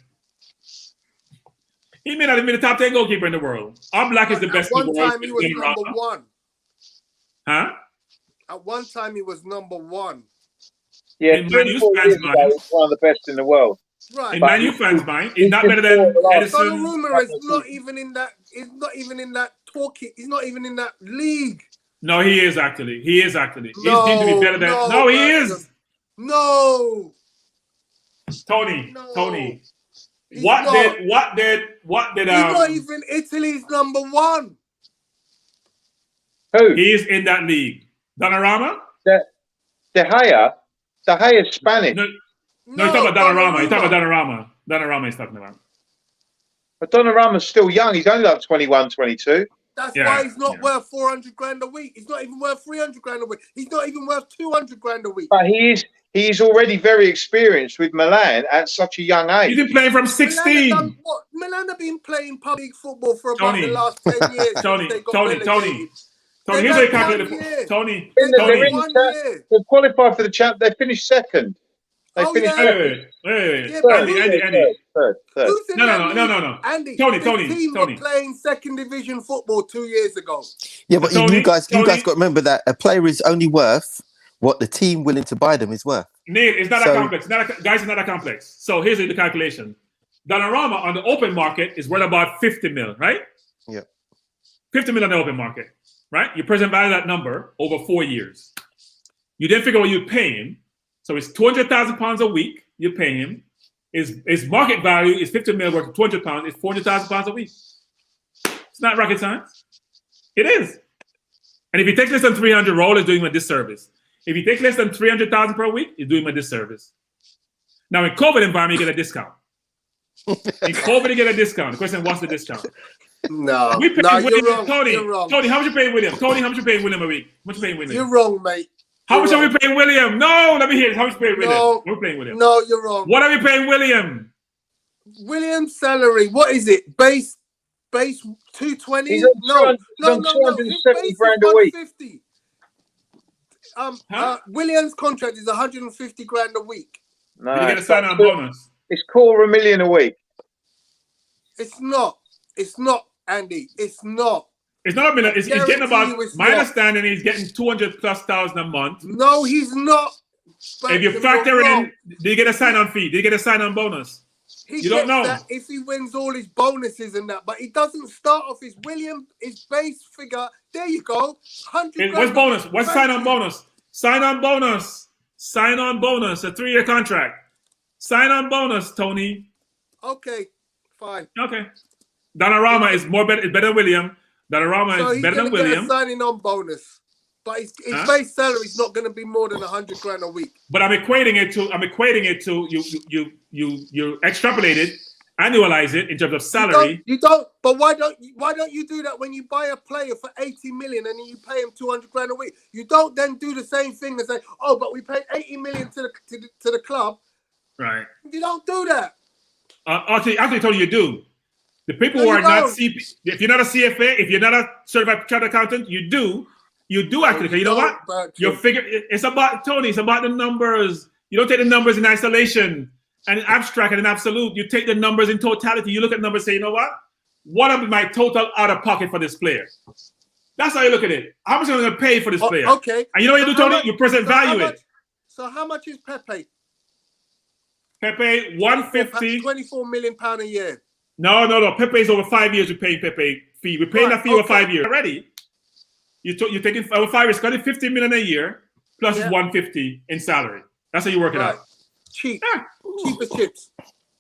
He may not have been the top 10 goalkeeper in the world. Oblak is the best. At one time he was number one. Huh? At one time he was number one. Yeah, 24 years ago, he was one of the best in the world. Right. In Man U fans' mind, he's not better than Edison. Donnarumma is not even in that. He's not even in that talking. He's not even in that league. No, he is actually. He's deemed to be better than. No, he is. No. Tony. He's What not. did? He's not even Italy's number one. Who? He is in that league. Donnarumma? De Gea is Spanish. No, he's talking about Donnarumma. He's talking about Donnarumma. Donnarumma he's talking about. But Donnarumma's still young. He's only like 21, 22. That's why he's not worth 400 grand a week. He's not even worth 300 grand a week. He's not even worth 200 grand a week. But he is already very experienced with Milan at such a young age. He's been playing from 16. Milan have been playing public football for about the last 10 years. Tony, here's how you calculate it. Tony. They qualified for the champ. They finished second. They finished Wait. Andy. Third. No. Andy, Tony. were playing second division football 2 years ago. Yeah, but you guys got to remember that a player is only worth what the team willing to buy them is worth. Neil, it's not that complex. It's not that complex. So here's the calculation. Donnarumma on the open market is worth about 50 mil, right? Yeah. 50 mil on the open market, right? You present value that number over 4 years. You then figure what you pay him. So it's £200,000 a week. you pay him. His market value is 50 million worth of 200 pounds. It's 400,000 pounds a week. It's not rocket science. It is. And if he takes less than 300, Raul is doing him a disservice. If he takes less than 300,000 per week, he's doing him a disservice. Now, in COVID environment, you get a discount. In COVID, you get a discount. The question, what's the discount? No, We pay you're William. wrong. Tony, You're wrong. Tony, how much you paying William? Tony, how much you paying William a week? How much you paying William? You're wrong, mate. How You're much are wrong. we paying William? No, let me hear it. How much you paying William? No. We're paying William. No, you're wrong. What are we paying William? William's salary, what is it? Base 220? He's on No. 270 His base is grand a week. 150. Huh? William's contract is 150 grand a week. No, Did you get a sign-on bonus? It's $250,000 a million a week. It's not. It's not, Andy. It's not. It's not a million. He's getting Guarantee about, you it's my not. understanding, he's getting 200,000+ a month. No, he's not. If you You're factor it wrong. in, do you get a sign-on fee? Do you get a sign-on bonus? He You don't gets know. that if he wins all his bonuses and that, but he doesn't start off his base figure. There you go. 100 What's bonus? What's Thank sign-on you. bonus? Sign-on bonus. Sign-on bonus. A 3-year contract. Sign-on bonus, Tony. Okay, fine. Okay. Donnarumma is better than William. Donnarumma So is he's better going than to get a William. signing on bonus, but his Huh? base salary is not going to be more than 100 grand a week. But I'm equating it to you extrapolate it, annualize it in terms of salary. You don't. But why don't you do that when you buy a player for 80 million and you pay him 200 grand a week? You don't then do the same thing and say, oh, but we paid 80 million to the club. Right. You don't do that. Actually, Tony, you do. The people No, who you are not don't. CP, if you're not a CFA, if you're not a certified chartered accountant, you do actually. 'Cause you know what? Your figure. It's about Tony. It's about the numbers. You don't take the numbers in isolation and in abstract and in absolute. You take the numbers in totality. You look at numbers, and say, you know what am my total out of pocket for this player? That's how you look at it. How much am I going to pay for this player? Okay. And you know what you do, Tony? You present value it. So how much is Pepe? Pepe 150. 24 million pound a year. No. Pepe is over 5 years. We're paying Pepe fee. We're paying that fee over 5 years already. You're taking over 5 years. Got it 50 million a year plus 150 in salary. That's how you work it out. Cheap. Yeah. Cheap as chips.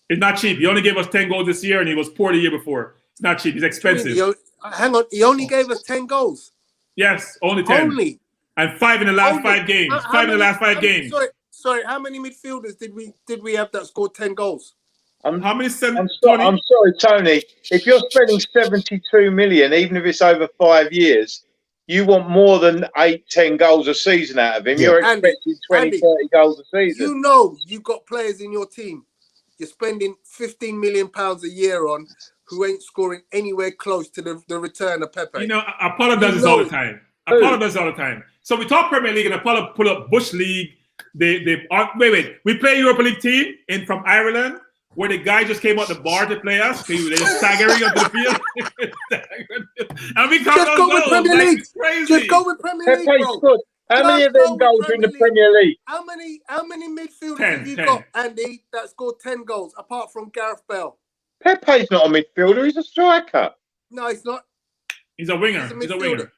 It's not cheap. He only gave us 10 goals this year, and he was poor the year before. It's not cheap. It's expensive. Hang on. He only gave us 10 goals. Yes, only 10. Only. And 5 in the last 5 games. How In the last 5 games. Sorry. How many midfielders did we have that scored 10 goals? How many? I'm sorry, Tony. If you're spending 72 million, even if it's over 5 years, you want more than 8-10 goals a season out of him. Yeah. You're expecting 20-30 goals a season. You know you've got players in your team you're spending 15 million pounds a year on who ain't scoring anywhere close to the return of Pepe. You know, Apollo does this all the time. Apollo does all the time. So we talk Premier League and Apollo pull up Bush League. Wait. We play Europa League team from Ireland where the guy just came out the bar to play us. They were staggering onto the field. And we come Just go with Premier League. Crazy. Just go with Premier League, Pepe's bro. good. How many of them goals are in the Premier League? How many midfielders 10, have you 10. got, Andy, that scored 10 goals apart from Gareth Bale? Pepe's not a midfielder. He's a striker. No, he's not. He's a winger. He's a He's a midfielder. winger.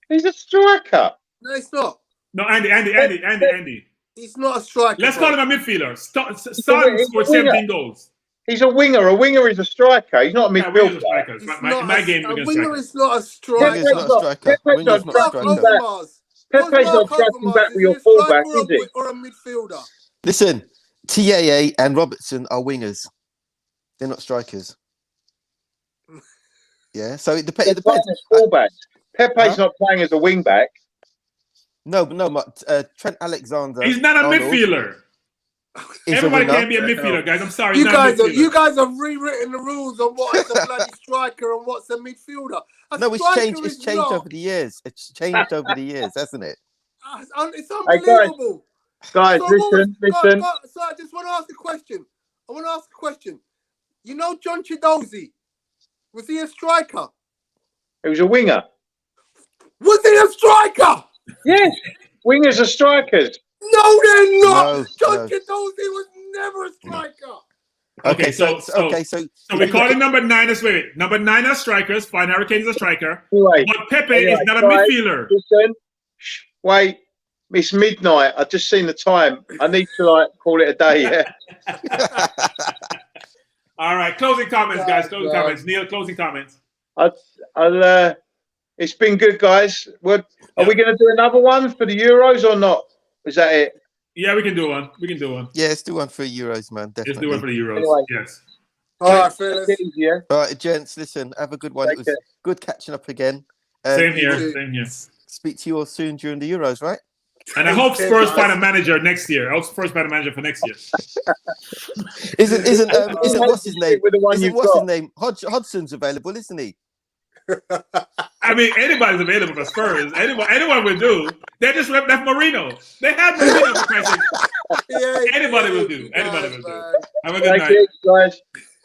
He's a striker. No, he's not. No, Andy. He's not a striker. Let's bro. call him a midfielder. Son he's scored a winger. 17 goals. He's a winger. A winger is a striker. He's not a Yeah, wingers are midfielder. strikers. He's My not game, a we're winger strikers. is not a striker. Winger's not a striker. Pepe's Winger's not not a Mark tracking striker. back. Overmars. Pepe's not tracking back with your fullback, is he? Or a midfielder? Listen, TAA and Robertson are wingers. They're not strikers. Yeah, so it depends. They're playing as fullbacks. Pepe's Huh? not playing as a wing back. No, Trent Alexander. He's not a midfielder. Is a Everybody winger. can't be a midfielder, guys. I'm sorry. You he's not a guys, midfielder. you guys have rewritten the rules on what is a bloody striker and what's a midfielder. No, it's changed. It's changed over the years. It's changed over the years, hasn't it? It's unbelievable. Guys, So listen. So I just want to ask a question. You know John Chidozie? Was he a striker? He was a winger. Was he a striker? Yes. Wingers are strikers. No, they're not. No, John no. Chidozie was never a striker. Okay, so So we're calling number 9 as number 9 are strikers. Fine, Hurricane is a striker. Anyway, But Pepe is not a midfielder. Listen. Wait. It's midnight. I've just seen the time. I need to like call it a day. Yeah. All right, closing comments, guys. Closing comments. Neil, closing comments. I'll it's been good, guys. Are we going to do another one for the Euros or not? Is that it? Yeah, we can do one. We can do one. Yeah, let's do one for Euros, man. Definitely. Let's do one for the Euros. Anyway. Yes. All right, fellas. Yeah. All right, gents. Listen, have a good one. It was good catching up again. Same here. Same here. Speak to you all soon during the Euros, right? And I hope Spurs find a manager next year. I hope Spurs find a manager for next year. Isn't what's his name? What's his name? Hodgson's available, isn't he? I mean, anybody's available for Spurs. Anyone will do. They just left Marino. They had Marino for Christ's sake. Anybody will do. Anybody will do. Have a good night. Thank you, guys.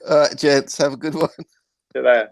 All right, gents. Have a good one. See you later.